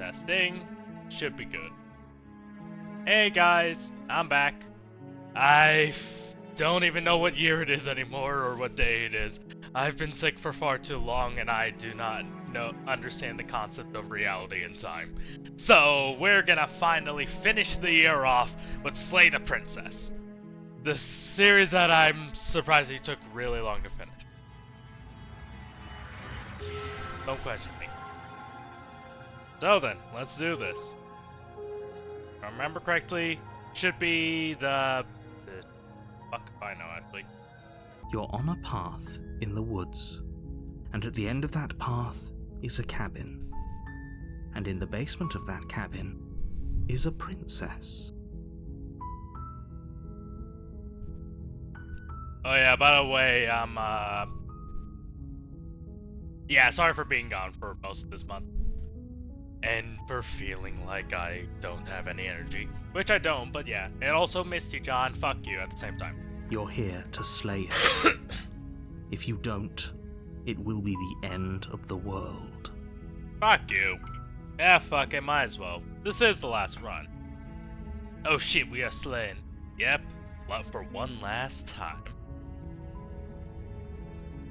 Testing. Should be good. Hey guys, I'm back. I don't even know what year it is anymore or what day it is. I've been sick for far too long and I do not understand the concept of reality and time. So we're gonna finally finish the year off with Slay the Princess. The series that I'm surprised it took really long to finish. Don't question me. So then, let's do this. If I remember correctly, should be the fuck if I know actually. You're on a path in the woods, and at the end of that path is a cabin. And in the basement of that cabin is a princess. Oh yeah, by the way, yeah, sorry for being gone for most of this month. And for feeling like I don't have any energy. Which I don't, but yeah. And also missed you, John. Fuck you at the same time. You're here to slay her. If you don't, it will be the end of the world. Fuck you. Yeah, fuck it, might as well. This is the last run. Oh shit, we are slaying. Yep, for one last time.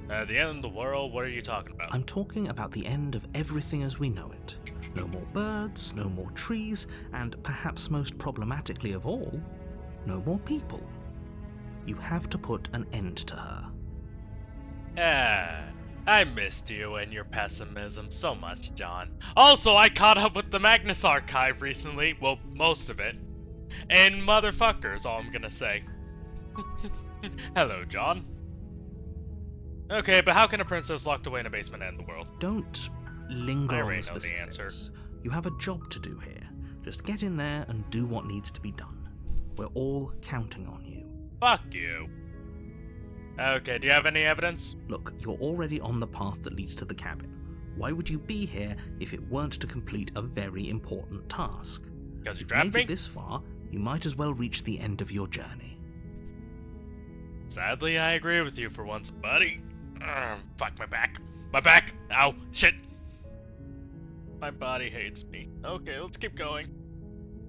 The end of the world, what are you talking about? I'm talking about the end of everything as we know it. No more birds, no more trees, and perhaps most problematically of all, no more people. You have to put an end to her. I missed you and your pessimism so much, John. Also, I caught up with the Magnus Archive recently, well, most of it. And motherfuckers, all I'm gonna say. Hello, John. Okay, but how can a princess locked away in a basement end the world? Don't linger on the know the specifics. answer. You have a job to do here. Just get in there and do what needs to be done. We're all counting on you. Fuck you. Okay, do you have any evidence? Look, you're already on the path that leads to the cabin. Why would you be here if it weren't to complete a very important task? Because you If trapped you've me? made it this far, you might as well reach the end of your journey. Sadly, I agree with you for once, buddy. Fuck my back. My back! Ow! Shit! My body hates me. Okay, let's keep going.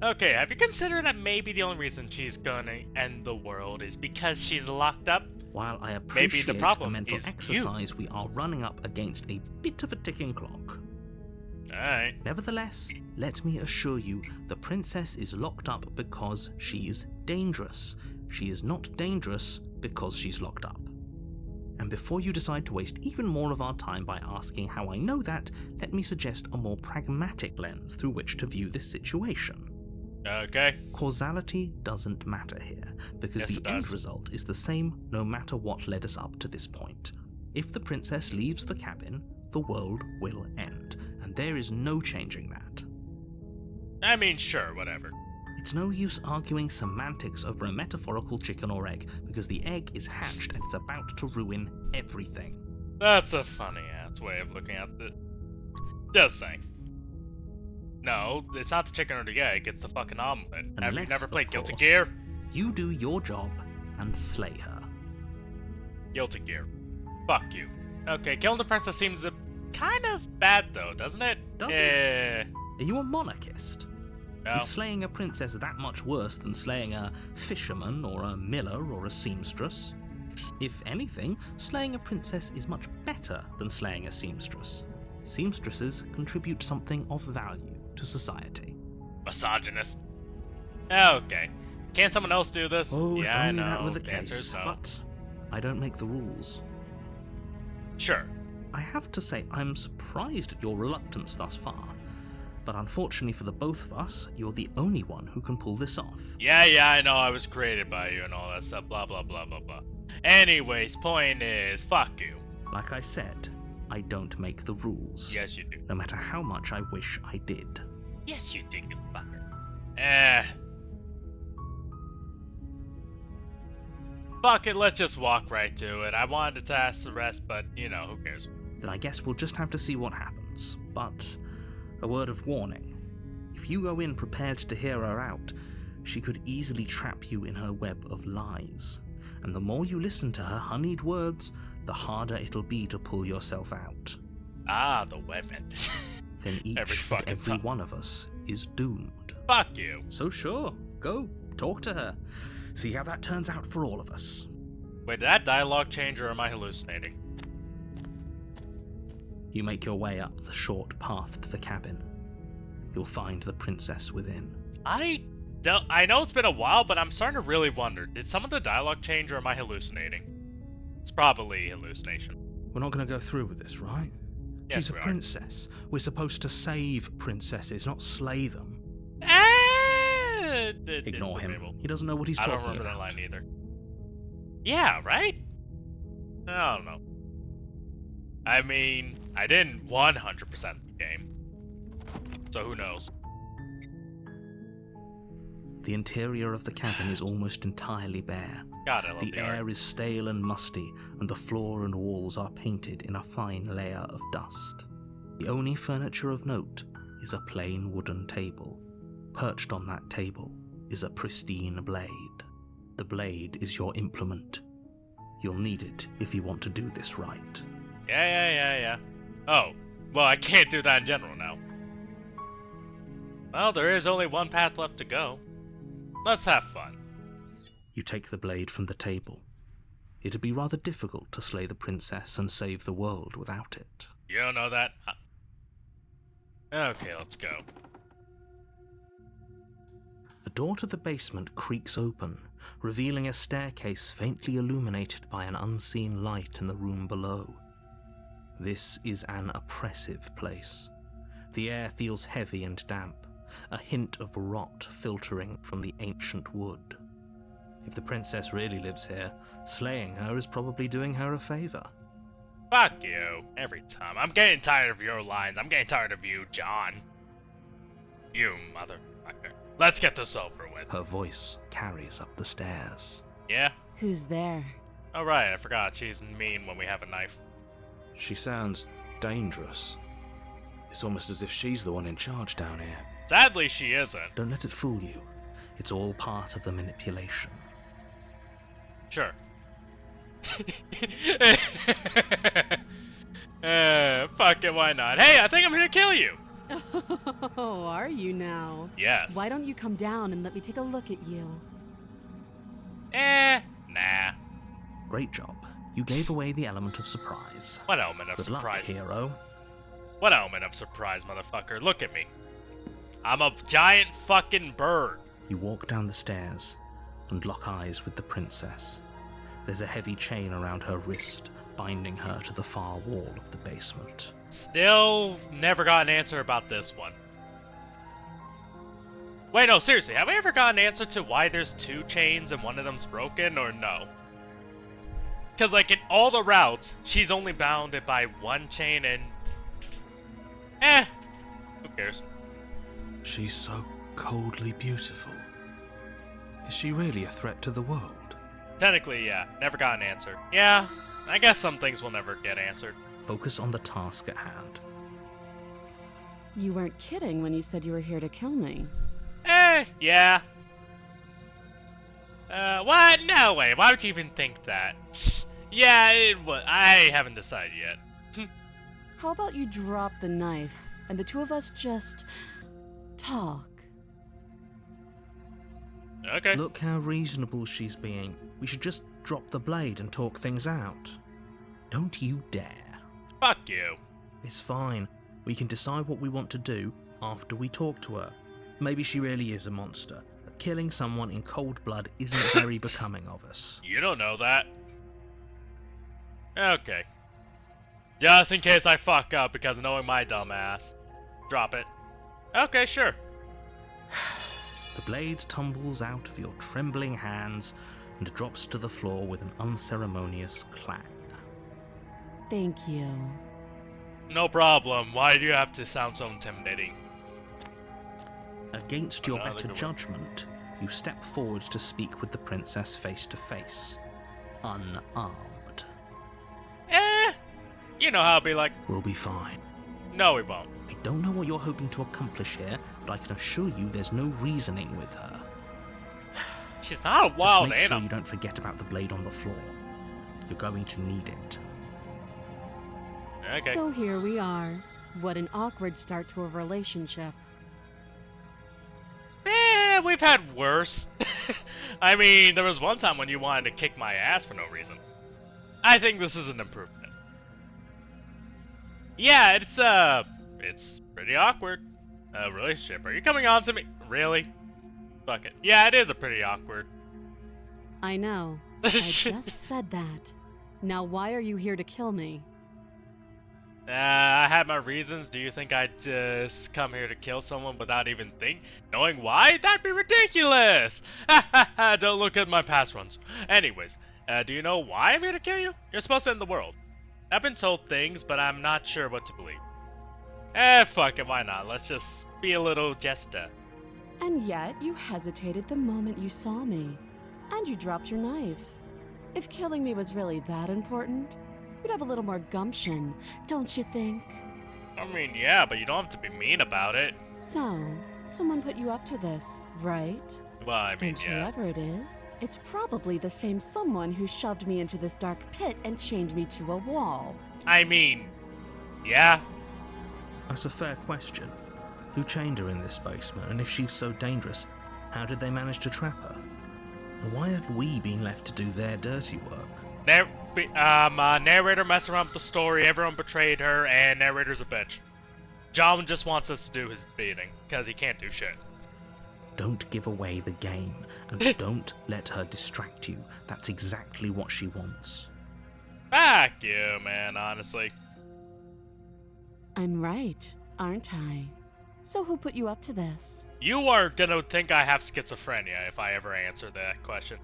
Okay, have you considered that maybe the only reason she's gonna end the world is because she's locked up? While I appreciate the problem mental is exercise, we are running up against a bit of a ticking clock. Alright. Nevertheless, let me assure you, the princess is locked up because she's dangerous. She is not dangerous because she's locked up. And before you decide to waste even more of our time by asking how I know that, let me suggest a more pragmatic lens through which to view this situation. Okay. Causality doesn't matter here, because Yes, the it end does. result is the same no matter what led us up to this point. If the princess leaves the cabin, the world will end, and there is no changing that. I mean, sure, whatever. It's no use arguing semantics over a metaphorical chicken or egg, because the egg is hatched and it's about to ruin everything. That's a funny-ass way of looking at it. Just saying. No, it's not the chicken or the egg, it's the fucking omelet. Have you Unless, never of played Guilty course, Gear? You do your job and slay her. Guilty Gear. Fuck you. Okay, killing the princess seems kind of bad though, doesn't it? Doesn't it? Are you a monarchist? No. Is slaying a princess that much worse than slaying a fisherman or a miller or a seamstress? If anything, slaying a princess is much better than slaying a seamstress. Seamstresses contribute something of value to society. Misogynist. Okay. Can't someone else do this? Oh, if yeah, I only know. that were the The answer case, is no. but I don't make the rules. Sure. I have to say, I'm surprised at your reluctance thus far, but unfortunately for the both of us, you're the only one who can pull this off. Yeah, I know I was created by you and all that stuff, blah blah blah blah blah. Anyways, point is, fuck you. Like I said, I don't make the rules. Yes, you do. No matter how much I wish I did. Yes, you do, you fucker. Fuck it, let's just walk right to it. I wanted to ask the rest, but, you know, who cares? Then I guess we'll just have to see what happens. But a word of warning. If you go in prepared to hear her out, she could easily trap you in her web of lies. And the more you listen to her honeyed words, the harder it'll be to pull yourself out. Ah, the weapon. then each Every and fucking every time. one of us is doomed. Fuck you. So sure, go, talk to her. See how that turns out for all of us. Wait, did that dialogue change or am I hallucinating? You make your way up the short path to the cabin. You'll find the princess within. I know it's been a while, but I'm starting to really wonder. Did some of the dialogue change or am I hallucinating? It's probably hallucination. We're not going to go through with this, right? Yes, She's a we are. princess. We're supposed to save princesses, not slay them. Ignore him. He doesn't know what he's I talking don't remember about. that line either. Yeah, right? I don't know. I mean, I didn't 100% the game. So who knows? The interior of the cabin is almost entirely bare. God, I love The the art. air is stale and musty, and the floor and walls are painted in a fine layer of dust. The only furniture of note is a plain wooden table. Perched on that table is a pristine blade. The blade is your implement. You'll need it if you want to do this right. Yeah. Oh, well, I can't do that in general now. Well, there is only one path left to go. Let's have fun. You take the blade from the table. It'd be rather difficult to slay the princess and save the world without it. You don't know that? Okay, let's go. The door to the basement creaks open, revealing a staircase faintly illuminated by an unseen light in the room below. This is an oppressive place. The air feels heavy and damp, a hint of rot filtering from the ancient wood. If the princess really lives here, slaying her is probably doing her a favor. Fuck you. Every time. I'm getting tired of your lines. I'm getting tired of you, John. You motherfucker. Let's get this over with. Her voice carries up the stairs. Yeah? Who's there? Oh right, I forgot. She's mean when we have a knife. She sounds dangerous. It's almost as if she's the one in charge down here. Sadly, she isn't. Don't let it fool you. It's all part of the manipulation. Sure. Fuck it, why not? Hey, I think I'm here to kill you! Oh, are you now? Yes. Why don't you come down and let me take a look at you? Nah. Great job. You gave away the element of surprise. What element of Good luck, surprise? hero. What element of surprise, motherfucker? Look at me. I'm a giant fucking bird. You walk down the stairs and lock eyes with the princess. There's a heavy chain around her wrist, binding her to the far wall of the basement. Still never got an answer about this one. Wait, no, seriously, have I ever got an answer to why there's two chains and one of them's broken, or no? Because, like, in all the routes, she's only bounded by one chain and... who cares? She's so coldly beautiful. Is she really a threat to the world? Technically, yeah, never got an answer. Yeah, I guess some things will never get answered. Focus on the task at hand. You weren't kidding when you said you were here to kill me. Yeah. What? No way, why would you even think that? Yeah, it was. I haven't decided yet. How about you drop the knife and the two of us just talk? Okay. Look how reasonable she's being. We should just drop the blade and talk things out. Don't you dare. Fuck you. It's fine. We can decide what we want to do after we talk to her. Maybe she really is a monster, but killing someone in cold blood isn't very becoming of us. You don't know that. Okay. Just in case I fuck up because of knowing my dumb ass. Drop it. Okay, sure. The blade tumbles out of your trembling hands and drops to the floor with an unceremonious clang. Thank you. No problem. Why do you have to sound so intimidating? Against your Another better good one. judgment, you step forward to speak with the princess face to face, unarmed. You know how it'll be like. We'll be fine. No, we won't. I don't know what you're hoping to accomplish here, but I can assure you there's no reasoning with her. She's not a Just wild make sure animal. you don't forget about the blade on the floor. You're going to need it. Okay. So here we are. What an awkward start to a relationship. We've had worse. I mean, there was one time when you wanted to kick my ass for no reason. I think this is an improvement. Yeah, it's pretty awkward. Relationship. Are you coming on to me? Really? Fuck it. Yeah, it is a pretty awkward. I know. I just said that. Now why are you here to kill me? I had my reasons. Do you think I'd just come here to kill someone without even knowing why? That'd be ridiculous! Don't look at my past runs. Anyways, do you know why I'm here to kill you? You're supposed to end the world. I've been told things, but I'm not sure what to believe. Fuck it, why not? Let's just be a little jester. And yet, you hesitated the moment you saw me. And you dropped your knife. If killing me was really that important, you'd have a little more gumption, don't you think? I mean, yeah, but you don't have to be mean about it. So, someone put you up to this, right? Well, I mean, And yeah. whoever it is, it's probably the same someone who shoved me into this dark pit and chained me to a wall. I mean, yeah. That's a fair question. Who chained her in this basement, and if she's so dangerous, how did they manage to trap her? And why have we been left to do their dirty work? Narrator messed around with the story, everyone betrayed her, and narrator's a bitch. John just wants us to do his bidding, because he can't do shit. Don't give away the game, and don't let her distract you. That's exactly what she wants. Fuck you, man, honestly. I'm right, aren't I? So who put you up to this? You are gonna think I have schizophrenia if I ever answer that question.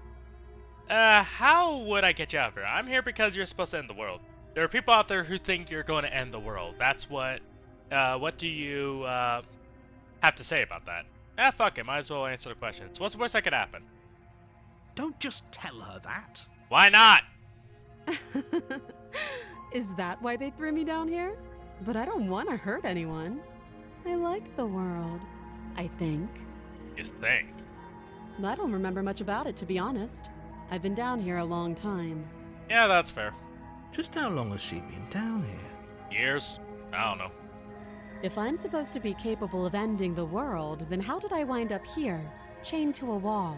How would I get you out of here? I'm here because you're supposed to end the world. There are people out there who think you're going to end the world. That's what do you, have to say about that? Fuck it, might as well answer the questions. What's the worst that could happen? Don't just tell her that. Why not? Is that why they threw me down here? But I don't want to hurt anyone. I like the world, I think. You think? I don't remember much about it, to be honest. I've been down here a long time. Yeah, that's fair. Just how long has she been down here? Years? I don't know. If I'm supposed to be capable of ending the world, then how did I wind up here, chained to a wall?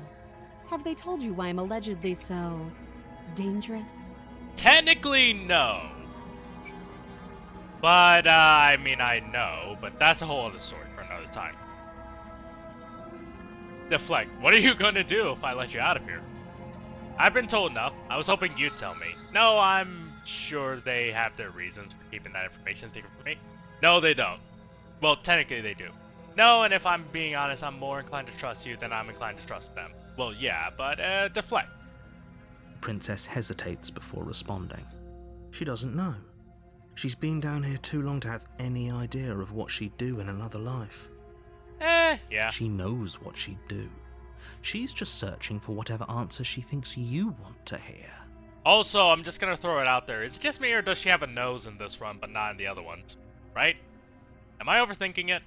Have they told you why I'm allegedly so dangerous? Technically, no. But, I mean, I know, but that's a whole other story for another time. Deflect, what are you gonna do if I let you out of here? I've been told enough. I was hoping you'd tell me. No, I'm sure they have their reasons for keeping that information secret from me. No, they don't. Well, technically they do. No, and if I'm being honest, I'm more inclined to trust you than I'm inclined to trust them. Well, yeah, but, deflect. The princess hesitates before responding. She doesn't know. She's been down here too long to have any idea of what she'd do in another life. Yeah. She knows what she'd do. She's just searching for whatever answer she thinks you want to hear. Also, I'm just gonna throw it out there. Is it just me or does she have a nose in this run but not in the other ones? Right? Am I overthinking it?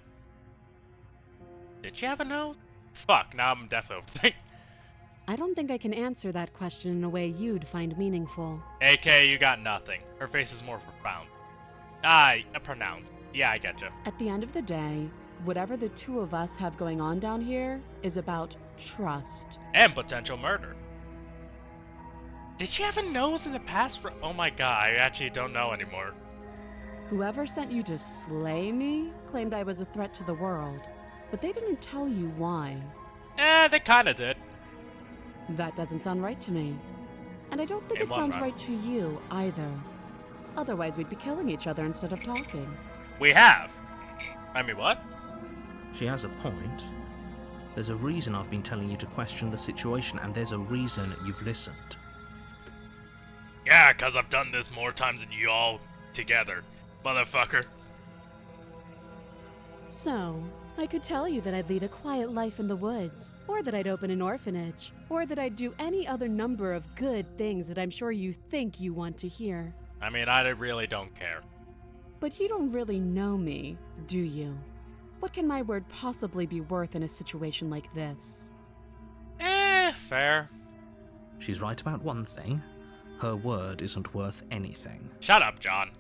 Did she have a nose? Fuck, now I'm definitely overthinking. I don't think I can answer that question in a way you'd find meaningful. AK, you got nothing. Her face is more profound. Pronounced. Yeah, I getcha. At the end of the day, whatever the two of us have going on down here is about trust. And potential murder. Did she have a nose in the past? Oh my god, I actually don't know anymore. Whoever sent you to slay me claimed I was a threat to the world, but they didn't tell you why. They kinda did. That doesn't sound right to me. And I don't think In it one sounds run. right to you either. Otherwise, we'd be killing each other instead of talking. We have. I mean, what? She has a point. There's a reason I've been telling you to question the situation, and there's a reason you've listened. Yeah, 'cause I've done this more times than you all together, motherfucker. So, I could tell you that I'd lead a quiet life in the woods, or that I'd open an orphanage, or that I'd do any other number of good things that I'm sure you think you want to hear. I mean, I really don't care. But you don't really know me, do you? What can my word possibly be worth in a situation like this? Fair. She's right about one thing. Her word isn't worth anything. Shut up, John.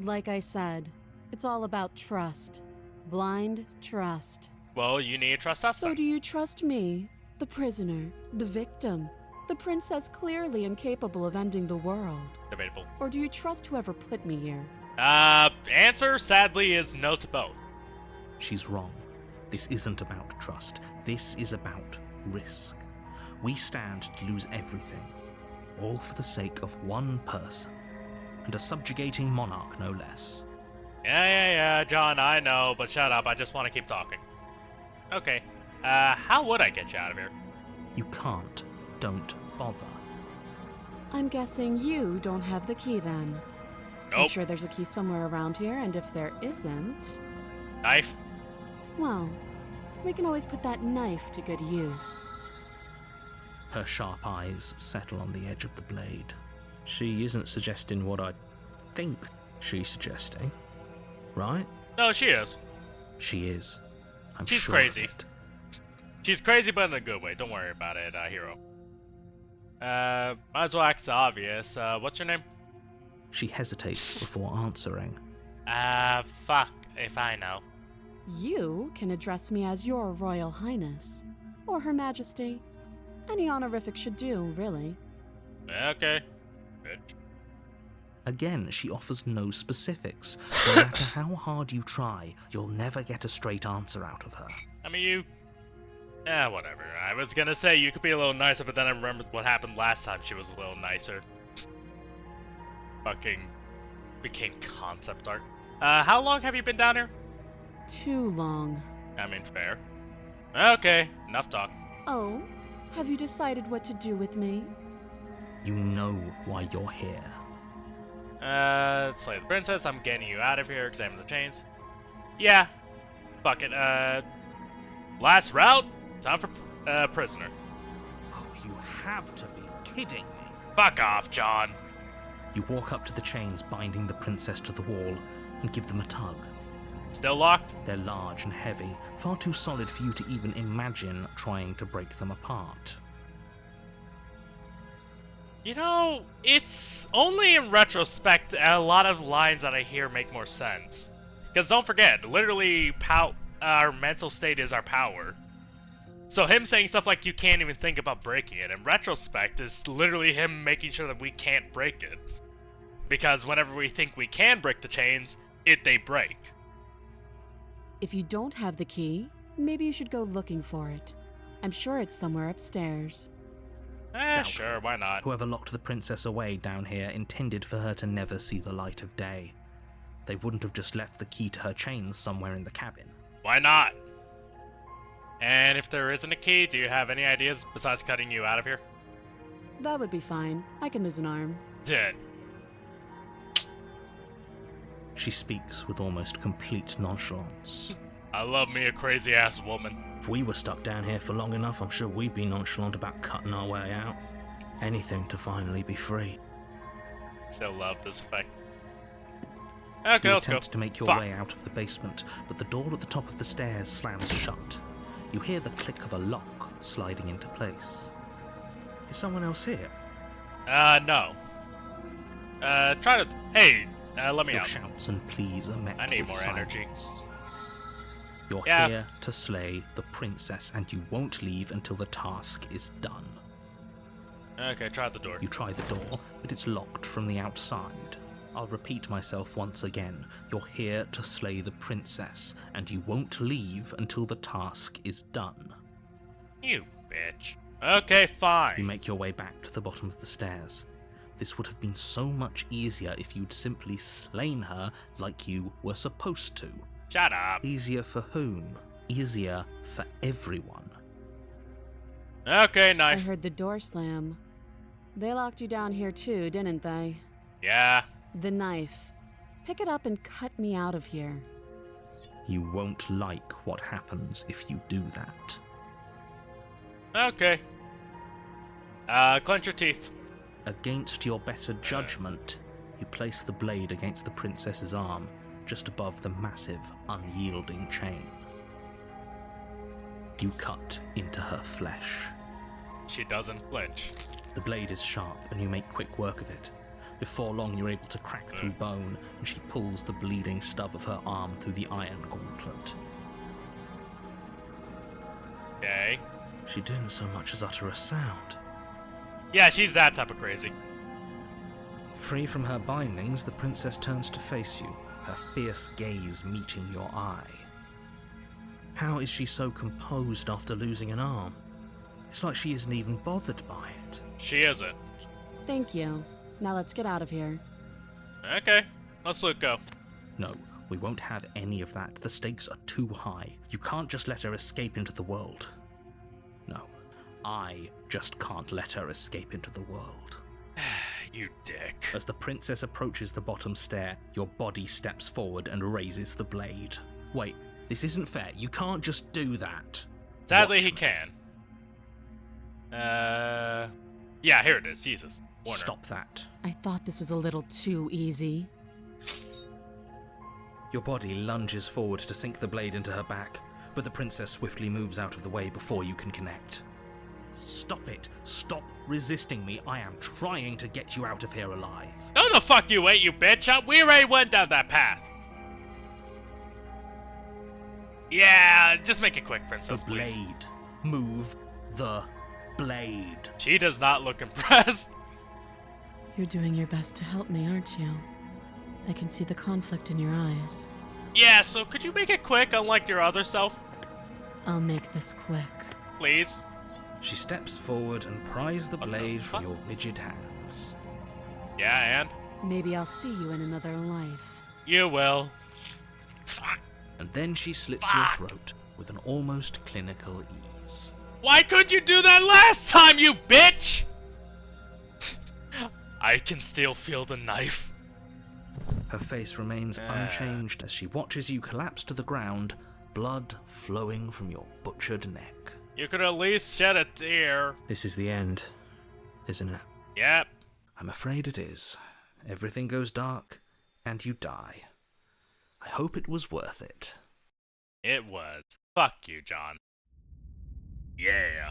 Like I said, It's all about trust. Blind trust. Well, you need to trust us So then. do you trust me, the prisoner, the victim, the princess clearly incapable of ending the world? Debatable. Or do you trust whoever put me here? Answer sadly is no to both. She's wrong. This isn't about trust. This is about risk. We stand to lose everything, all for the sake of one person, and a subjugating monarch no less. Yeah, John, I know, but shut up, I just want to keep talking. Okay, how would I get you out of here? You can't. Don't bother. I'm guessing you don't have the key then. I'm Nope. sure there's a key somewhere around here, and if there isn't, Knife? well, we can always put that knife to good use. Her sharp eyes settle on the edge of the blade. She isn't suggesting what I think she's suggesting, right? No, she is. She is. I'm She's sure crazy. Of it. She's crazy, but in a good way. Don't worry about it, hero. Might as well act obvious. What's your name? She hesitates before answering. Fuck if I know. You can address me as Your Royal Highness, or Her Majesty. Any honorific should do, really. Okay. Good. Again, she offers no specifics. No matter how hard you try, you'll never get a straight answer out of her. I mean, you... whatever. I was gonna say you could be a little nicer, but then I remembered what happened last time she was a little nicer. Fucking became concept art. How long have you been down here? Too long. I mean, fair. Okay, enough talk. Oh, have you decided what to do with me? You know why you're here. Slay the princess, I'm getting you out of here, examine the chains. Yeah. Fuck it, last route? Time for, prisoner. Oh, you have to be kidding me. Fuck off, John. You walk up to the chains binding the princess to the wall and give them a tug. Still locked? They're large and heavy, far too solid for you to even imagine trying to break them apart. You know, it's only in retrospect a lot of lines that I hear make more sense. Because don't forget, literally, our mental state is our power. So him saying stuff like you can't even think about breaking it, in retrospect, is literally him making sure that we can't break it. Because whenever we think we can break the chains, they break. If you don't have the key, maybe you should go looking for it. I'm sure it's somewhere upstairs. Doubtful. Sure, why not? Whoever locked the princess away down here intended for her to never see the light of day. They wouldn't have just left the key to her chains somewhere in the cabin. Why not? And if there isn't a key, do you have any ideas besides cutting you out of here? That would be fine. I can lose an arm. Dead. She speaks with almost complete nonchalance. I love me a crazy ass woman. If we were stuck down here for long enough, I'm sure we'd be nonchalant about cutting our way out. Anything to finally be free. Still love this effect. Okay, You let's go. attempt to make your Fuck. way out of the basement, but the door at the top of the stairs slams shut. You hear the click of a lock sliding into place. Is someone else here? No. Try to... Hey, let me Your out. shouts and pleas are met I need with more silence. energy. You're Yeah. here to slay the princess, and you won't leave until the task is done. Okay, try the door. You try the door, but it's locked from the outside. I'll repeat myself once again. You're here to slay the princess, and you won't leave until the task is done. You bitch. Okay, fine. You make your way back to the bottom of the stairs. This would have been so much easier if you'd simply slain her like you were supposed to. Shut up. Easier for whom? Easier for everyone. Okay, I knife. heard the door slam. They locked you down here too, didn't they? Yeah. The knife. Pick it up and cut me out of here. You won't like what happens if you do that. Okay. Clench your teeth. Against your better judgment, you place the blade against the princess's arm, just above the massive, unyielding chain. You cut into her flesh. She doesn't flinch. The blade is sharp, and you make quick work of it. Before long, you're able to crack through bone, and she pulls the bleeding stub of her arm through the iron gauntlet. Okay. She didn't so much as utter a sound. Yeah, she's that type of crazy. Free from her bindings, the princess turns to face you, her fierce gaze meeting your eye. How is she so composed after losing an arm? It's like she isn't even bothered by it. She isn't. Thank you. Now let's get out of here. Okay, let's let go. No, we won't have any of that. The stakes are too high. You can't just let her escape into the world. No, I just can't let her escape into the world. You dick. As the princess approaches the bottom stair, your body steps forward and raises the blade. Wait, this isn't fair. You can't just do that. Sadly, Watch he me. can. Yeah, here it is. Jesus. Warner. Stop that. I thought this was a little too easy. Your body lunges forward to sink the blade into her back, but the princess swiftly moves out of the way before you can connect. Stop it. Stop resisting me. I am trying to get you out of here alive. No, the fuck you ain't, you bitch. We already went down that path. Yeah, just make it quick, The princess, please. blade. Move the blade. She does not look impressed. You're doing your best to help me, aren't you? I can see the conflict in your eyes. Yeah, so could you make it quick, unlike your other self? I'll make this quick. Please? She steps forward and pries the What the blade from fuck? your rigid hands. Yeah, and? Maybe I'll see you in another life. You will. And then she slits Fuck. your throat with an almost clinical ease. Why couldn't you do that last time, you bitch? I can still feel the knife. Her face remains unchanged as she watches you collapse to the ground, blood flowing from your butchered neck. You could at least shed a tear. This is the end, isn't it? Yep. I'm afraid it is. Everything goes dark, and you die. I hope it was worth it. It was. Fuck you, John. Yeah.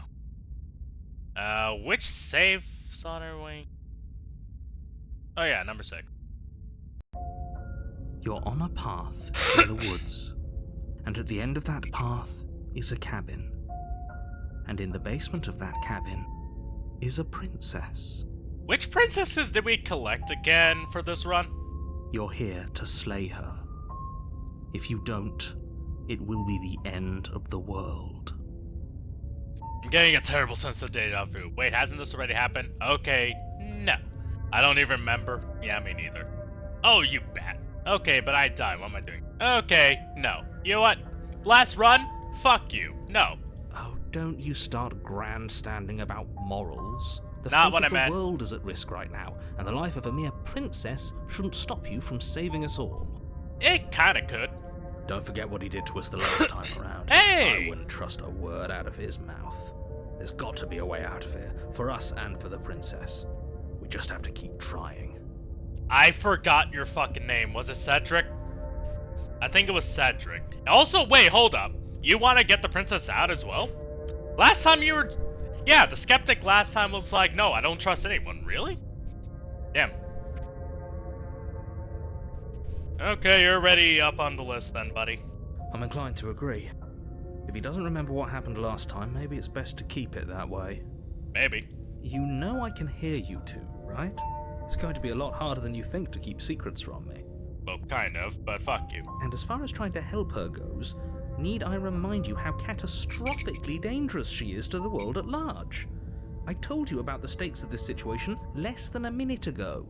Which saves are we? Oh yeah, number 6. You're on a path in the woods, and at the end of that path is a cabin. And in the basement of that cabin is a princess. Which princesses did we collect again for this run? You're here to slay her. If you don't, it will be the end of the world. I'm getting a terrible sense of deja vu. Wait, hasn't this already happened? Okay, no. I don't even remember. Yeah, me neither. Oh, you bat. Okay, but I died. What am I doing? Okay, no. You know what? Last run? Fuck you. No. Oh, don't you start grandstanding about morals. The Not fate what of I meant. The world is at risk right now, and the life of a mere princess shouldn't stop you from saving us all. It kinda could. Don't forget what he did to us the last time around. Hey! I wouldn't trust a word out of his mouth. There's got to be a way out of here, for us and for the princess. We just have to keep trying. I forgot your fucking name. Was it Cedric? I think it was Cedric. Also, wait, hold up. You want to get the princess out as well? Last time you were... Yeah, the skeptic last time was like, no, I don't trust anyone. Really? Damn. Okay, you're already up on the list then, buddy. I'm inclined to agree. If he doesn't remember what happened last time, maybe it's best to keep it that way. Maybe. You know I can hear you two, right? It's going to be a lot harder than you think to keep secrets from me. Well, kind of, but fuck you. And as far as trying to help her goes, need I remind you how catastrophically dangerous she is to the world at large? I told you about the stakes of this situation less than a minute ago.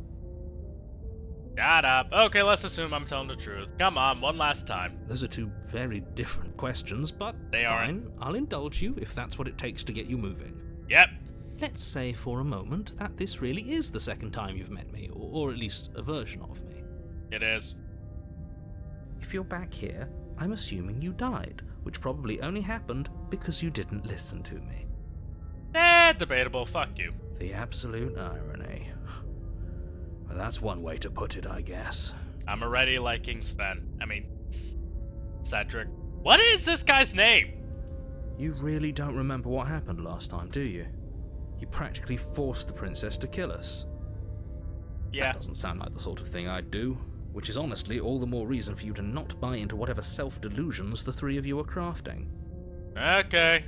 Shut up. Okay, let's assume I'm telling the truth. Come on, one last time. Those are two very different questions, but They fine. I'll indulge you if that's what it takes to get you moving. Yep. Let's say for a moment that this really is the second time you've met me, or at least a version of me. It is. If you're back here, I'm assuming you died, which probably only happened because you didn't listen to me. Debatable. Fuck you. The absolute irony. Well, that's one way to put it, I guess. I'm already liking Sven. Cedric. What is this guy's name? You really don't remember what happened last time, do you? You practically forced the princess to kill us. Yeah. That doesn't sound like the sort of thing I'd do, which is honestly all the more reason for you to not buy into whatever self-delusions the three of you are crafting. Okay.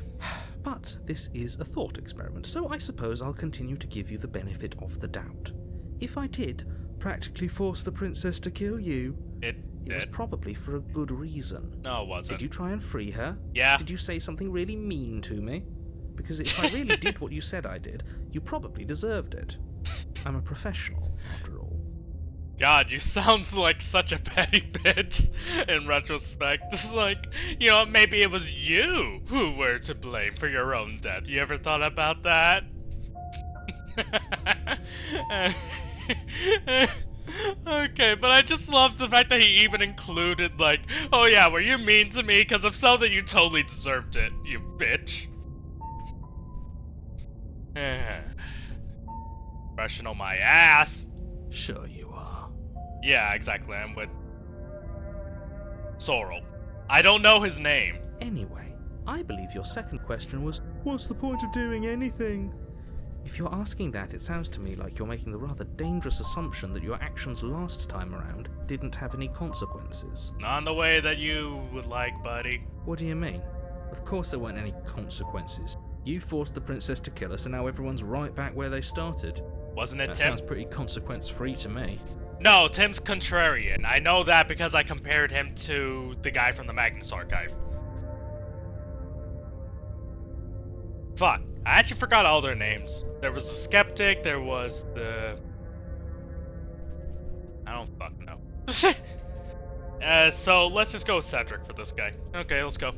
But this is a thought experiment, so I suppose I'll continue to give you the benefit of the doubt. If I did practically force the princess to kill you, It was did. probably for a good reason. No, it wasn't. Did you try and free her? Yeah. Did you say something really mean to me? Because if I really did what you said I did, you probably deserved it. I'm a professional, after all. God, you sound like such a petty bitch in retrospect. Just like, you know, maybe it was you who were to blame for your own death. You ever thought about that? Okay, but I just love the fact that he even included, like, oh yeah, were you mean to me? Because if so, then you totally deserved it, you bitch. Professional my ass. Sure you are. Yeah, exactly. I'm with Sorrel. I don't know his name. Anyway, I believe your second question was, what's the point of doing anything? If you're asking that, it sounds to me like you're making the rather dangerous assumption that your actions last time around didn't have any consequences. Not in the way that you would like, buddy. What do you mean? Of course there weren't any consequences. You forced the princess to kill us and now everyone's right back where they started. Wasn't it That Tim? sounds pretty consequence-free to me. No, Tim's contrarian. I know that because I compared him to the guy from the Magnus Archive. Fuck. I actually forgot all their names. There was the Skeptic, there was the... I don't fucking know. So let's just go with Cedric for this guy. Okay, let's go.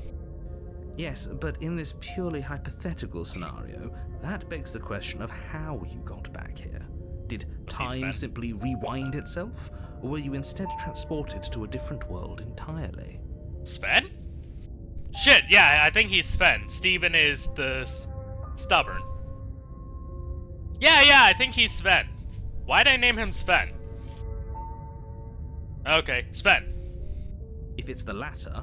Yes, but in this purely hypothetical scenario, that begs the question of how you got back here. Did time Sven? simply rewind itself, or were you instead transported to a different world entirely? Sven? Shit, yeah, I think he's Sven. Steven is the stubborn. Yeah, I think he's Sven. Why'd I name him Sven? Okay, Sven. If it's the latter,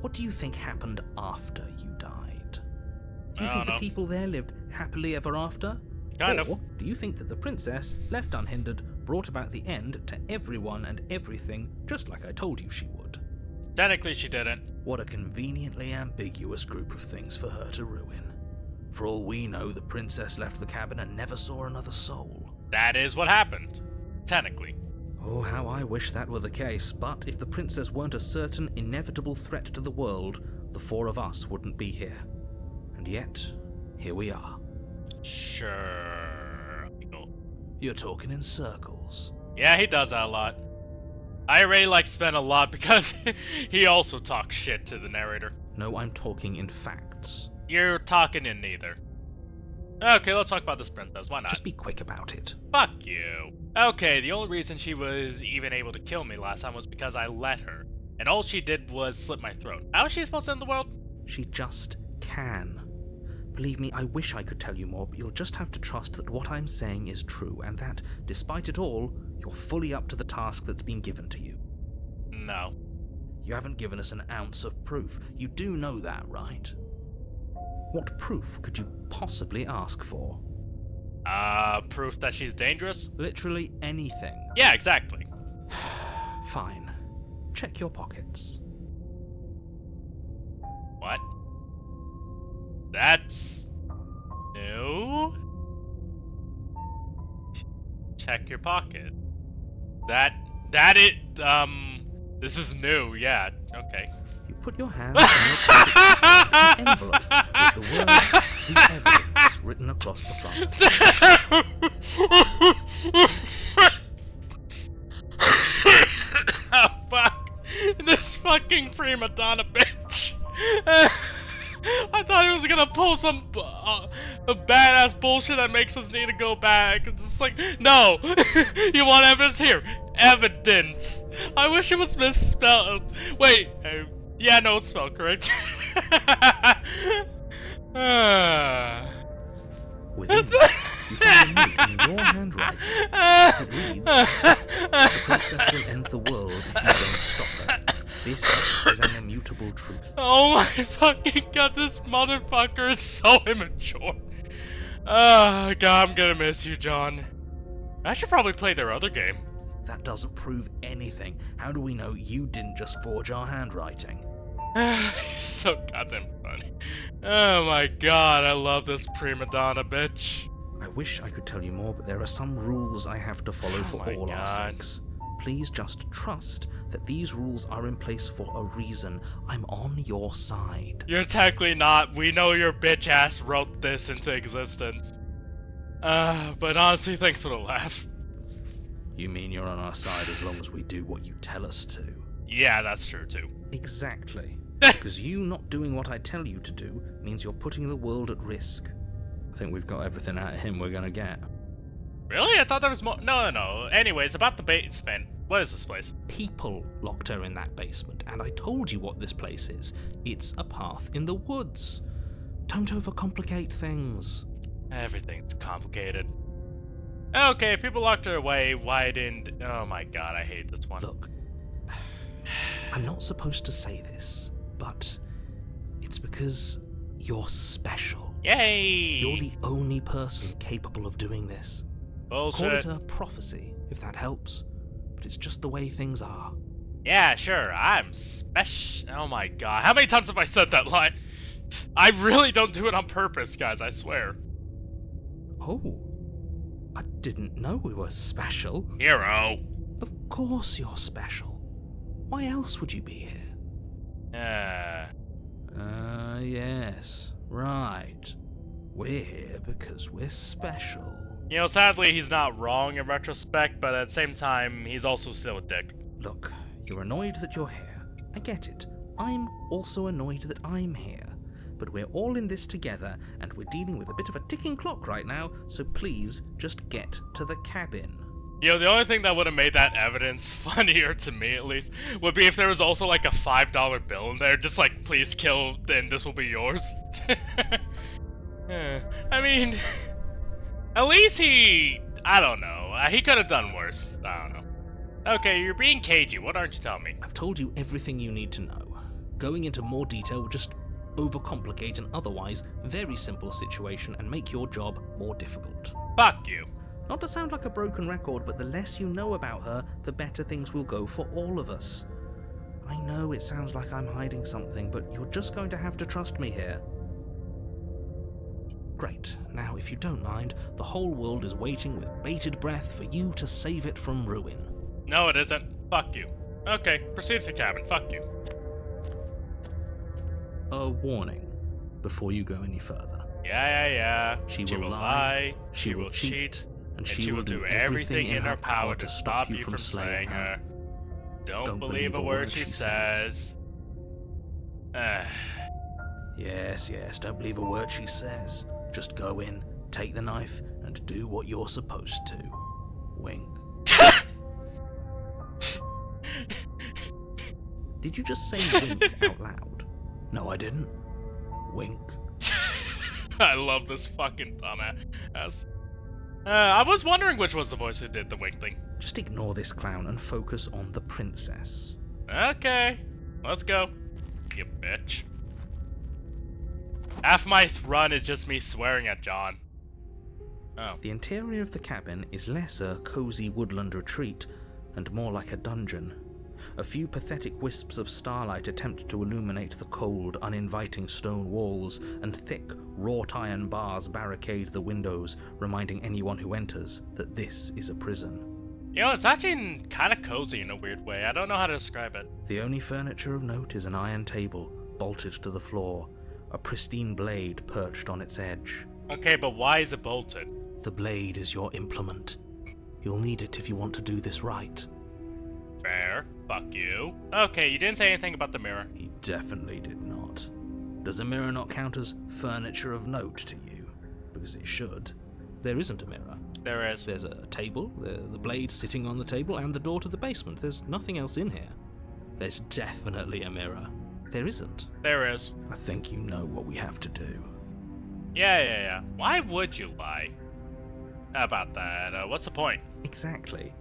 what do you think happened after you died? Do you I think don't the know. people there lived happily ever after? Kind or of. do you think that the princess, left unhindered, brought about the end to everyone and everything, just like I told you she would? Technically, she didn't. What a conveniently ambiguous group of things for her to ruin. For all we know, the princess left the cabin and never saw another soul. That is what happened. Technically. Oh, how I wish that were the case, but if the princess weren't a certain, inevitable threat to the world, the four of us wouldn't be here. And yet, here we are. Sure. You're talking in circles. Yeah, he does that a lot. I really like Sven a lot because he also talks shit to the narrator. No, I'm talking in facts. You're talking in neither. Okay, let's talk about this princess. Why not? Just be quick about it. Fuck you. Okay, the only reason she was even able to kill me last time was because I let her. And all she did was slit my throat. How is she supposed to end the world? She just can. Believe me, I wish I could tell you more, but you'll just have to trust that what I'm saying is true, and that, despite it all, you're fully up to the task that's been given to you. No. You haven't given us an ounce of proof. You do know that, right? What proof could you possibly ask for? Proof that she's dangerous? Literally anything. Yeah, exactly. Fine. Check your pockets. What? That's new? Check your pocket. This is new, yeah, okay. You put your hands in your pocket, an envelope with the words, the evidence, written across the front. Oh, fuck. This fucking prima donna bitch. I thought he was gonna pull some a badass bullshit that makes us need to go back. It's just like, no. You want evidence? Here. Evidence. I wish it was misspelled. Wait. Yeah, no, it's spelled correct. Within, you find a note in your handwriting. It reads, "The princess will end the world if you don't stop her. This is an immutable truth." Oh my fucking god, this motherfucker is so immature. Oh god, I'm gonna miss you, John. I should probably play their other game. That doesn't prove anything. How do we know you didn't just forge our handwriting? He's so goddamn funny. Oh my god, I love this prima donna bitch. I wish I could tell you more, but there are some rules I have to follow for my all our God. sakes. Please just trust that these rules are in place for a reason. I'm on your side. You're technically not. We know your bitch ass wrote this into existence. But honestly, thanks for the laugh. You mean you're on our side as long as we do what you tell us to? Yeah, that's true too. Exactly. Because you not doing what I tell you to do means you're putting the world at risk. I think we've got everything out of him we're gonna get. Really? I thought there was more. No. Anyways, about the basement. What is this place? People locked her in that basement, and I told you what this place is. It's a path in the woods. Don't overcomplicate things. Everything's complicated. Okay, if people locked her away, why didn't... Oh my god, I hate this one. Look, I'm not supposed to say this, but it's because you're special. Yay! You're the only person capable of doing this. Bullshit. Call it a prophecy, if that helps. But it's just the way things are. Yeah, sure, I'm special. Oh my god, how many times have I said that line? I really don't do it on purpose, guys, I swear. Oh, I didn't know we were special. Hero. Of course you're special. Why else would you be here? Yes, right. We're here because we're special. You know, sadly, he's not wrong in retrospect, but at the same time, he's also still a dick. Look, you're annoyed that you're here. I get it. I'm also annoyed that I'm here. But we're all in this together, and we're dealing with a bit of a ticking clock right now, so please just get to the cabin. You know, the only thing that would have made that evidence funnier, to me at least, would be if there was also like a $5 bill in there, just like, please kill, then this will be yours. I mean, at least I don't know, he could have done worse, I don't know. Okay, you're being cagey, what aren't you telling me? I've told you everything you need to know. Going into more detail will just overcomplicate an otherwise very simple situation and make your job more difficult. Fuck you. Not to sound like a broken record, but the less you know about her, the better things will go for all of us. I know it sounds like I'm hiding something, but you're just going to have to trust me here. Great. Now, if you don't mind, the whole world is waiting with bated breath for you to save it from ruin. No, it isn't. Fuck you. Okay, proceed to the cabin. Fuck you. A warning before you go any further. Yeah. She will lie, she will cheat, and she will do everything in her power to stop you from slaying her. Don't believe a word she says. Yes, don't believe a word she says. Just go in, take the knife, and do what you're supposed to. Wink. Did you just say wink out loud? No, I didn't. Wink. I love this fucking dumbass. I was wondering which was the voice who did the wink thing. Just ignore this clown and focus on the princess. Okay, let's go. You bitch. Half my run is just me swearing at John. Oh. The interior of the cabin is less a cozy woodland retreat and more like a dungeon. A few pathetic wisps of starlight attempt to illuminate the cold, uninviting stone walls, and thick, wrought iron bars barricade the windows, reminding anyone who enters that this is a prison. You know, it's actually kind of cozy in a weird way. I don't know how to describe it. The only furniture of note is an iron table, bolted to the floor, a pristine blade perched on its edge. Okay, but why is it bolted? The blade is your implement. You'll need it if you want to do this right. Fair. Fuck you. Okay, you didn't say anything about the mirror. He definitely did not. Does a mirror not count as furniture of note to you? Because it should. There isn't a mirror. There is. There's a table, the blade sitting on the table, and the door to the basement. There's nothing else in here. There's definitely a mirror. There isn't. There is. I think you know what we have to do. Yeah. Why would you lie about that? What's the point? Exactly.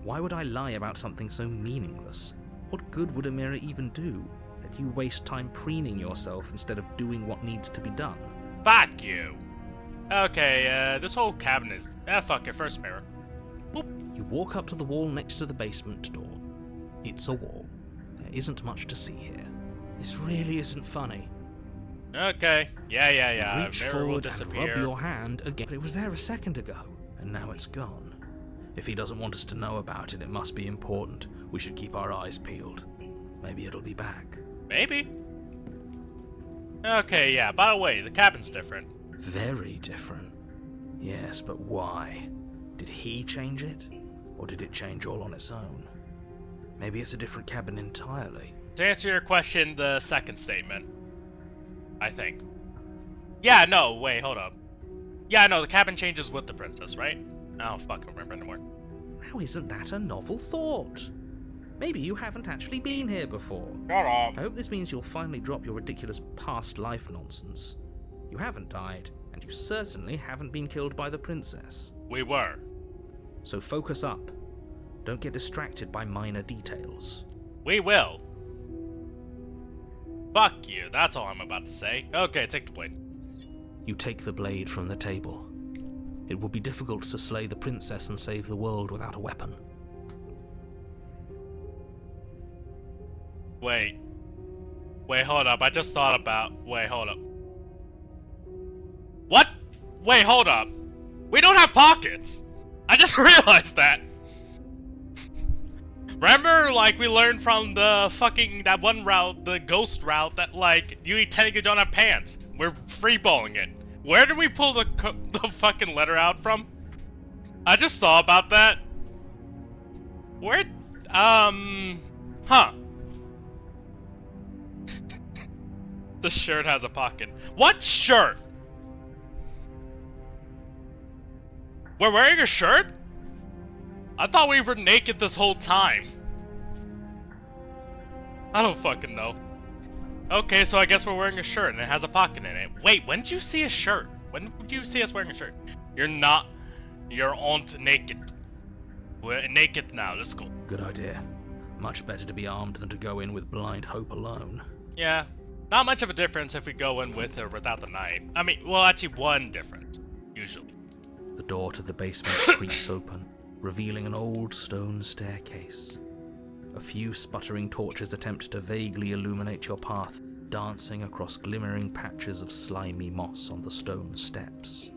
Why would I lie about something so meaningless? What good would a mirror even do? Let you waste time preening yourself instead of doing what needs to be done. Fuck you. Okay, this whole cabin is... fuck it, first mirror. You walk up to the wall next to the basement door. It's a wall. There isn't much to see here. This really isn't funny. Okay. Yeah. Reach Mirror will forward and disappear. rub your hand again. But it was there a second ago, and now it's gone. If he doesn't want us to know about it, it must be important. We should keep our eyes peeled. Maybe it'll be back. Maybe. Okay, yeah. By the way, the cabin's different. Very different. Yes, but why? Did he change it? Or did it change all on its own? Maybe it's a different cabin entirely. To answer your question, the second statement. I think. Yeah, no, wait, hold up. Yeah, no, the cabin changes with the princess, right? I don't fucking remember anymore. Now isn't that a novel thought? Maybe you haven't actually been here before. Shut up. I hope this means you'll finally drop your ridiculous past life nonsense. You haven't died, and you certainly haven't been killed by the princess. We were. So focus up. Don't get distracted by minor details. We will. Fuck you, that's all I'm about to say. Okay, take the blade. You take the blade from the table. It will be difficult to slay the princess and save the world without a weapon. Wait, hold up, I just thought about... Wait, hold up. What? Wait, hold up. We don't have pockets! I just realized that! Remember, like, we learned from the fucking, that one route, the ghost route, that, like, you technically don't have pants. We're freeballing it. Where did we pull the fucking letter out from? I just thought about that. Where, huh. The shirt has a pocket. What shirt? We're wearing a shirt? I thought we were naked this whole time. I don't fucking know. Okay, so I guess we're wearing a shirt and it has a pocket in it. Wait, when did you see a shirt? When did you see us wearing a shirt? You're not. You're on naked. We're naked now, let's go. Good idea. Much better to be armed than to go in with blind hope alone. Yeah, not much of a difference if we go in with or without the knife. I mean, well, actually one difference, usually. The door to the basement creaks open, revealing an old stone staircase. A few sputtering torches attempt to vaguely illuminate your path, dancing across glimmering patches of slimy moss on the stone steps.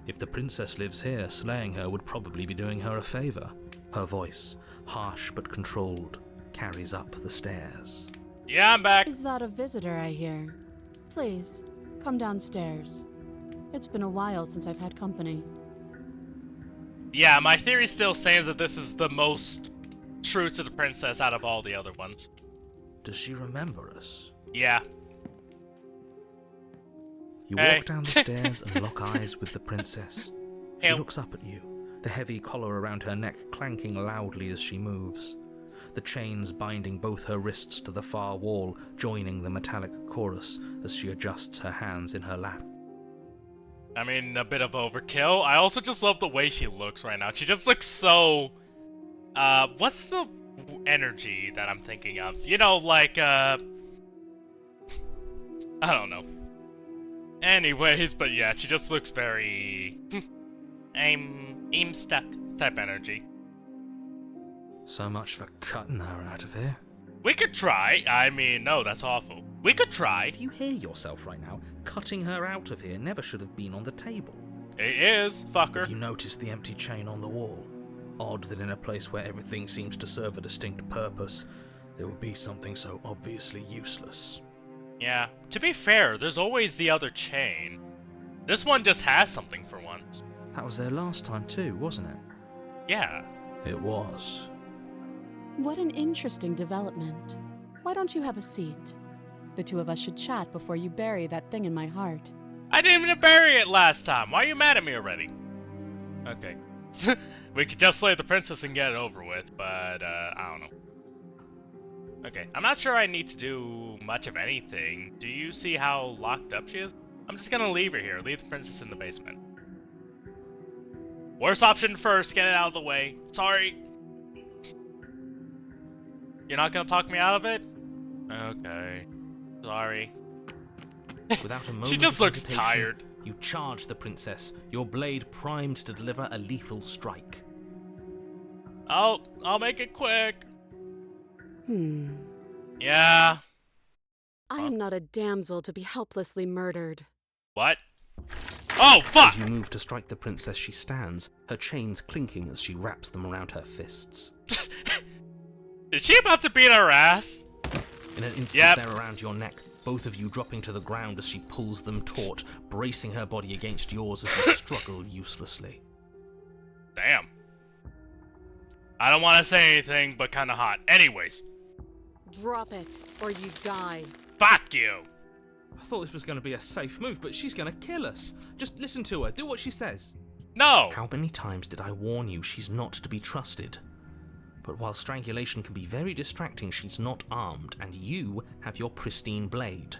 If the princess lives here, slaying her would probably be doing her a favor. Her voice, harsh but controlled, carries up the stairs. Yeah, I'm back. Is that a visitor I hear? Please, come downstairs. It's been a while since I've had company. Yeah, my theory still stands that this is the most true to the princess out of all the other ones. Does she remember us? Yeah. You Hey. walk down the stairs and lock eyes with the princess. She Hey. looks up at you, the heavy collar around her neck clanking loudly as she moves. The chains binding both her wrists to the far wall, joining the metallic chorus as she adjusts her hands in her lap. I mean, a bit of overkill. I also just love the way she looks right now. She just looks so... what's the energy that I'm thinking of? You know, like, I don't know. Anyways, but yeah, she just looks very... I'm stuck type energy. So much for cutting her out of here. We could try. I mean, no, that's awful. We could try. Do you hear yourself right now? Cutting her out of here never should have been on the table. It is, fucker. Have you noticed the empty chain on the wall? Odd that in a place where everything seems to serve a distinct purpose, there would be something so obviously useless. Yeah. To be fair, there's always the other chain. This one just has something for once. That was there last time too, wasn't it? Yeah. It was. What an interesting development. Why don't you have a seat? The two of us should chat before you bury that thing in my heart. I didn't even bury it last time. Why are you mad at me already? Okay. We could just slay the princess and get it over with, but, I don't know. Okay, I'm not sure I need to do much of anything. Do you see how locked up she is? I'm just gonna leave her here. Leave the princess in the basement. Worst option first, get it out of the way. Sorry. You're not gonna talk me out of it? Okay. Sorry. Without a moment She just of looks hesitation, tired. You charge the princess, your blade primed to deliver a lethal strike. I'll make it quick. Yeah. I am not a damsel to be helplessly murdered. What? Oh, fuck! As you move to strike the princess, she stands, her chains clinking as she wraps them around her fists. Is she about to beat our ass? In an instant, Yep. they're around your neck, both of you dropping to the ground as she pulls them taut, bracing her body against yours as you struggle uselessly. Damn. I don't want to say anything, but kind of hot. Anyways, Drop it, or you die. fuck you. I thought this was going to be a safe move, but she's going to kill us. Just listen to her, do what she says. No. How many times did I warn you she's not to be trusted? But while strangulation can be very distracting, she's not armed, and you have your pristine blade.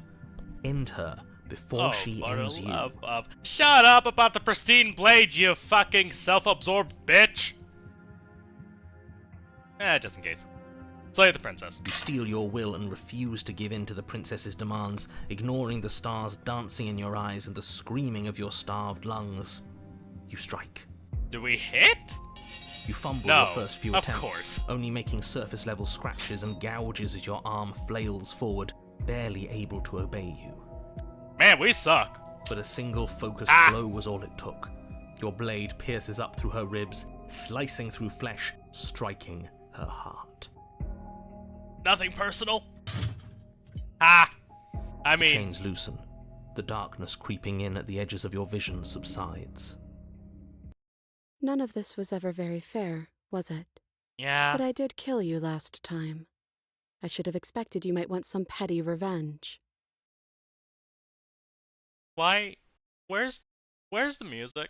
End her before she for the ends you. love of... Shut up about the pristine blade, you fucking self-absorbed bitch. Just in case. Slay the princess. You steel your will and refuse to give in to the princess's demands, ignoring the stars dancing in your eyes and the screaming of your starved lungs. You strike. Do we hit? You fumble No, your first few of attempts, course. only making surface-level scratches and gouges as your arm flails forward, barely able to obey you. Man, we suck. But a single focused blow was all it took. Your blade pierces up through her ribs, slicing through flesh, striking her heart. Nothing personal. I The mean, chains loosen. The darkness creeping in at the edges of your vision subsides. None of this was ever very fair, was it? yeah. But I did kill you last time. I should have expected you might want some petty revenge. Why? Where's the music?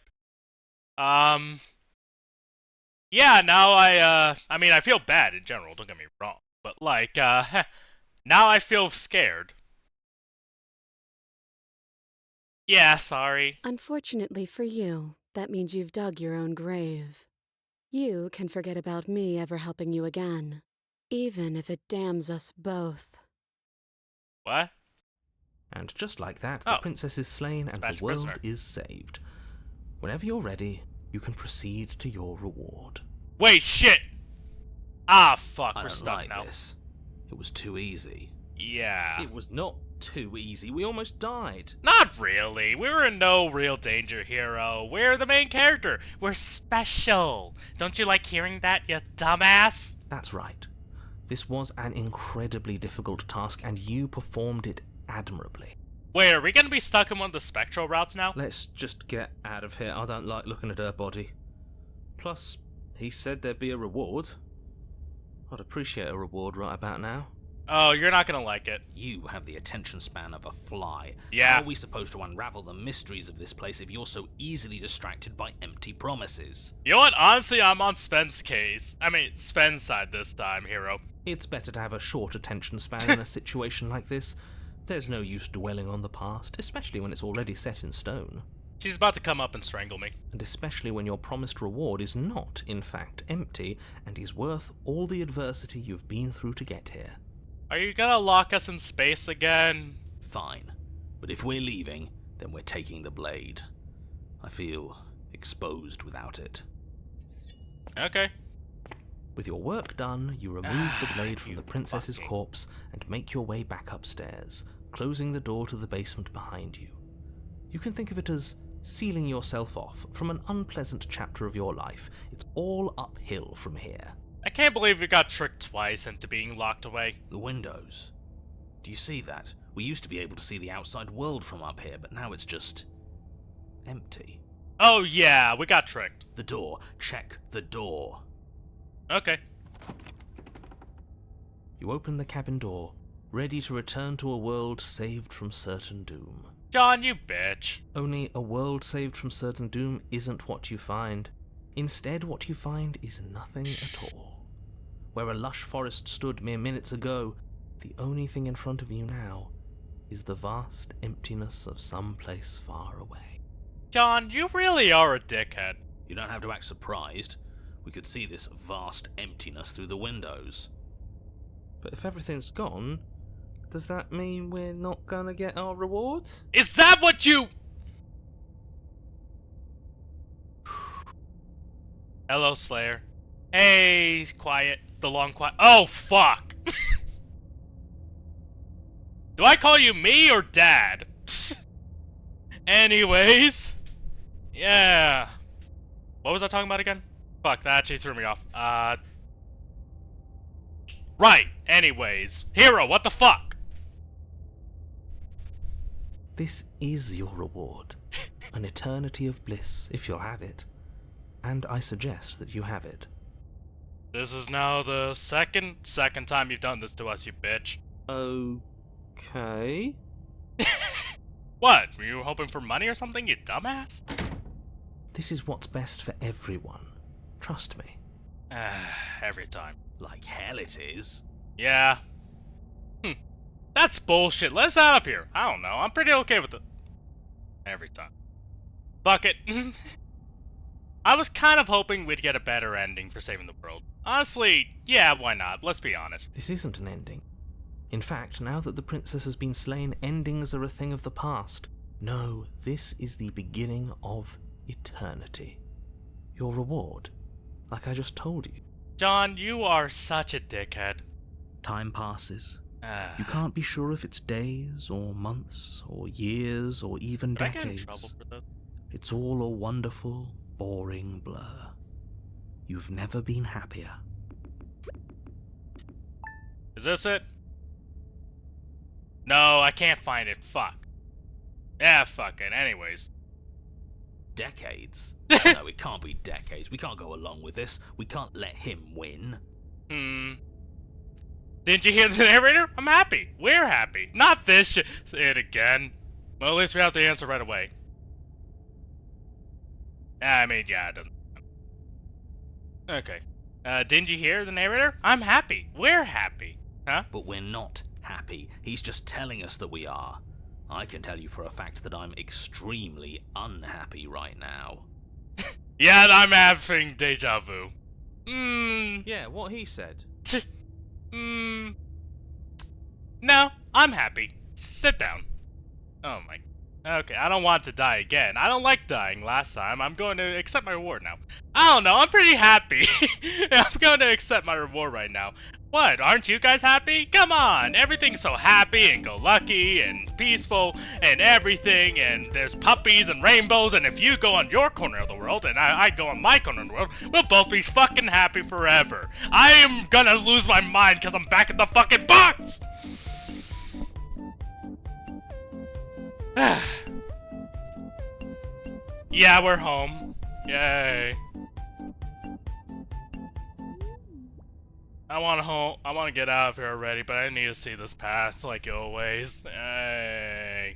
Yeah, now I mean, I feel bad in general, don't get me wrong. But, like, now I feel scared. Yeah, sorry. Unfortunately for you, that means you've dug your own grave. You can forget about me ever helping you again, even if it damns us both. What? And just like that, the princess is slain and Smash the world prisoner. is saved. Whenever you're ready, you can proceed to your reward. Wait, shit! Ah, fuck, I we're don't stuck like now. this. It was too easy. Yeah. It was not too easy. We almost died. Not really. We were in no real danger, hero. We're the main character. We're special. Don't you like hearing that, you dumbass? That's right. This was an incredibly difficult task, and you performed it admirably. Wait, are we gonna be stuck in one of the spectral routes now? Let's just get out of here. I don't like looking at her body. Plus, he said there'd be a reward. I'd appreciate a reward right about now. Oh, you're not gonna like it. You have the attention span of a fly. Yeah. How are we supposed to unravel the mysteries of this place if you're so easily distracted by empty promises? You know what? Honestly, I'm on Sven's case. I mean, Sven's side this time, hero. It's better to have a short attention span in a situation like this. There's no use dwelling on the past, especially when it's already set in stone. She's about to come up and strangle me. And especially when your promised reward is not, in fact, empty, and is worth all the adversity you've been through to get here. Are you gonna lock us in space again? Fine. But if we're leaving, then we're taking the blade. I feel exposed without it. Okay. With your work done, you remove the blade from You the princess's fucking- corpse and make your way back upstairs, closing the door to the basement behind you. You can think of it as sealing yourself off from an unpleasant chapter of your life. It's all uphill from here. I can't believe we got tricked twice into being locked away. The windows. Do you see that? We used to be able to see the outside world from up here, but now it's just empty. Oh yeah, we got tricked. The door. Check the door. Okay. You open the cabin door, ready to return to a world saved from certain doom. John, you bitch. Only a world saved from certain doom isn't what you find. Instead, what you find is nothing at all. Where a lush forest stood mere minutes ago, the only thing in front of you now is the vast emptiness of some place far away. John, you really are a dickhead. You don't have to act surprised. We could see this vast emptiness through the windows. But if everything's gone, does that mean we're not gonna get our reward? Is that what you... Hello, Slayer. Hey, quiet. The long quiet. Oh, fuck! Do I call you me or Dad? Anyways. Yeah. What was I talking about again? Fuck, that actually threw me off. Right. Anyways. Hero, what the fuck? This is your reward. An eternity of bliss, if you'll have it. And I suggest that you have it. This is now the second time you've done this to us, you bitch. Okay. What? Were you hoping for money or something, you dumbass? This is what's best for everyone. Trust me. Every time. Like hell it is. Yeah. That's bullshit. Let's out of here. I don't know. I'm pretty okay with it. Every time. Fuck it. I was kind of hoping we'd get a better ending for saving the world. Honestly, yeah, why not? Let's be honest. This isn't an ending. In fact, now that the princess has been slain, endings are a thing of the past. No, this is the beginning of eternity. Your reward, like I just told you. John, you are such a dickhead. Time passes. You can't be sure if it's days, or months, or years, or even Did I decades. get in trouble for this? It's all a wonderful, boring blur. You've never been happier. Is this it? No, I can't find it. Fuck. Yeah, fuck it. Anyways. Decades? No, it can't be decades. We can't go along with this. We can't let him win. Didn't you hear the narrator? I'm happy. We're happy. Not this shit. Say it again. Well, at least we have the answer right away. I mean, yeah, it doesn't. Okay. Didn't you hear the narrator? I'm happy. We're happy. Huh? But we're not happy. He's just telling us that we are. I can tell you for a fact that I'm extremely unhappy right now. Yeah, I'm having deja vu. Yeah, what he said. No, I'm happy. Sit down. Oh my. Okay, I don't want to die again. I don't like dying last time. I'm going to accept my reward now. I don't know, I'm pretty happy. I'm going to accept my reward right now. What, aren't you guys happy? Come on, everything's so happy and go lucky and peaceful and everything, and there's puppies and rainbows, and if you go on your corner of the world and I go on my corner of the world, we'll both be fucking happy forever. I am gonna lose my mind because I'm back in the fucking box! Yeah, we're home. Yay. I want to get out of here already, but I need to see this path like always. Yay.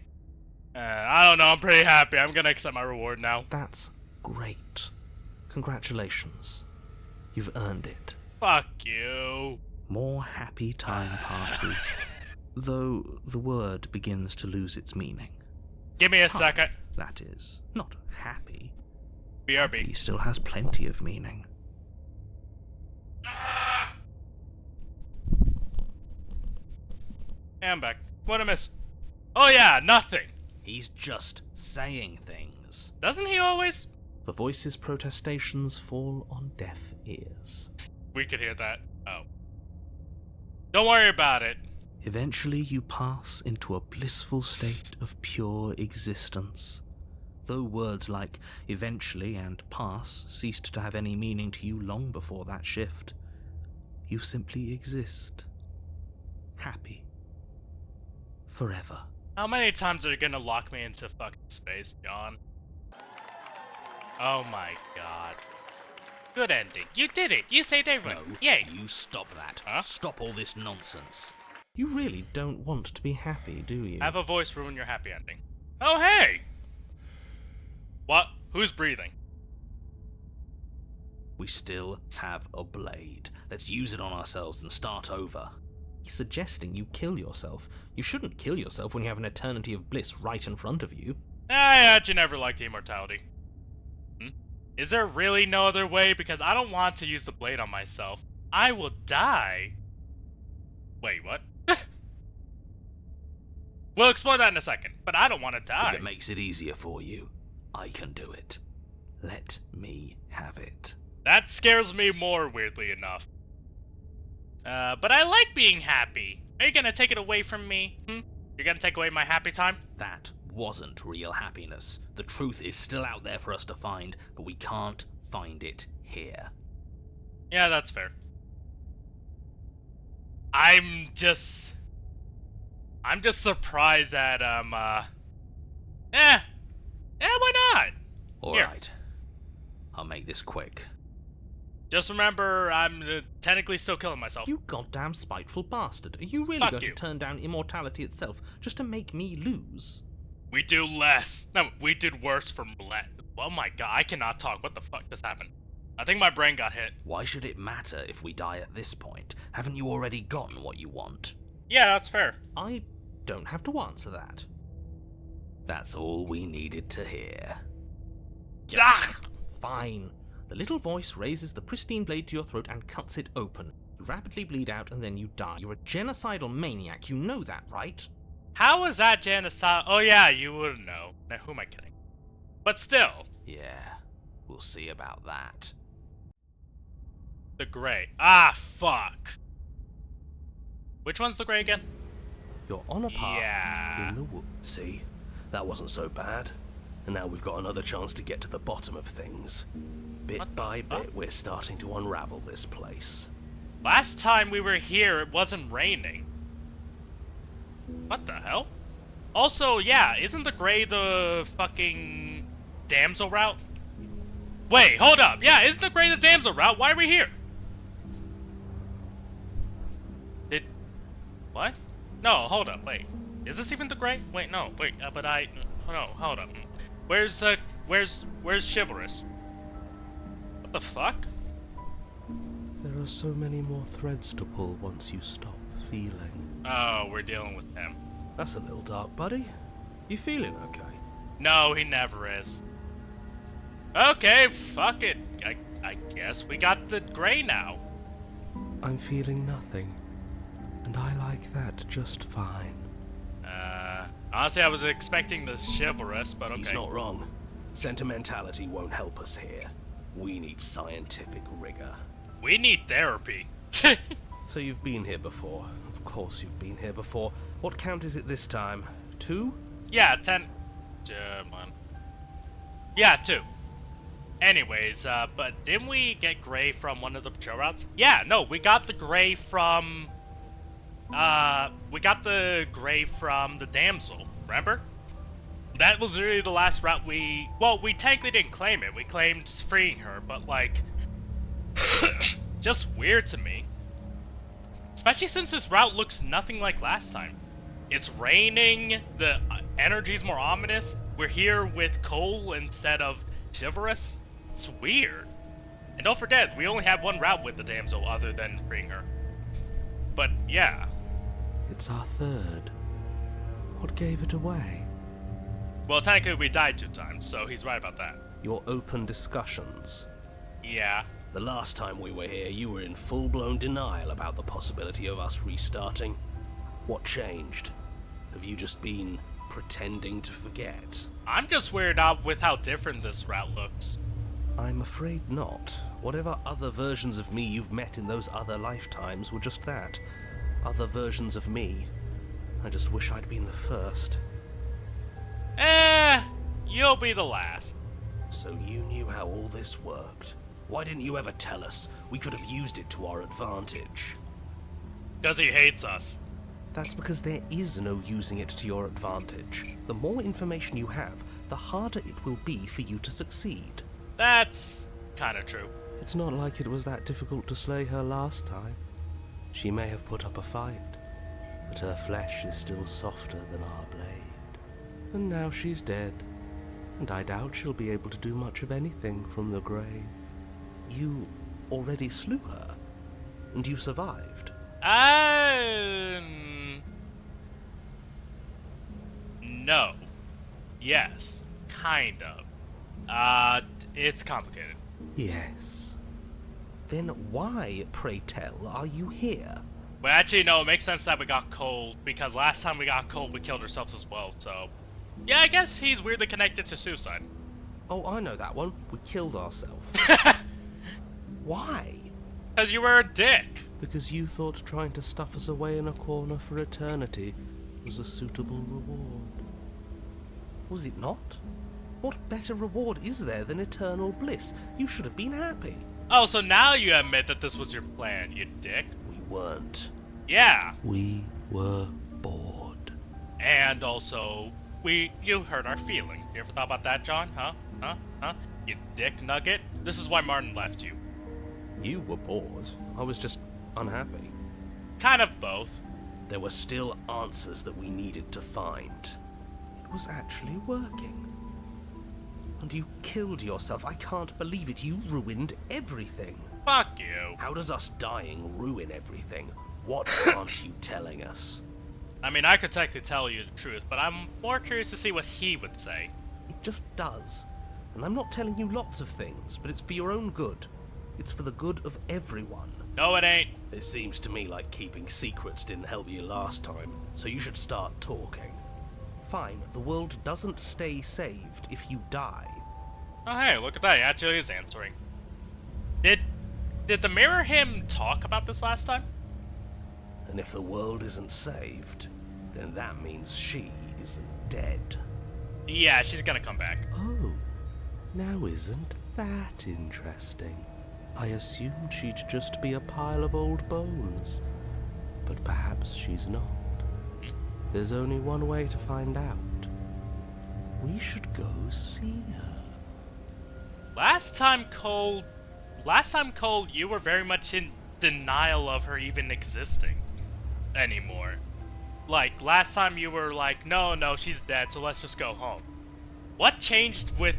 I don't know, I'm pretty happy. I'm gonna accept my reward now. That's great. Congratulations. You've earned it. Fuck you. More happy time passes, though the word begins to lose its meaning. Give me a Time, second. that is. Not happy. BRB. Happy still has plenty of meaning. Yeah, I'm back. What I miss? Oh yeah, nothing. He's just saying things. Doesn't he always? The voice's protestations fall on deaf ears. We could hear that. Oh. Don't worry about it. Eventually you pass into a blissful state of pure existence. Though words like eventually and pass ceased to have any meaning to you long before that shift, you simply exist. Happy. Forever. How many times are you gonna lock me into fucking space, John? Oh my god. Good ending. You did it. You saved everyone. Yay. You stop that. Huh? Stop all this nonsense. You really don't want to be happy, do you? Have a voice ruin your happy ending. Oh, hey! What? Who's breathing? We still have a blade. Let's use it on ourselves and start over. He's suggesting you kill yourself. You shouldn't kill yourself when you have an eternity of bliss right in front of you. I actually never liked immortality. Is there really no other way? Because I don't want to use the blade on myself. I will die. Wait, what? We'll explore that in a second, but I don't want to die. If it makes it easier for you, I can do it. Let me have it. That scares me more, weirdly enough. But I like being happy. Are you gonna take it away from me? You're gonna take away my happy time? That wasn't real happiness. The truth is still out there for us to find, but we can't find it here. Yeah, that's fair. I'm just surprised that, why not? Here. Alright. I'll make this quick. Just remember, I'm technically still killing myself. You goddamn spiteful bastard. Are you really Fuck going you. to turn down immortality itself just to make me lose? We do less. No, we did worse from less. Oh my god, I cannot talk. What the fuck just happened? I think my brain got hit. Why should it matter if we die at this point? Haven't you already gotten what you want? Yeah, that's fair. I don't have to answer that. That's all we needed to hear. Ah! Fine. The little voice raises the pristine blade to your throat and cuts it open. You rapidly bleed out and then you die. You're a genocidal maniac, you know that, right? How is that genocide? Oh yeah, you wouldn't know. Now, who am I kidding? But still, Yeah, we'll see about that. the gray. Ah, fuck. Which one's the gray again? You're on a path Yeah. in the woods. See? That wasn't so bad. And now we've got another chance to get to the bottom of things. Bit by bit, we're starting to unravel this place. Last time we were here, it wasn't raining. What the hell? Also, yeah, isn't the gray the fucking damsel route? Wait, hold up. Yeah, isn't the gray the damsel route? Why are we here? What? No, hold up, wait. Is this even the gray? Wait, no, wait, no, hold up. Where's Chivalrous? What the fuck? There are so many more threads to pull once you stop feeling. Oh, we're dealing with him. That's a little dark, buddy. You feeling okay? No, he never is. Okay, fuck it. I guess we got the gray now. I'm feeling nothing. And I like that just fine. Honestly, I was expecting the Chivalrous, but okay. He's not wrong. Sentimentality won't help us here. We need scientific rigor. We need therapy. So you've been here before. Of course you've been here before. What count is it this time? 2? Yeah, 10. One. Yeah, 2. Anyways, but didn't we get gray from one of the patrol routes? Yeah, no, we got the gray from... we got the gray from the damsel, remember? That was really the last route we... Well, we technically didn't claim it. We claimed freeing her, but, like... just weird to me. Especially since this route looks nothing like last time. It's raining, the energy's more ominous, we're here with Cole instead of Chivalrous. It's weird. And don't forget, we only have one route with the damsel other than freeing her. But, yeah. It's our third. What gave it away? Well, technically we died 2 times, so he's right about that. Your open discussions. Yeah. The last time we were here, you were in full-blown denial about the possibility of us restarting. What changed? Have you just been pretending to forget? I'm just weirded out with how different this route looks. I'm afraid not. Whatever other versions of me you've met in those other lifetimes were just that. Other versions of me. I just wish I'd been the first. You'll be the last. So you knew how all this worked. Why didn't you ever tell us? We could have used it to our advantage. Because he hates us. That's because there is no using it to your advantage. The more information you have, the harder it will be for you to succeed. That's kinda true. It's not like it was that difficult to slay her last time. She may have put up a fight, but her flesh is still softer than our blade. And now she's dead, and I doubt she'll be able to do much of anything from the grave. You already slew her, and you survived. No. Yes. Kind of. It's complicated. Yes. Then why, pray tell, are you here? But actually, no, it makes sense that we got cold, because last time we got cold, we killed ourselves as well, so... Yeah, I guess he's weirdly connected to suicide. Oh, I know that one. We killed ourselves. Why? Because you were a dick. Because you thought trying to stuff us away in a corner for eternity was a suitable reward. Was it not? What better reward is there than eternal bliss? You should have been happy. Oh, so now you admit that this was your plan, you dick. We weren't. Yeah. We were bored. And also, you hurt our feelings. You ever thought about that, John? Huh? You dick nugget? This is why Martin left you. You were bored. I was just unhappy. Kind of both. There were still answers that we needed to find. It was actually working. And you killed yourself. I can't believe it. You ruined everything. Fuck you. How does us dying ruin everything? What aren't you telling us? I mean, I could technically tell you the truth, but I'm more curious to see what he would say. It just does. And I'm not telling you lots of things, but it's for your own good. It's for the good of everyone. No, it ain't. It seems to me like keeping secrets didn't help you last time, so you should start talking. Fine, the world doesn't stay saved if you die. Oh, hey, look at that. He actually is answering. Did the mirror him talk about this last time? And if the world isn't saved, then that means she isn't dead. Yeah, she's gonna come back. Oh, now isn't that interesting? I assumed she'd just be a pile of old bones. But perhaps she's not. There's only one way to find out. We should go see her. Last time, Cole, you were very much in denial of her even existing anymore. Like, last time you were like, no, she's dead, so let's just go home. What changed with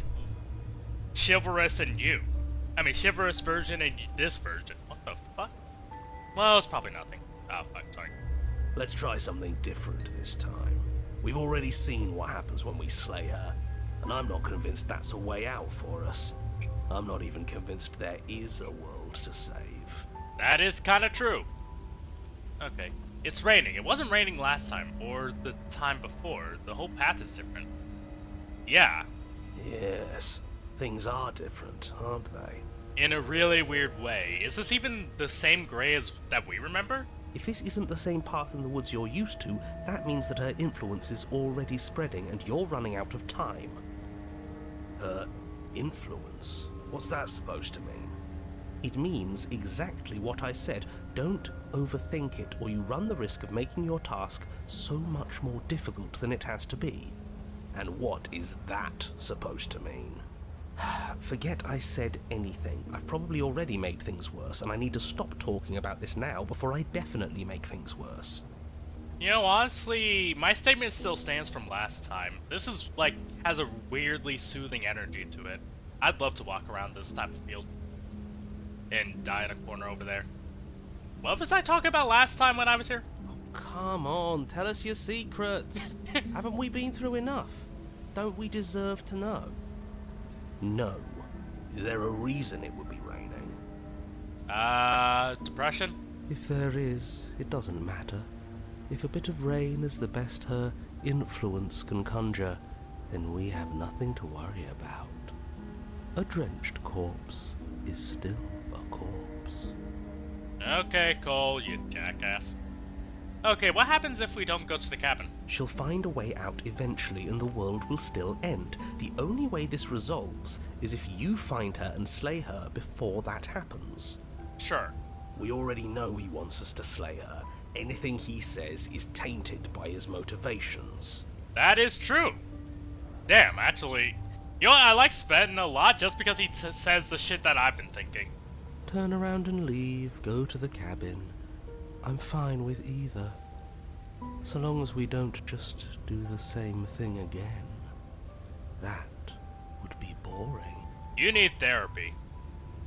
Chivalrous and you? I mean, Chivalrous version and this version. What the fuck? Well, it's probably nothing. Oh, fuck, sorry. Let's try something different this time. We've already seen what happens when we slay her, and I'm not convinced that's a way out for us. I'm not even convinced there is a world to save. That is kind of true. Okay. It's raining. It wasn't raining last time, or the time before. The whole path is different. Yeah. Yes, things are different, aren't they? In a really weird way. Is this even the same Grey as that we remember? If this isn't the same path in the woods you're used to, that means that her influence is already spreading and you're running out of time. Her influence? What's that supposed to mean? It means exactly what I said. Don't overthink it, or you run the risk of making your task so much more difficult than it has to be. And what is that supposed to mean? Forget I said anything. I've probably already made things worse, and I need to stop talking about this now before I definitely make things worse. You know, honestly, my statement still stands from last time. This is, like, has a weirdly soothing energy to it. I'd love to walk around this type of field and die in a corner over there. What was I talking about last time when I was here? Oh, come on, tell us your secrets. Haven't we been through enough? Don't we deserve to know? No. Is there a reason it would be raining? Depression? If there is, it doesn't matter. If a bit of rain is the best her influence can conjure, then we have nothing to worry about. A drenched corpse is still a corpse. Okay, Cole, you jackass. Okay, what happens if we don't go to the cabin? She'll find a way out eventually and the world will still end. The only way this resolves is if you find her and slay her before that happens. Sure. We already know he wants us to slay her. Anything he says is tainted by his motivations. That is true. Damn, actually. You know what, I like Sven a lot just because he says the shit that I've been thinking. Turn around and leave, go to the cabin. I'm fine with either. So long as we don't just do the same thing again. That would be boring. You need therapy.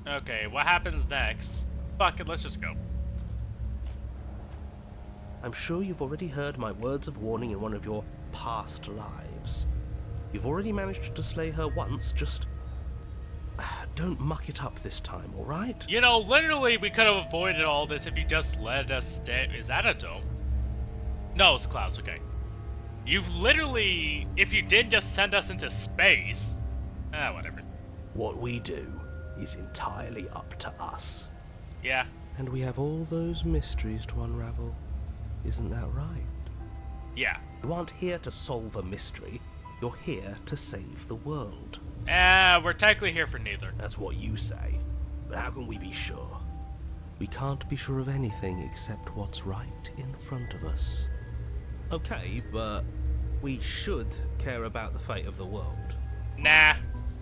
Okay, what happens next? Fuck it, let's just go. I'm sure you've already heard my words of warning in one of your past lives. You've already managed to slay her once, just don't muck it up this time, alright? You know, literally we could have avoided all this if you just let us stay. Is that a dome? No, it's clouds, okay. You've literally, if you did just send us into space, whatever. What we do is entirely up to us. Yeah. And we have all those mysteries to unravel. Isn't that right? Yeah. You aren't here to solve a mystery. You're here to save the world. We're technically here for neither. That's what you say. But how can we be sure? We can't be sure of anything except what's right in front of us. Okay, but we should care about the fate of the world. Nah.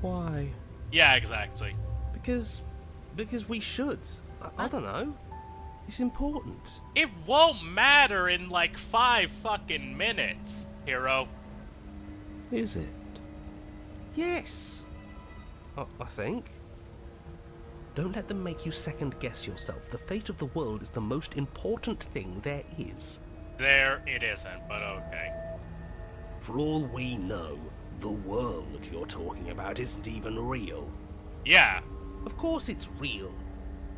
Why? Yeah, exactly. Because we should. I don't know. It's important. It won't matter in like 5 fucking minutes, hero. Is it? Yes. I think. Don't let them make you second guess yourself. The fate of the world is the most important thing there is. There it isn't, but okay. For all we know, the world you're talking about isn't even real. Yeah. Of course it's real.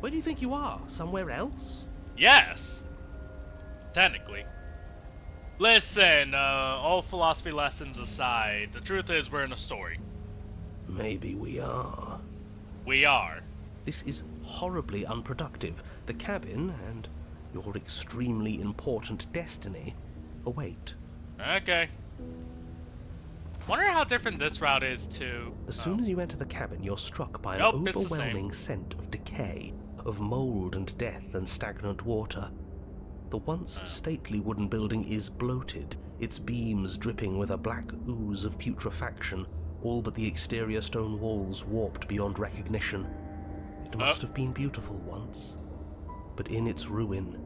Where do you think you are? Somewhere else? Yes. Technically. Listen, all philosophy lessons aside, the truth is we're in a story. Maybe we are. We are. This is horribly unproductive. The cabin and your extremely important destiny await. Okay. Wonder how different this route is to... As soon as you enter the cabin, you're struck by an Nope, it's the overwhelming scent of decay, of mold and death and stagnant water. The once stately wooden building is bloated, its beams dripping with a black ooze of putrefaction, all but the exterior stone walls warped beyond recognition. It must have been beautiful once, but in its ruin,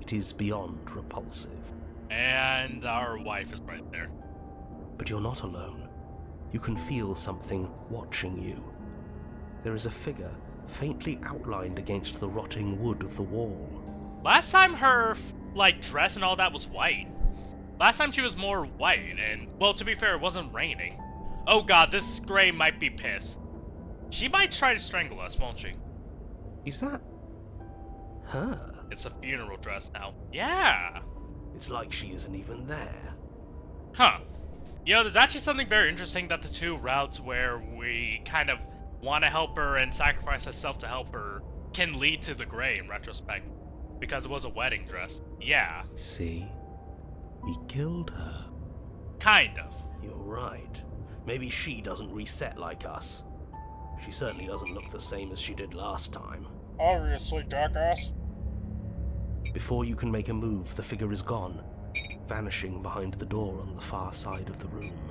it is beyond repulsive. And our wife is right there. But you're not alone. You can feel something watching you. There is a figure faintly outlined against the rotting wood of the wall. Last time her, dress and all that was white. Last time she was more white, and, well, to be fair, it wasn't raining. Oh god, this Gray might be pissed. She might try to strangle us, won't she? Is that her? It's a funeral dress now. Yeah! It's like she isn't even there. Huh. You know, there's actually something very interesting that the two routes where we kind of want to help her and sacrifice ourselves to help her can lead to the Gray in retrospect. Because it was a wedding dress. Yeah. See? We killed her. Kind of. You're right. Maybe she doesn't reset like us. She certainly doesn't look the same as she did last time. Obviously, jackass. Before you can make a move, the figure is gone, vanishing behind the door on the far side of the room.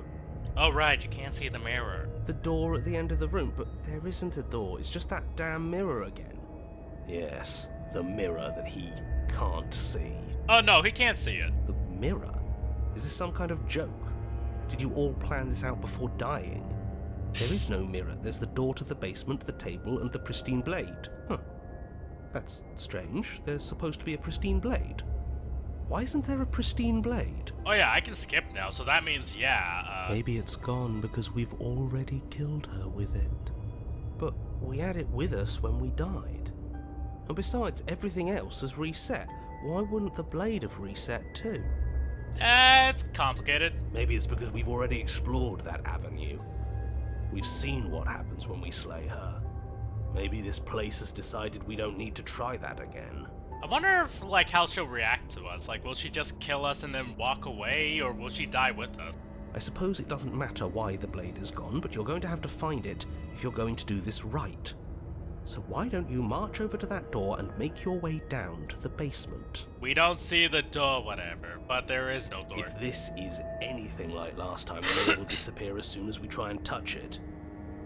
Oh right, you can't see the mirror. The door at the end of the room, but there isn't a door, it's just that damn mirror again. Yes, the mirror that he can't see. Oh no, he can't see it. The mirror? Is this some kind of joke? Did you all plan this out before dying? There is no mirror. There's the door to the basement, the table, and the pristine blade. Huh. That's strange. There's supposed to be a pristine blade. Why isn't there a pristine blade? Oh yeah, I can skip now, so that means yeah, Maybe it's gone because we've already killed her with it. But we had it with us when we died. And besides, everything else has reset. Why wouldn't the blade have reset too? It's complicated. Maybe it's because we've already explored that avenue. We've seen what happens when we slay her. Maybe this place has decided we don't need to try that again. I wonder if, how she'll react to us. Will she just kill us and then walk away, or will she die with us? I suppose it doesn't matter why the blade is gone, but you're going to have to find it if you're going to do this right. So why don't you march over to that door and make your way down to the basement? We don't see the door, whatever, but there is no door. If this is anything like last time, then it will disappear as soon as we try and touch it.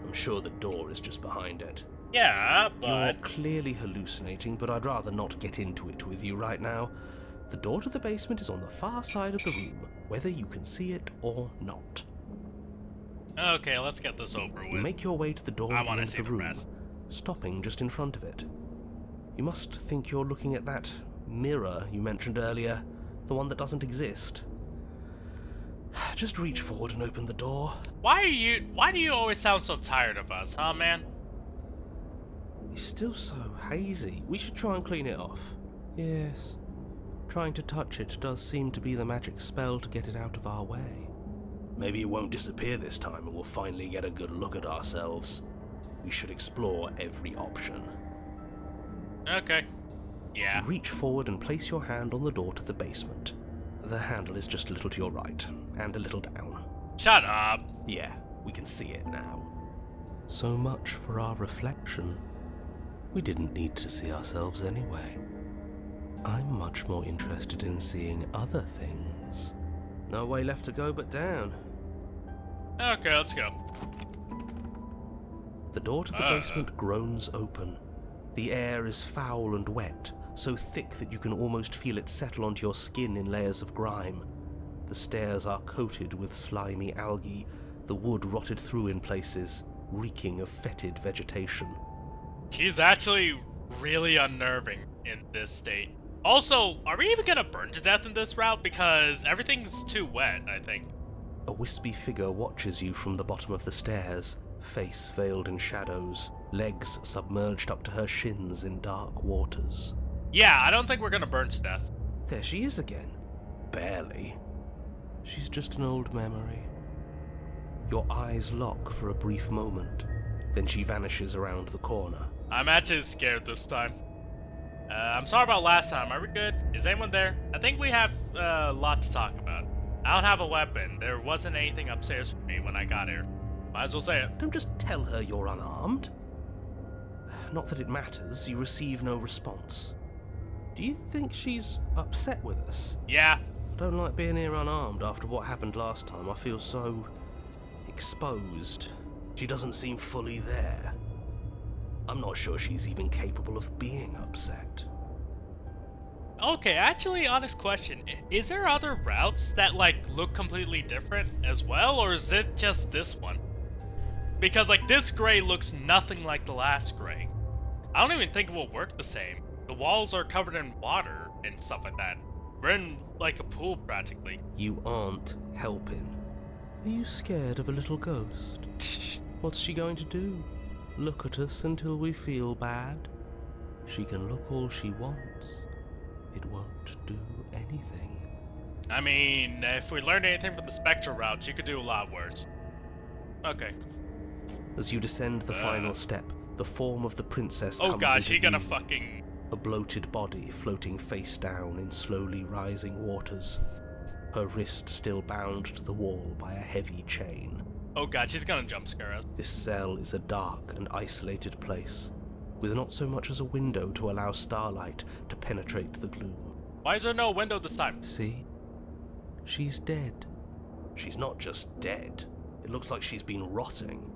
I'm sure the door is just behind it. Yeah, but... You're clearly hallucinating, but I'd rather not get into it with you right now. The door to the basement is on the far side of the room, whether you can see it or not. Okay, let's get this over with. You make your way to the door I at the wanna end see of the the room, rest. stopping just in front of it. You must think you're looking at that mirror you mentioned earlier, the one that doesn't exist. Just reach forward and open the door. Why do you always sound so tired of us, huh, man? It's still so hazy. We should try and clean it off. Yes. Trying to touch it does seem to be the magic spell to get it out of our way. Maybe it won't disappear this time and we'll finally get a good look at ourselves. We should explore every option. Okay. Yeah. You reach forward and place your hand on the door to the basement. The handle is just a little to your right, and a little down. Shut up. Yeah, we can see it now. So much for our reflection. We didn't need to see ourselves anyway. I'm much more interested in seeing other things. No way left to go but down. Okay, let's go. The door to the basement groans open. The air is foul and wet, so thick that you can almost feel it settle onto your skin in layers of grime. The stairs are coated with slimy algae, the wood rotted through in places, reeking of fetid vegetation. She's actually really unnerving in this state. Also, are we even gonna burn to death in this route? Because everything's too wet, I think. A wispy figure watches you from the bottom of the stairs, face veiled in shadows, legs submerged up to her shins in dark waters. Yeah, I don't think we're gonna burn to death. There she is again. Barely. She's just an old memory. Your eyes lock for a brief moment, then she vanishes around the corner. I'm actually scared this time. I'm sorry about last time. Are we good? Is anyone there? I think we have a lot to talk about. I don't have a weapon. There wasn't anything upstairs for me when I got here. Might as well say it. Don't just tell her you're unarmed. Not that it matters, you receive no response. Do you think she's upset with us? Yeah. I don't like being here unarmed after what happened last time. I feel so exposed. She doesn't seem fully there. I'm not sure she's even capable of being upset. Okay, actually, honest question. Is there other routes that, look completely different as well, or is it just this one? Because, this gray looks nothing like the last gray. I don't even think it will work the same. The walls are covered in water and stuff like that. We're in, a pool, practically. You aren't helping. Are you scared of a little ghost? What's she going to do? Look at us until we feel bad? She can look all she wants. It won't do anything. I mean, if we learned anything from the Spectral route, she could do a lot worse. Okay. As you descend the final step, the form of the princess Oh comes god, into she gonna view. fucking... A bloated body floating face down in slowly rising waters. Her wrist still bound to the wall by a heavy chain. Oh god, she's gonna jump scare us. This cell is a dark and isolated place, with not so much as a window to allow starlight to penetrate the gloom. Why is there no window this time? See? She's dead. She's not just dead. It looks like she's been rotting.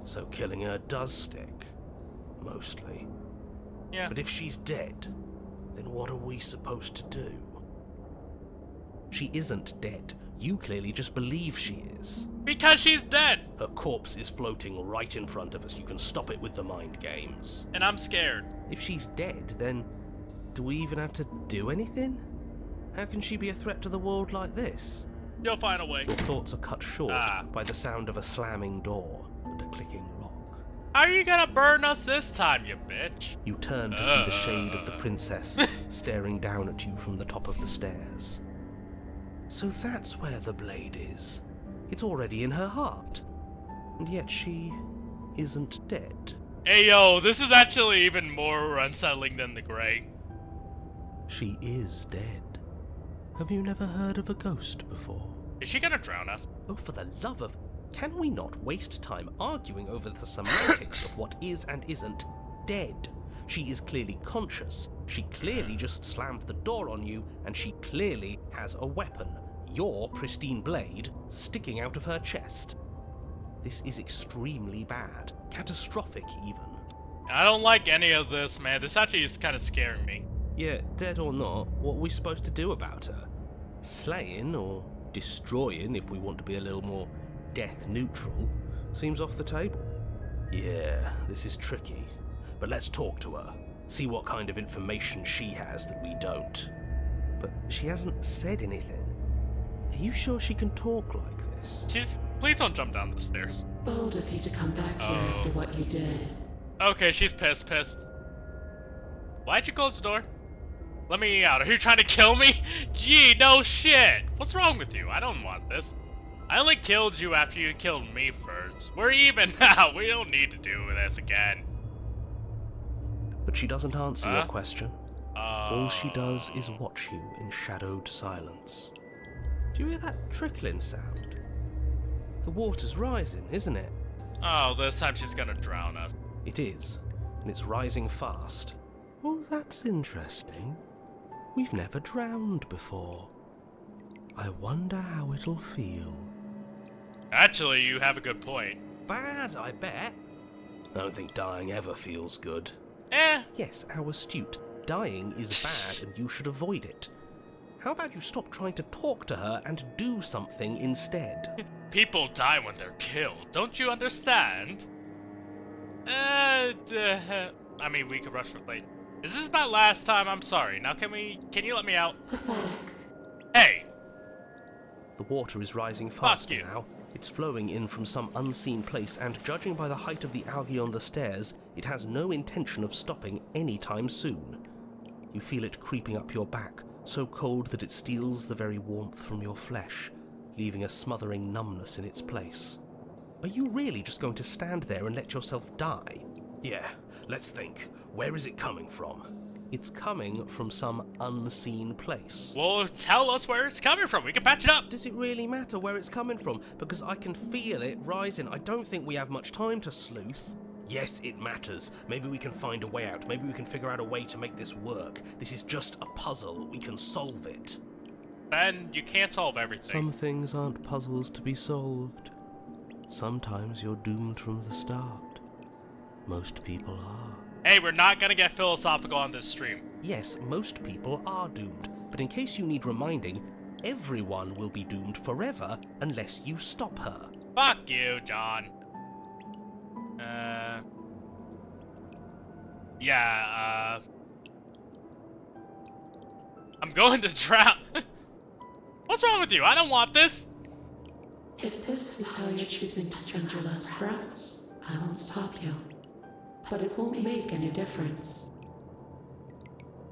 So killing her does stick. Mostly. Yeah. But if she's dead, then what are we supposed to do? She isn't dead. You clearly just believe she is. Because she's dead! Her corpse is floating right in front of us. You can stop it with the mind games. And I'm scared. If she's dead, then do we even have to do anything? How can she be a threat to the world like this? You'll find a way. Your thoughts are cut short Ah. by the sound of a slamming door and a clicking lock. How are you gonna burn us this time, you bitch? You turn to see the shade of the princess staring down at you from the top of the stairs. So that's where the blade is. It's already in her heart. And yet she isn't dead. Hey yo, this is actually even more unsettling than the gray. She is dead. Have you never heard of a ghost before? Is she gonna drown us? Oh, for the love of... Can we not waste time arguing over the semantics of what is and isn't dead? She is clearly conscious. She clearly just slammed the door on you, and she clearly has a weapon. Your pristine blade sticking out of her chest. This is extremely bad. Catastrophic, even. I don't like any of this, man. This actually is kind of scaring me. Yeah, dead or not, what are we supposed to do about her? Slaying, or destroying, if we want to be a little more death neutral, seems off the table. Yeah, this is tricky. But let's talk to her. See what kind of information she has that we don't. But she hasn't said anything. Are you sure she can talk like this? Please don't jump down the stairs. Bold of you to come back here after what you did. Okay, she's pissed. Why'd you close the door? Let me out. Are you trying to kill me? Gee, no shit. What's wrong with you? I don't want this. I only killed you after you killed me first. We're even now. We don't need to do this again. But she doesn't answer your question. Oh. All she does is watch you in shadowed silence. Do you hear that trickling sound? The water's rising, isn't it? Oh, this time she's gonna drown us. It is, and it's rising fast. Oh, that's interesting. We've never drowned before. I wonder how it'll feel. Actually, you have a good point. Bad, I bet. I don't think dying ever feels good. Yes, how astute. Dying is bad and you should avoid it. How about you stop trying to talk to her and do something instead? People die when they're killed. Don't you understand? I mean, we could rush for late. Is this my last time? I'm sorry. Now can you let me out? Pathetic. Hey! The water is rising Fuck faster you. now. It's flowing in from some unseen place, and judging by the height of the algae on the stairs, it has no intention of stopping anytime soon. You feel it creeping up your back, so cold that it steals the very warmth from your flesh, leaving a smothering numbness in its place. Are you really just going to stand there and let yourself die? Yeah, let's think. Where is it coming from? It's coming from some unseen place. Well, tell us where it's coming from. We can patch it up. Does it really matter where it's coming from? Because I can feel it rising. I don't think we have much time to sleuth. Yes, it matters. Maybe we can find a way out. Maybe we can figure out a way to make this work. This is just a puzzle. We can solve it. Ben, you can't solve everything. Some things aren't puzzles to be solved. Sometimes you're doomed from the start. Most people are. Hey, we're not gonna get philosophical on this stream. Yes, most people are doomed. But in case you need reminding, everyone will be doomed forever unless you stop her. Fuck you, John. Yeah, I'm going to drown. What's wrong with you? I don't want this. If this is how you're choosing to spend your last breaths, I won't stop you. But it won't make any difference.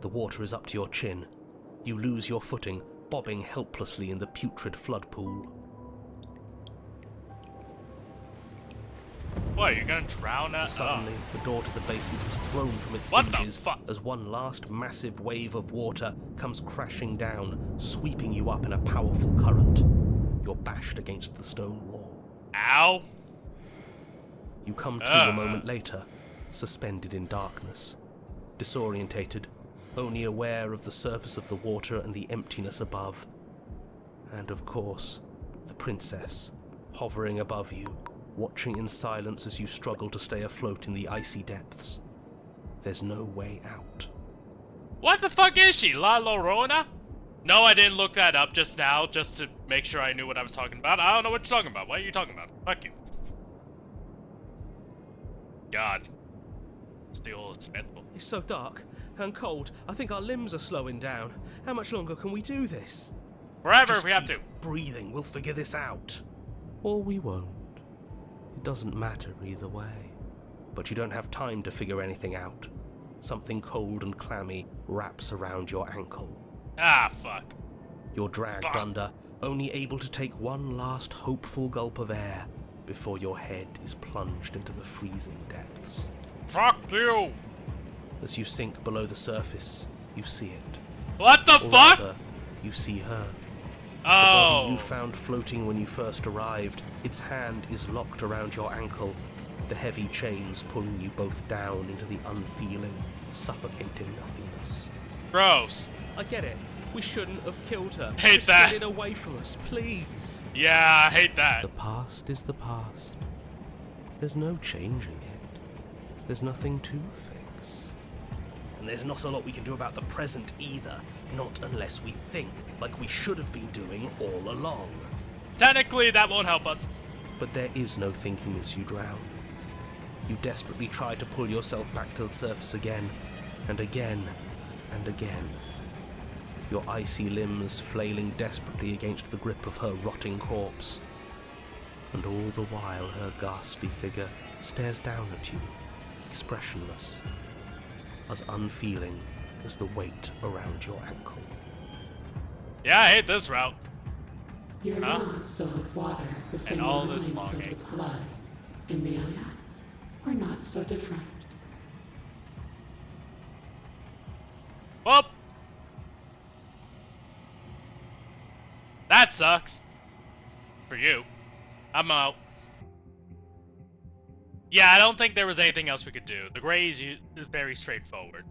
The water is up to your chin. You lose your footing, bobbing helplessly in the putrid flood pool. What, you're gonna drown us? Suddenly, the door to the basement is thrown from its What the hinges fuck? as one last massive wave of water comes crashing down, sweeping you up in a powerful current. You're bashed against the stone wall. Ow. You come to a moment later, suspended in darkness, disorientated, only aware of the surface of the water and the emptiness above. And of course, the princess, hovering above you, watching in silence as you struggle to stay afloat in the icy depths. There's no way out. What the fuck is she? La Llorona? No, I didn't look that up just now, just to make sure I knew what I was talking about. I don't know what you're talking about. What are you talking about? Fuck you. God. Still spitful. It's so dark and cold. I think our limbs are slowing down. How much longer can we do this? Forever Just if we have to. keep breathing. We'll figure this out. Or we won't. It doesn't matter either way. But you don't have time to figure anything out. Something cold and clammy wraps around your ankle. Ah, fuck. You're dragged Fuck. under, only able to take one last hopeful gulp of air before your head is plunged into the freezing depths. Fuck you. As you sink below the surface, you see it. What the Or fuck? rather, you see her. The Oh. body you found floating when you first arrived, its hand is locked around your ankle, the heavy chains pulling you both down into the unfeeling, suffocating nothingness. Gross. I get it. We shouldn't have killed her. Hate Just that. get it away from us, please. Yeah, I hate that. The past is the past. There's no changing it. There's nothing to fix. And there's not a lot we can do about the present either. Not unless we think like we should have been doing all along. Technically, that won't help us. But there is no thinking as you drown. You desperately try to pull yourself back to the surface again, and again, and again. Your icy limbs flailing desperately against the grip of her rotting corpse. And all the while her ghastly figure stares down at you, expressionless, as unfeeling as the weight around your ankle. Yeah, I hate this route. Your lungs fill with water, the same all as this mine filled longing. with blood. In the end, we're not so different. Well, that sucks. For you. I'm out. Yeah, I don't think there was anything else we could do. The Greys is very straightforward.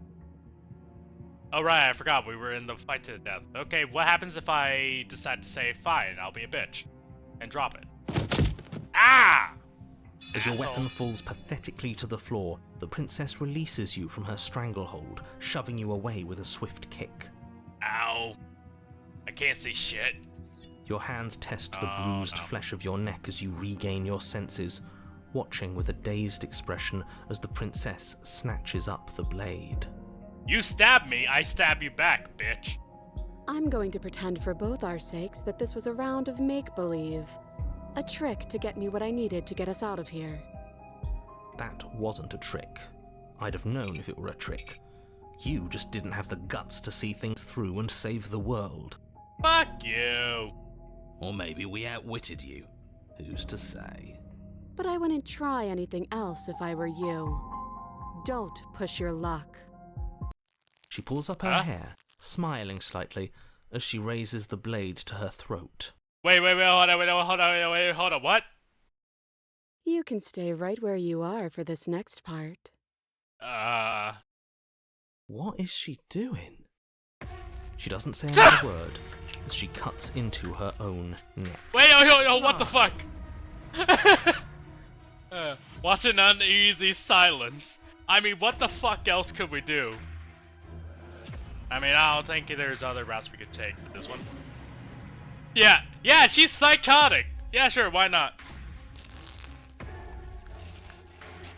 Oh right, I forgot we were in the fight to the death. Okay, what happens if I decide to say, fine, I'll be a bitch, and drop it? Ah! As your Asshole. weapon falls pathetically to the floor, the princess releases you from her stranglehold, shoving you away with a swift kick. Ow. I can't see shit. Your hands test the Oh, bruised no. flesh of your neck as you regain your senses, watching with a dazed expression as the princess snatches up the blade. You stab me, I stab you back, bitch. I'm going to pretend for both our sakes that this was a round of make-believe. A trick to get me what I needed to get us out of here. That wasn't a trick. I'd have known if it were a trick. You just didn't have the guts to see things through and save the world. Fuck you. Or maybe we outwitted you. Who's to say? But I wouldn't try anything else if I were you. Don't push your luck. She pulls up her Huh? hair, smiling slightly, as she raises the blade to her throat. Wait, hold on, what? You can stay right where you are for this next part. What is she doing? She doesn't say another word as she cuts into her own neck. Wait, what the fuck? What an uneasy silence. I mean, what the fuck else could we do? I mean, I don't think there's other routes we could take for this one. Yeah, she's psychotic. Yeah, sure, why not?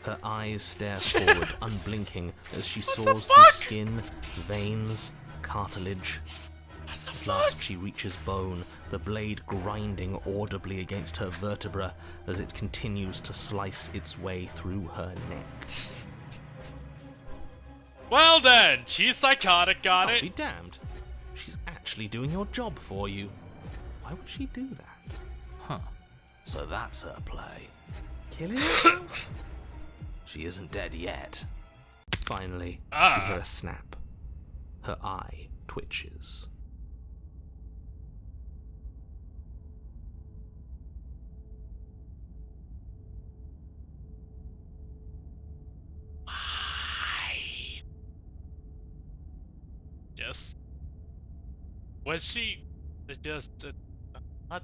Her eyes stare forward, unblinking, as she saws through fuck? skin, veins, cartilage. At last she reaches bone, the blade grinding audibly against her vertebra as it continues to slice its way through her neck. Well then, she's psychotic, got I'll it. be damned. She's actually doing your job for you. Why would she do that? Huh. So that's her play. Killing herself? She isn't dead yet. Finally, Ah. you hear a snap. Her eye twitches. Why? Just... Was she... Just... What?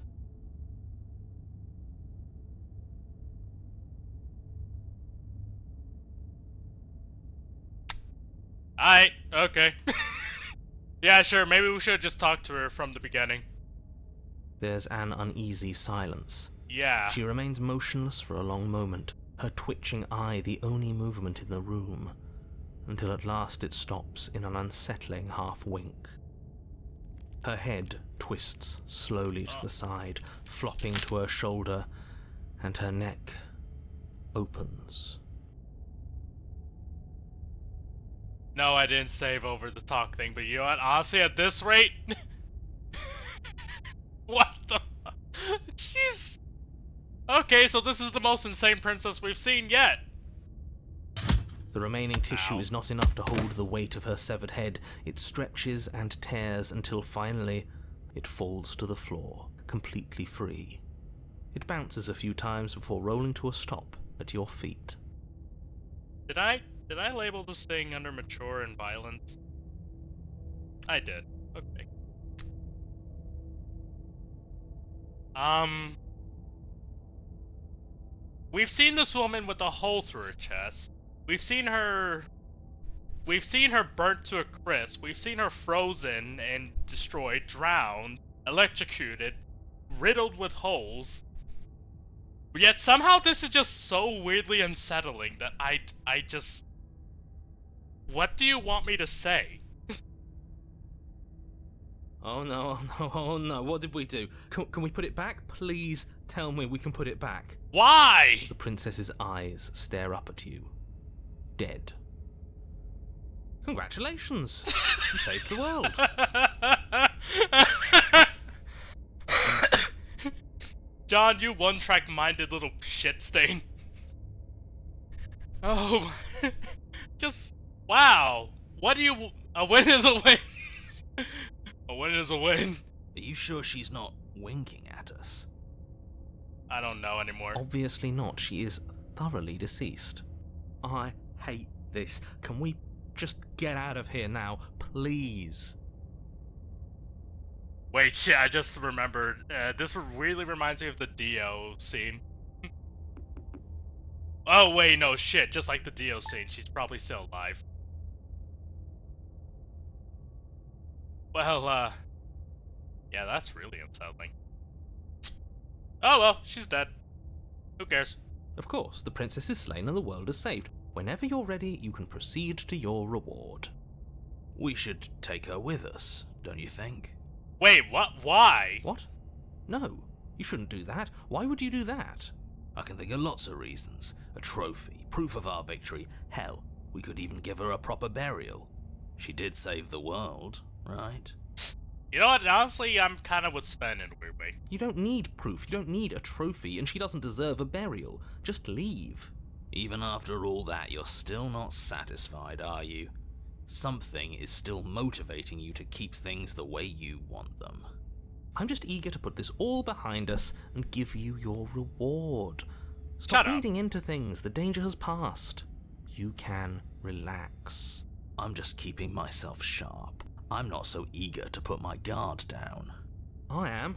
Alright, okay. Yeah, sure, maybe we should just talk to her from the beginning. There's an uneasy silence. Yeah. She remains motionless for a long moment, her twitching eye the only movement in the room, until at last it stops in an unsettling half-wink. Her head twists slowly to the side, flopping to her shoulder, and her neck opens. No, I didn't save over the talk thing, but you know what? Honestly, at this rate... What the fuck? Jeez. Okay, so this is the most insane princess we've seen yet. The remaining tissue Ow. is not enough to hold the weight of her severed head. It stretches and tears until finally it falls to the floor, completely free. It bounces a few times before rolling to a stop at your feet. Did I label this thing under mature and violent? I did. Okay. We've seen this woman with a hole through her chest. We've seen her burnt to a crisp. We've seen her frozen and destroyed, drowned, electrocuted, riddled with holes. Yet somehow this is just so weirdly unsettling that I just... What do you want me to say? Oh no, oh no, oh no, what did we do? Can we put it back? Please tell me we can put it back. Why? The princess's eyes stare up at you. Dead. Congratulations! You saved the world. John, you one-track-minded little shit stain. Oh, just wow. What do you? A win is a win. A win is a win. Are you sure she's not winking at us? I don't know anymore. Obviously not. She is thoroughly deceased. I hate this. Can we just get out of here now, please? Wait, shit, I just remembered. This really reminds me of the Dio scene. Oh, wait, no, shit, just like the Dio scene. She's probably still alive. Well, yeah, that's really unsettling. Oh, well, she's dead. Who cares? Of course, the princess is slain and the world is saved. Whenever you're ready, you can proceed to your reward. We should take her with us, don't you think? Wait, what? Why? What? No, you shouldn't do that. Why would you do that? I can think of lots of reasons. A trophy, proof of our victory. Hell, we could even give her a proper burial. She did save the world, right? You know what? Honestly, I'm kind of with Sven in a weird way. You don't need proof, you don't need a trophy, and she doesn't deserve a burial. Just leave. Even after all that, you're still not satisfied, are you? Something is still motivating you to keep things the way you want them. I'm just eager to put this all behind us and give you your reward. Stop reading into things, the danger has passed. You can relax. I'm just keeping myself sharp. I'm not so eager to put my guard down. I am.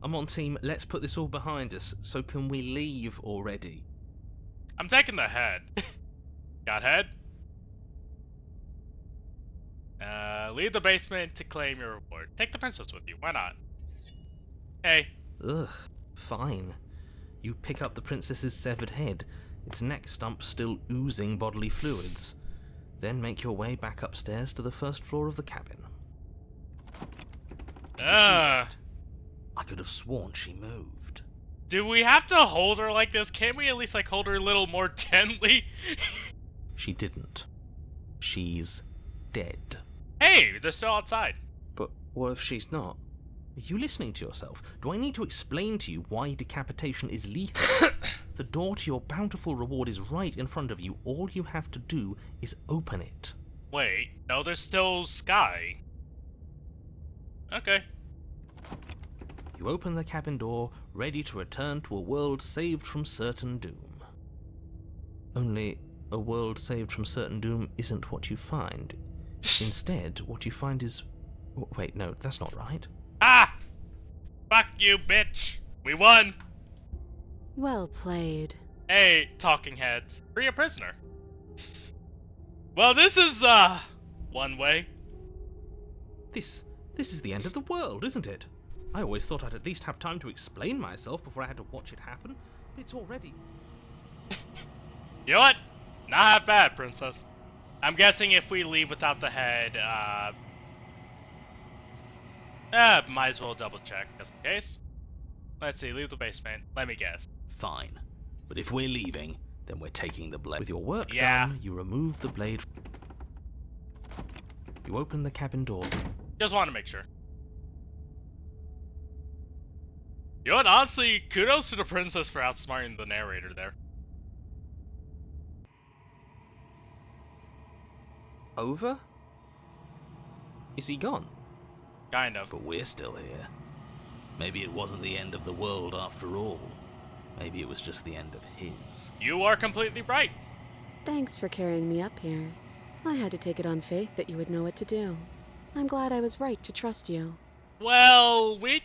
I'm on team, let's put this all behind us, so can we leave already? I'm taking the head. Got head? Leave the basement to claim your reward. Take the princess with you, why not? Hey. Ugh, fine. You pick up the princess's severed head, its neck stump still oozing bodily fluids. Then make your way back upstairs to the first floor of the cabin. Did you see that? I could have sworn she moved. Do we have to hold her like this? Can't we at least like hold her a little more gently? She didn't. She's dead. Hey, they're still outside. But what if she's not? Are you listening to yourself? Do I need to explain to you why decapitation is lethal? The door to your bountiful reward is right in front of you. All you have to do is open it. Wait, no, there's still Sky. Okay. You open the cabin door, ready to return to a world saved from certain doom. Only, a world saved from certain doom isn't what you find. Instead, what you find is... Wait, no, that's not right. Ah! Fuck you, bitch! We won! Well played. Hey, talking heads. Free a prisoner. Well, this is, one way. This is the end of the world, isn't it? I always thought I'd at least have time to explain myself before I had to watch it happen. It's already... You know what? Not half bad, princess. I'm guessing if we leave without the head, might as well double check, just in case. Let's see, leave the basement. Let me guess. Fine. But if we're leaving, then we're taking the blade. With your work Yeah. done, you remove the blade. You open the cabin door. Just want to make sure. You know what? Honestly, kudos to the princess for outsmarting the narrator there. Over? Is he gone? Kind of. But we're still here. Maybe it wasn't the end of the world after all. Maybe it was just the end of his. You are completely right. Thanks for carrying me up here. I had to take it on faith that you would know what to do. I'm glad I was right to trust you. Well, we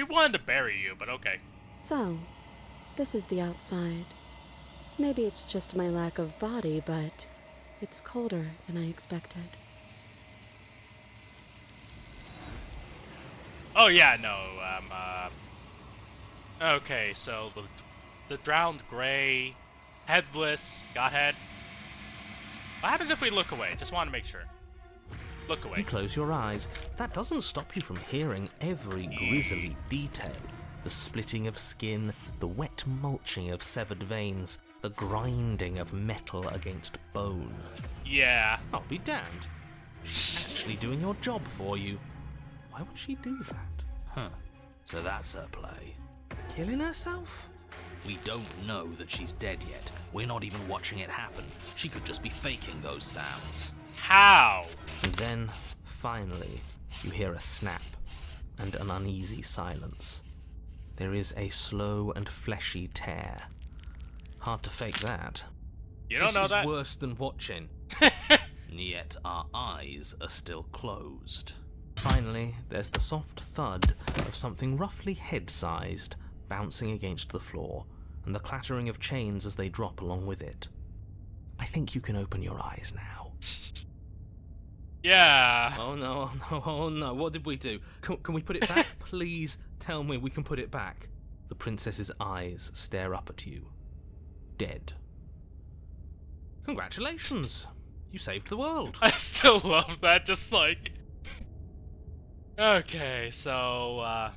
wanted to bury you, but okay. So, this is the outside. Maybe it's just my lack of body, but it's colder than I expected. Oh yeah, no, okay, so the drowned gray, headless, godhead. What happens if we look away? Just want to make sure. Look away. You close your eyes. That doesn't stop you from hearing every grisly detail. The splitting of skin, the wet mulching of severed veins, the grinding of metal against bone. Yeah. I'll be damned. She's actually doing your job for you. Why would she do that? Huh. So that's her play. killing herself? We don't know that she's dead yet. We're not even watching it happen. She could just be faking those sounds. How? And then, finally, you hear a snap and an uneasy silence. There is a slow and fleshy tear. Hard to fake that. You don't know This that? is worse than watching. Yet our eyes are still closed. Finally, there's the soft thud of something roughly head-sized bouncing against the floor, and the clattering of chains as they drop along with it. I think you can open your eyes now. Yeah. Oh no, oh no, oh no, what did we do? Can we put it back? Please tell me we can put it back. The princess's eyes stare up at you. Dead. Congratulations! You saved the world. I still love that, just like... Okay, so,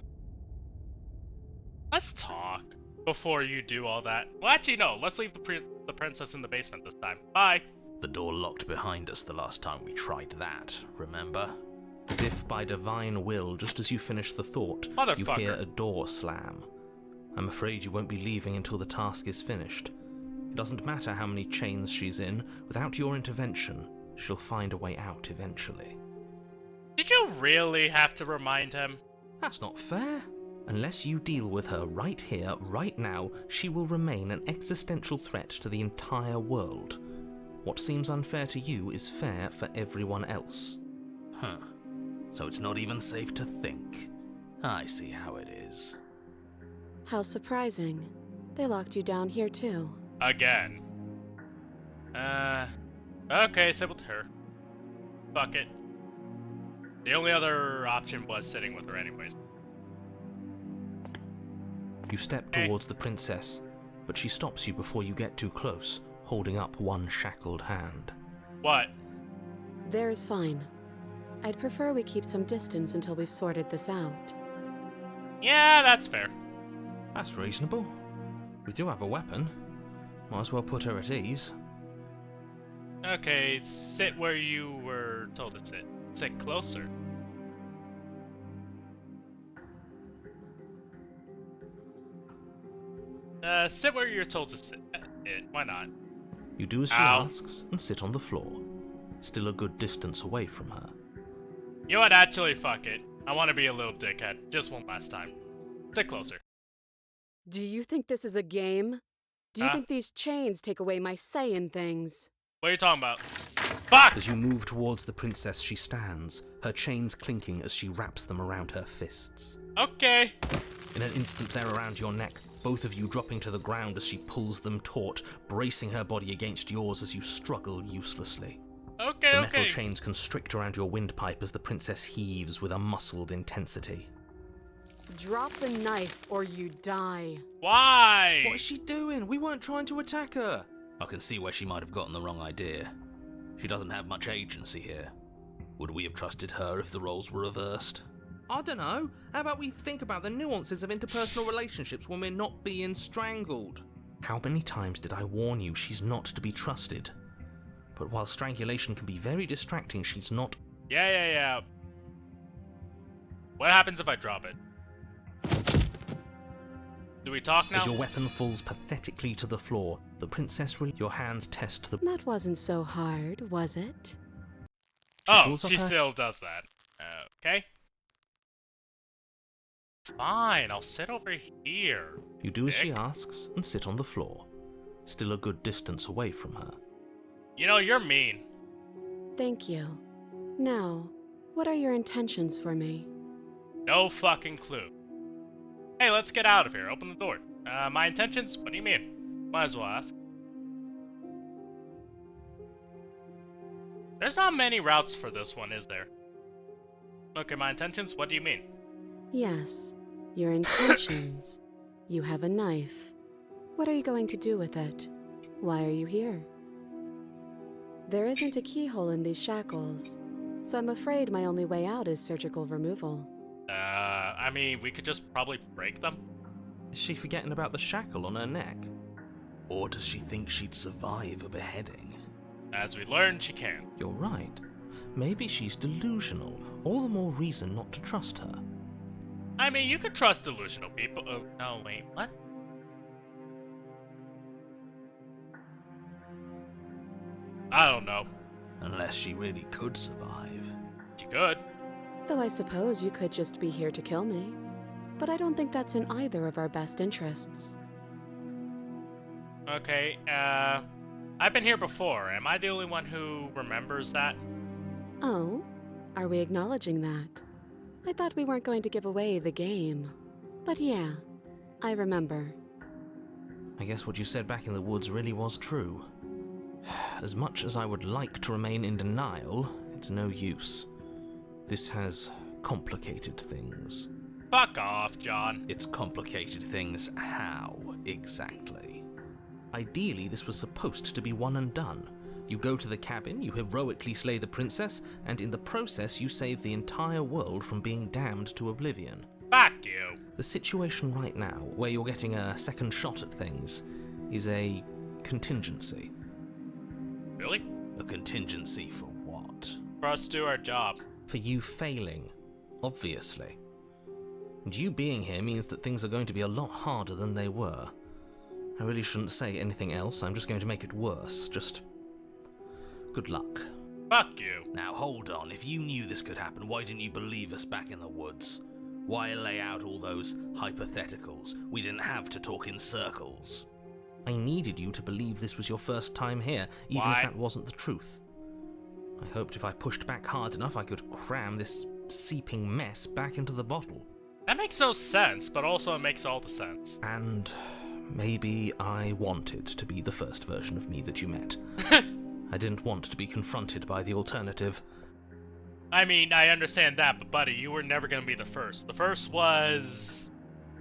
let's talk before you do all that. Well, actually, no, let's leave the princess in the basement this time. Bye! The door locked behind us the last time we tried that, remember? As if by divine will, just as you finish the thought, you Motherfucker. hear a door slam. I'm afraid you won't be leaving until the task is finished. It doesn't matter how many chains she's in, without your intervention, she'll find a way out eventually. Did you really have to remind him? That's not fair. Unless you deal with her right here, right now, she will remain an existential threat to the entire world. What seems unfair to you is fair for everyone else. Huh. So it's not even safe to think. I see how it is. How surprising. They locked you down here too. Again. Okay, sit with her. Fuck it. The only other option was sitting with her anyways. You step towards the princess, but she stops you before you get too close, holding up one shackled hand. What? There's fine. I'd prefer we keep some distance until we've sorted this out. Yeah, that's fair. That's reasonable. We do have a weapon. Might as well put her at ease. Okay, sit where you were told to sit. Sit closer. Sit where you're told to sit. Why not? You do as she Ow. asks and sit on the floor, still a good distance away from her. You know what, actually, fuck it. I want to be a little dickhead. Just one last time. Sit closer. Do you think this is a game? Do you Huh? think these chains take away my say in things? What are you talking about? Fuck! As you move towards the princess, she stands, her chains clinking as she wraps them around her fists. Okay. In an instant, they're around your neck, both of you dropping to the ground as she pulls them taut, bracing her body against yours as you struggle uselessly. Okay, The metal okay. chains constrict around your windpipe as the princess heaves with a muscled intensity. Drop the knife or you die. Why? What is she doing? We weren't trying to attack her. I can see where she might have gotten the wrong idea. She doesn't have much agency here. Would we have trusted her if the roles were reversed? I don't know. How about we think about the nuances of interpersonal relationships when we're not being strangled? How many times did I warn you she's not to be trusted? But while strangulation can be very distracting, she's not... Yeah. What happens if I drop it? Do we talk now? As your weapon falls pathetically to the floor, the princess your hands test the... That wasn't so hard, was it? Oh, pulls up she her- still does that. Okay. Fine, I'll sit over here. You do as she Dick. asks and sit on the floor, still a good distance away from her. You know, you're mean. Thank you. Now, what are your intentions for me? No fucking clue. Hey, let's get out of here. Open the door. My intentions? What do you mean? Might as well ask. There's not many routes for this one, is there? Okay, my intentions? What do you mean? Yes, your intentions. You have a knife. What are you going to do with it? Why are you here? There isn't a keyhole in these shackles, so I'm afraid my only way out is surgical removal. I mean, we could just probably break them. Is she forgetting about the shackle on her neck? Or does she think she'd survive a beheading? As we learned, she can. You're right. Maybe she's delusional. All the more reason not to trust her. I mean, you could trust delusional people. Oh, no, wait, what? I don't know. Unless she really could survive. You could. Though I suppose you could just be here to kill me. But I don't think that's in either of our best interests. Okay, I've been here before. Am I the only one who remembers that? Oh? Are we acknowledging that? I thought we weren't going to give away the game. But yeah, I remember. I guess what you said back in the woods really was true. As much as I would like to remain in denial, it's no use. This has complicated things. Fuck off, John. It's complicated things how, exactly? Ideally, this was supposed to be one and done. You go to the cabin, you heroically slay the princess, and in the process you save the entire world from being damned to oblivion. Fuck you. The situation right now, where you're getting a second shot at things, is a contingency. Really? A contingency for what? For us to do our job. For you failing, obviously. And you being here means that things are going to be a lot harder than they were. I really shouldn't say anything else, I'm just going to make it worse. Just good luck. Fuck you. Now hold on, if you knew this could happen, why didn't you believe us back in the woods? Why lay out all those hypotheticals? We didn't have to talk in circles. I needed you to believe this was your first time here, even Why? if that wasn't the truth. I hoped if I pushed back hard enough I could cram this seeping mess back into the bottle. That makes no sense, but also it makes all the sense. And maybe I wanted to be the first version of me that you met. I didn't want to be confronted by the alternative. I mean, I understand that, but buddy, you were never gonna be the first. The first was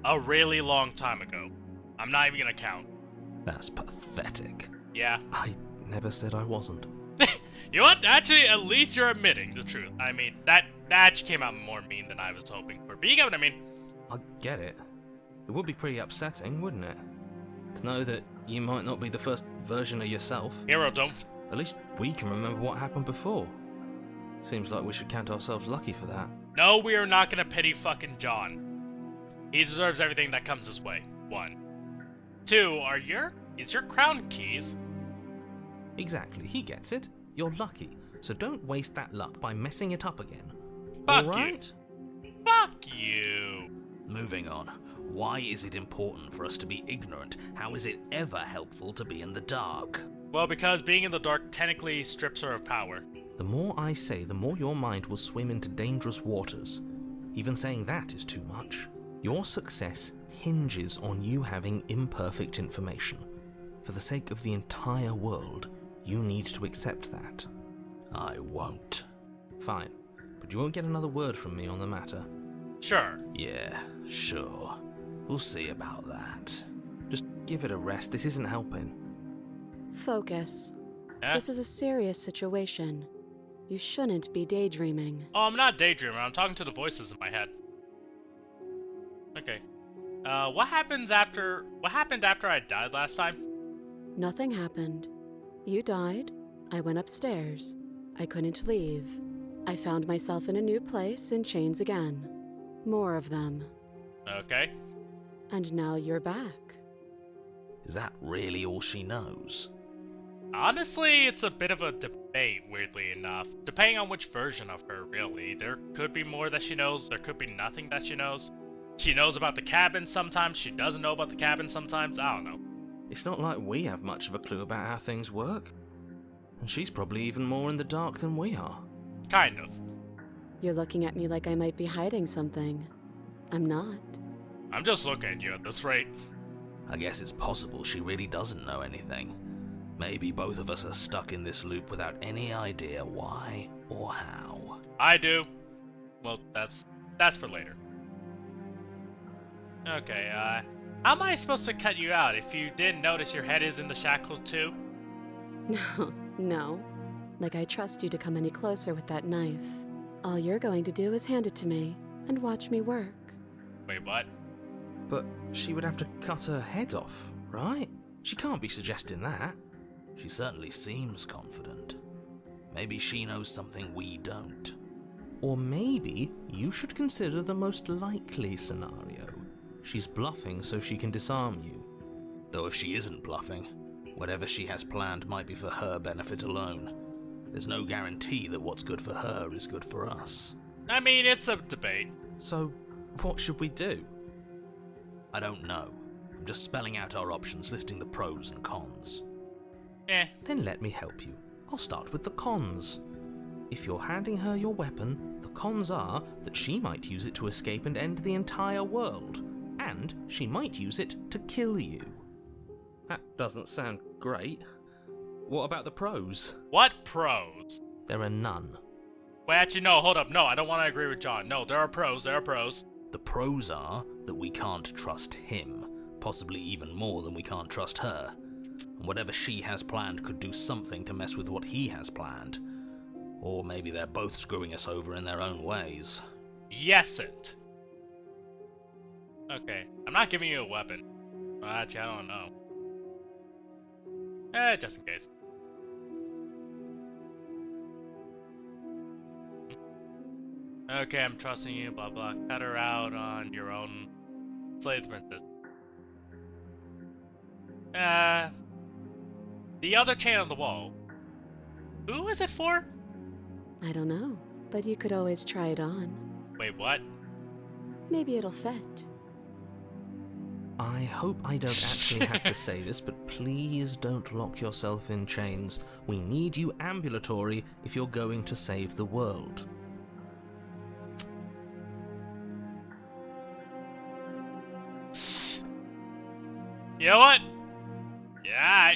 a really long time ago. I'm not even gonna count. That's pathetic. Yeah. I never said I wasn't. You know what? Actually, at least you're admitting the truth. I mean, that actually came out more mean than I was hoping for. But you get what I mean. I get it. It would be pretty upsetting, wouldn't it? To know that you might not be the first version of yourself. Hero, don't. At least we can remember what happened before. Seems like we should count ourselves lucky for that. No, we are not gonna pity fucking John. He deserves everything that comes his way. 1. 2, is your crown keys? Exactly, he gets it. You're lucky, so don't waste that luck by messing it up again. Fuck All you. right? Fuck you. Moving on. Why is it important for us to be ignorant? How is it ever helpful to be in the dark? Well, because being in the dark technically strips her of power. The more I say, the more your mind will swim into dangerous waters. Even saying that is too much. Your success hinges on you having imperfect information. For the sake of the entire world, you need to accept that. I won't. Fine, but you won't get another word from me on the matter. Sure. Yeah, sure. We'll see about that. Just give it a rest, this isn't helping. Focus. Eh? This is a serious situation. You shouldn't be daydreaming. Oh, I'm not daydreaming. I'm talking to the voices in my head. Okay. What happened after I died last time? Nothing happened. You died. I went upstairs. I couldn't leave. I found myself in a new place in chains again. More of them. Okay. And now you're back. Is that really all she knows? Honestly, it's a bit of a debate, weirdly enough. Depending on which version of her, really. There could be more that she knows, there could be nothing that she knows. She knows about the cabin sometimes, she doesn't know about the cabin sometimes, I don't know. It's not like we have much of a clue about how things work. And she's probably even more in the dark than we are. Kind of. You're looking at me like I might be hiding something. I'm not. I'm just looking at you at this rate. I guess it's possible she really doesn't know anything. Maybe both of us are stuck in this loop without any idea why or how. I do. Well, that's for later. Okay, how am I supposed to cut you out if you didn't notice your head is in the shackles too? No. Like I trust you to come any closer with that knife. All you're going to do is hand it to me and watch me work. Wait, what? But she would have to cut her head off, right? She can't be suggesting that. She certainly seems confident. Maybe she knows something we don't. Or maybe you should consider the most likely scenario. She's bluffing so she can disarm you. Though if she isn't bluffing, whatever she has planned might be for her benefit alone. There's no guarantee that what's good for her is good for us. I mean, it's a debate. So, what should we do? I don't know. I'm just spelling out our options, listing the pros and cons. Then let me help you. I'll start with the cons. If you're handing her your weapon, the cons are that she might use it to escape and end the entire world. And she might use it to kill you. That doesn't sound great. What about the pros? What pros? There are none. Wait, actually, no, hold up. No, I don't want to agree with John. No, there are pros. There are pros. The pros are that we can't trust him, possibly even more than we can't trust her. And whatever she has planned could do something to mess with what he has planned. Or maybe they're both screwing us over in their own ways. Yes, it. Okay, I'm not giving you a weapon. Well, actually, I don't know. Just in case. Okay, I'm trusting you, blah blah. Cut her out on your own. Slay the princess. The other chain on the wall. Who is it for? I don't know, but you could always try it on. Wait, what? Maybe it'll fit. I hope I don't actually have to say this, but please don't lock yourself in chains. We need you ambulatory if you're going to save the world. You know what? Yeah,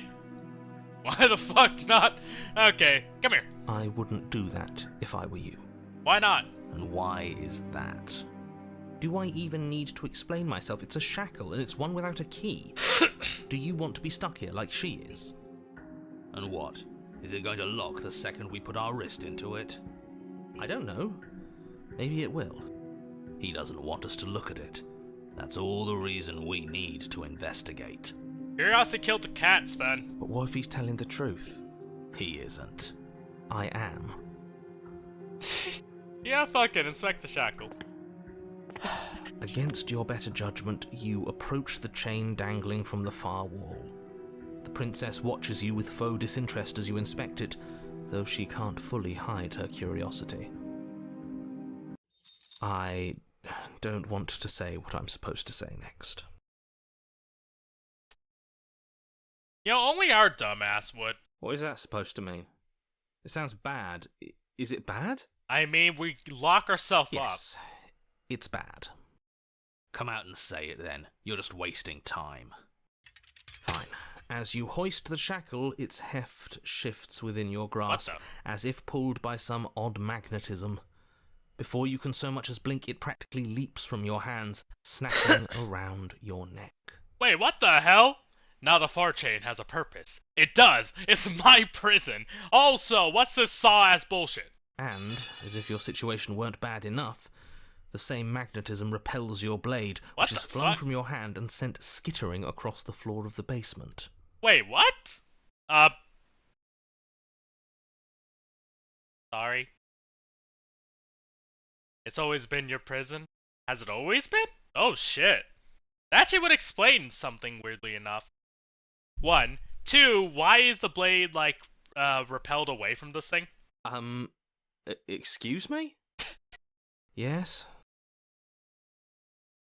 why the fuck not? Okay, come here. I wouldn't do that if I were you. Why not? And why is that? Do I even need to explain myself? It's a shackle, and it's one without a key. Do you want to be stuck here like she is? And what? Is it going to lock the second we put our wrist into it? I don't know. Maybe it will. He doesn't want us to look at it. That's all the reason we need to investigate. Curiosity killed the cat, Sven. But what if he's telling the truth? He isn't. I am. Yeah, fuck it, inspect the shackle. Against your better judgment, you approach the chain dangling from the far wall. The princess watches you with faux disinterest as you inspect it, though she can't fully hide her curiosity. I don't want to say what I'm supposed to say next. You know, only our dumbass would. What is that supposed to mean? It sounds bad. Is it bad? I mean, we lock ourselves up. Yes, it's bad. Come out and say it then. You're just wasting time. Fine. As you hoist the shackle, its heft shifts within your grasp, as if pulled by some odd magnetism. Before you can so much as blink, it practically leaps from your hands, snapping around your neck. Wait, what the hell? Now the far chain has a purpose. It does! It's my prison! Also, what's this saw-ass bullshit? And, as if your situation weren't bad enough, the same magnetism repels your blade, What which is the flung fuck? from your hand and sent skittering across the floor of the basement. Wait, what? Sorry. It's always been your prison? Has it always been? Oh shit. That actually would explain something weirdly enough. 1. 2, why is the blade, like, repelled away from this thing? Excuse me? Yes?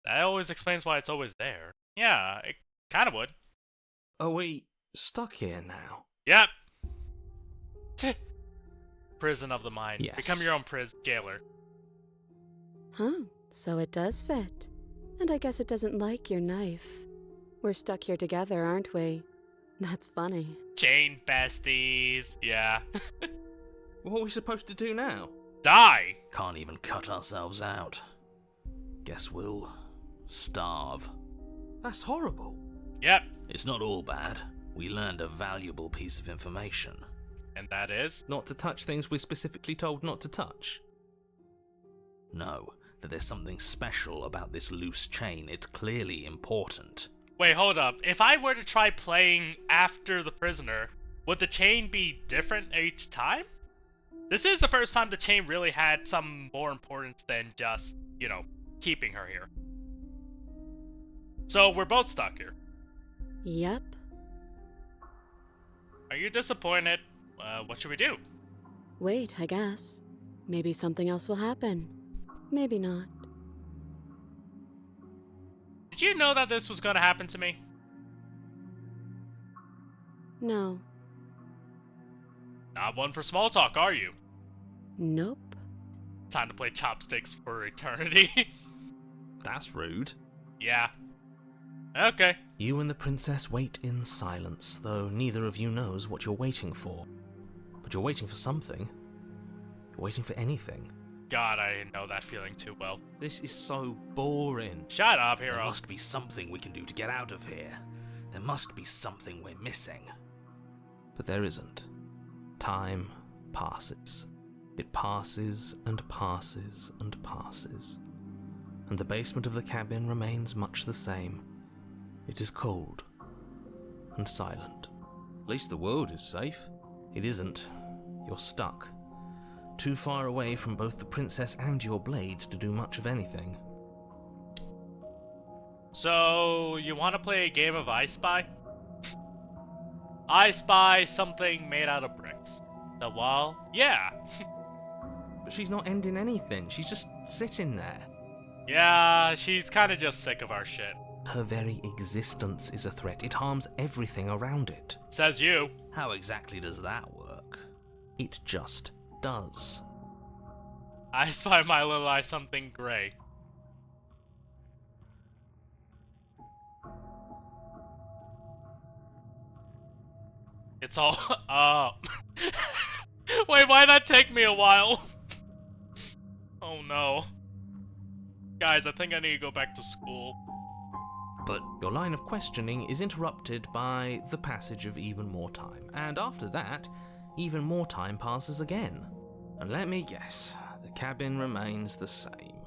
That always explains why it's always there. Yeah, it kinda would. Are we stuck here now? Yep. Prison of the mind. Yes. Become your own jailer. Huh, so it does fit. And I guess it doesn't like your knife. We're stuck here together, aren't we? That's funny. Chain besties. Yeah. What are we supposed to do now? Die! Can't even cut ourselves out. Guess we'll starve. That's horrible. Yep. It's not all bad. We learned a valuable piece of information. And that is? Not to touch things we're specifically told not to touch. No, that there's something special about this loose chain. It's clearly important. Wait, hold up. If I were to try playing after the prisoner, would the chain be different each time? This is the first time the chain really had some more importance than just, you know, keeping her here. So we're both stuck here. Yep. Are you disappointed? What should we do? Wait, I guess. Maybe something else will happen. Maybe not. Did you know that this was gonna happen to me? No. Not one for small talk, are you? Nope. Time to play chopsticks for eternity. That's rude. Yeah. Okay. You and the princess wait in silence, though neither of you knows what you're waiting for. But you're waiting for something. You're waiting for anything. God, I know that feeling too well. This is so boring. Shut up, There hero. must be something we can do to get out of here. There must be something we're missing. But there isn't. Time passes. It passes and passes and passes. And the basement of the cabin remains much the same. It is cold and silent. At least the world is safe. It isn't. You're stuck. Too far away from both the princess and your blade to do much of anything. So, you want to play a game of I Spy? I spy something made out of bricks. The wall? Yeah. But she's not ending anything. She's just sitting there. Yeah, she's kind of just sick of our shit. Her very existence is a threat. It harms everything around it. Says you. How exactly does that work? It just does. I spy my little eye something gray. It's all. Oh. Wait, why'd that take me a while? Oh no. Guys, I think I need to go back to school. But your line of questioning is interrupted by the passage of even more time. And after that, even more time passes again. And let me guess, the cabin remains the same.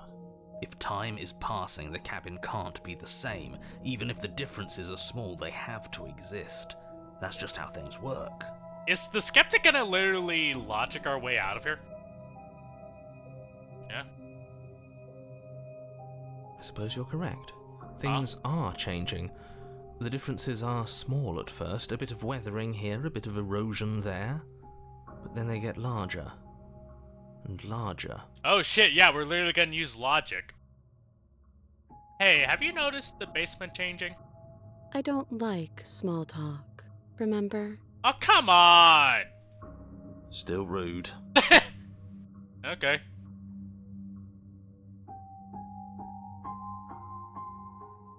If time is passing, the cabin can't be the same. Even if the differences are small, they have to exist. That's just how things work. Is the skeptic gonna literally logic our way out of here? Yeah. I suppose you're correct. Things are changing. The differences are small at first, a bit of weathering here, a bit of erosion there. But then they get larger. And larger. Oh shit, yeah, we're literally gonna use logic. Hey, have you noticed the basement changing? I don't like small talk. Remember? Oh, come on! Still rude. Okay.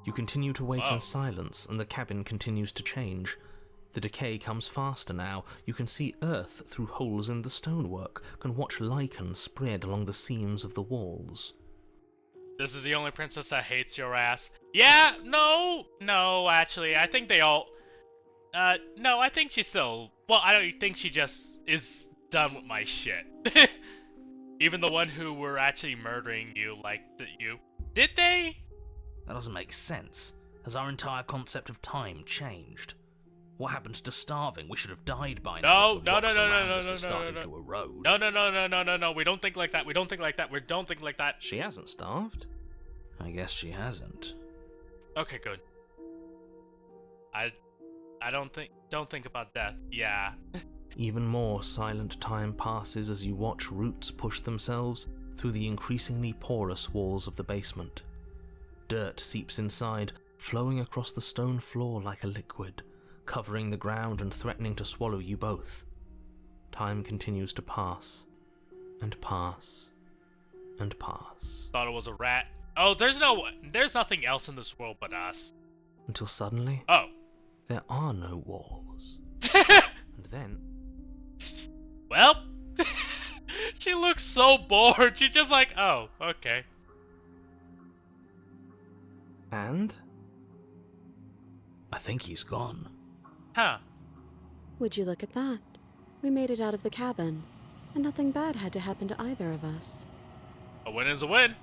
You continue to wait Whoa. in silence, and the cabin continues to change. The decay comes faster now. You can see earth through holes in the stonework, can watch lichen spread along the seams of the walls. This is the only princess that hates your ass. Yeah, no, actually, I think they all... no, I think she's still... Well, I don't think she just is done with my shit. Even the one who were actually murdering you liked you. Did they? That doesn't make sense. Has our entire concept of time changed? What happened to starving? We should have died by now. No, if the no, rocks no, no, around no, us no, had no, started no, to erode. No, we don't think like that, we don't think like that, we don't think like that. She hasn't starved. I guess she hasn't. Okay, good. I don't think about death, yeah. Even more silent time passes as you watch roots push themselves through the increasingly porous walls of the basement. Dirt seeps inside, flowing across the stone floor like a liquid, covering the ground and threatening to swallow you both. Time continues to pass, and pass, and pass. Thought it was a rat. Oh, there's nothing else in this world but us. Until suddenly, Oh. there are no walls. And then, Well, she looks so bored. She's just like, oh, okay. and I think he's gone. Huh. Would you look at that? We made it out of the cabin, and nothing bad had to happen to either of us. A win is a win.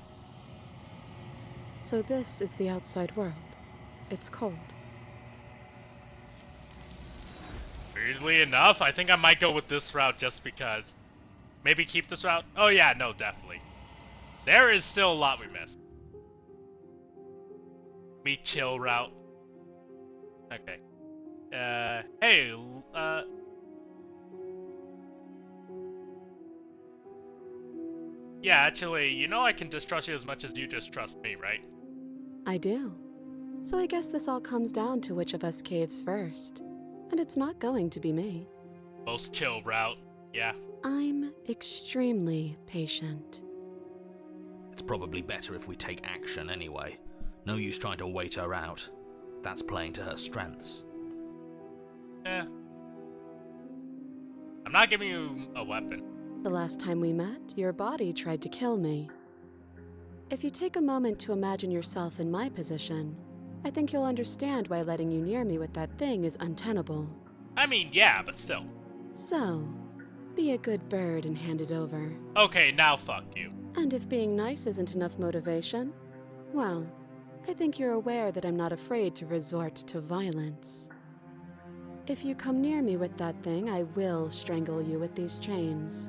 So this is the outside world. It's cold. Weirdly enough, I think I might go with this route just because. Maybe keep this route? Oh yeah, no, definitely. There is still a lot we missed. Meet chill route. Okay. Hey, yeah, actually, you know I can distrust you as much as you distrust me, right? I do. So I guess this all comes down to which of us caves first. And it's not going to be me. Most chill route, yeah. I'm extremely patient. It's probably better if we take action anyway. No use trying to wait her out. That's playing to her strengths. Eh. I'm not giving you a weapon. The last time we met, your body tried to kill me. If you take a moment to imagine yourself in my position, I think you'll understand why letting you near me with that thing is untenable. I mean, yeah, but still. So, be a good bird and hand it over. Okay, now fuck you. And if being nice isn't enough motivation, well, I think you're aware that I'm not afraid to resort to violence. If you come near me with that thing, I will strangle you with these chains.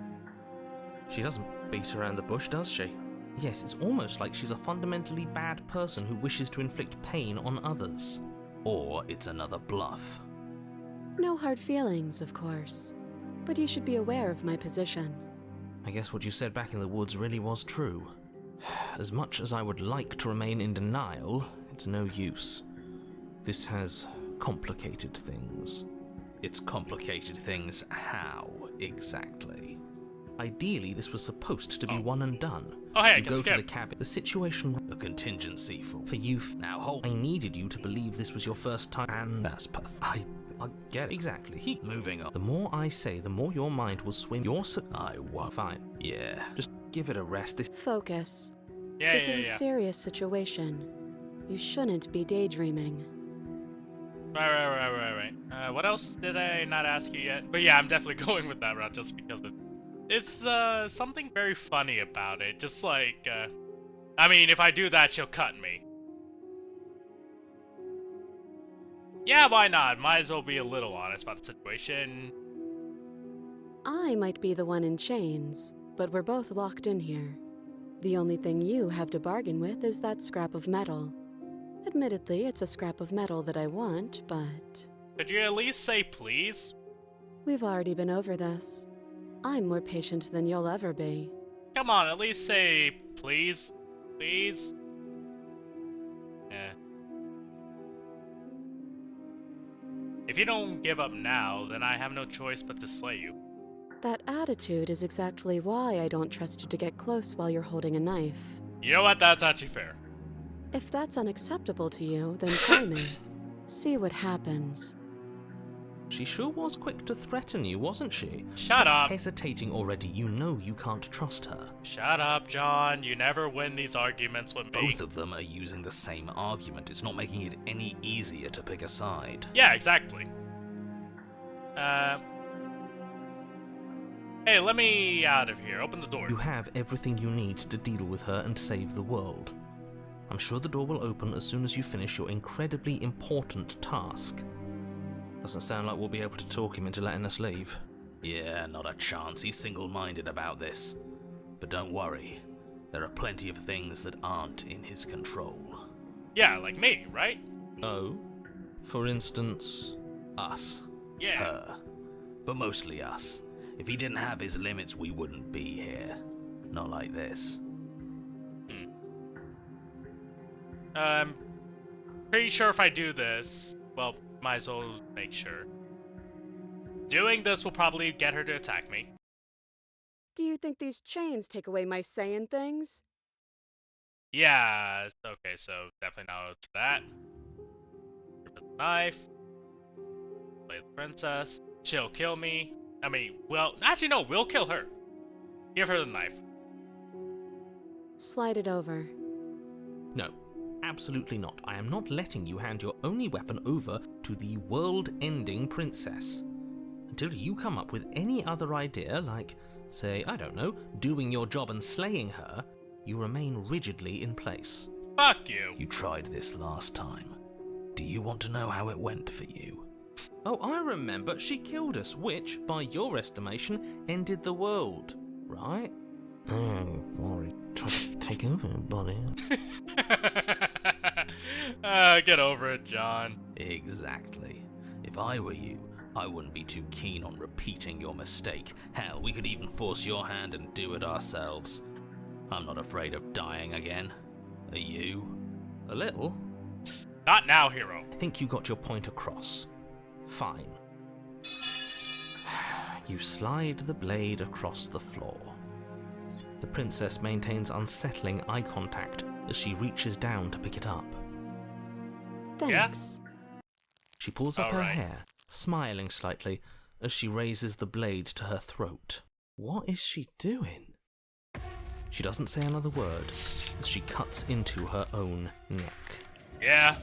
She doesn't beat around the bush, does she? Yes, it's almost like she's a fundamentally bad person who wishes to inflict pain on others. Or it's another bluff. No hard feelings, of course. But you should be aware of my position. I guess what you said back in the woods really was true. As much as I would like to remain in denial, it's no use. This has complicated things. It's complicated things how, exactly? Ideally, this was supposed to be one and done. Oh, hey, I you can go to skip. the cabin. The situation A contingency for you. Now hold. I needed you to believe this was your first time, and That's pathetic. I get it. Exactly. Moving on. The more I say, the more your mind will swim. I won't. Fine. Yeah. Just give it a rest. This Focus. Yeah, This yeah, is a yeah. serious situation. You shouldn't be daydreaming. Right. What else did I not ask you yet? But yeah, I'm definitely going with that route just because it's something very funny about it. Just like, I mean, if I do that, she'll cut me. Yeah, why not? Might as well be a little honest about the situation. I might be the one in chains, but we're both locked in here. The only thing you have to bargain with is that scrap of metal. Admittedly, it's a scrap of metal that I want, but Could you at least say please? we've already been over this. I'm more patient than you'll ever be. Come on, at least say please. Please? Yeah. If you don't give up now, then I have no choice but to slay you. That attitude is exactly why I don't trust you to get close while you're holding a knife. You know what? That's actually fair. If that's unacceptable to you, then try me. See what happens. She sure was quick to threaten you, wasn't she? Shut up. Hesitating already. You know you can't trust her. Shut up, John. You never win these arguments with me. Both of them are using the same argument. It's not making it any easier to pick a side. Yeah, exactly. Hey, let me out of here. Open the door. You have everything you need to deal with her and save the world. I'm sure the door will open as soon as you finish your incredibly important task. Doesn't sound like we'll be able to talk him into letting us leave. Yeah, not a chance. He's single-minded about this. But don't worry. There are plenty of things that aren't in his control. Yeah, like me, right? Oh? For instance... Us. Yeah. Her. But mostly us. If he didn't have his limits, we wouldn't be here. Not like this. Pretty sure if I do this, well, might as well make sure. Doing this will probably get her to attack me. Do you think these chains take away my saying things? Yeah, okay, so definitely not for that. Give her the knife. Play the princess. She'll kill me. I mean, well, actually no, we'll kill her. Give her the knife. Slide it over. No, absolutely not. I am not letting you hand your only weapon over to the world-ending princess. Until you come up with any other idea, like, say, I don't know, doing your job and slaying her, you remain rigidly in place. Fuck you. You tried this last time. Do you want to know how it went for you? Oh, I remember. She killed us, which, by your estimation, ended the world. right? I've already tried to take over, buddy. Get over it, John. Exactly. If I were you, I wouldn't be too keen on repeating your mistake. Hell, we could even force your hand and do it ourselves. I'm not afraid of dying again. Are you? A little. Not now, hero. I think you got your point across. Fine. You slide the blade across the floor. The princess maintains unsettling eye contact as she reaches down to pick it up. Thanks. She pulls up her Alright. hair, smiling slightly as she raises the blade to her throat. What is she doing? She doesn't say another word as she cuts into her own neck. Yeah.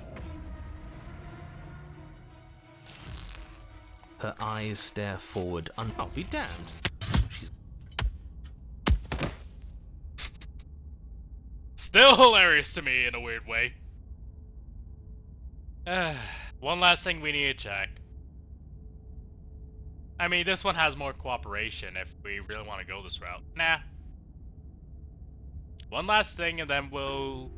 Her eyes stare forward. I'll be damned. She's Still hilarious to me in a weird way. One last thing we need to check. I mean, this one has more cooperation if we really want to go this route. Nah. One last thing and then we'll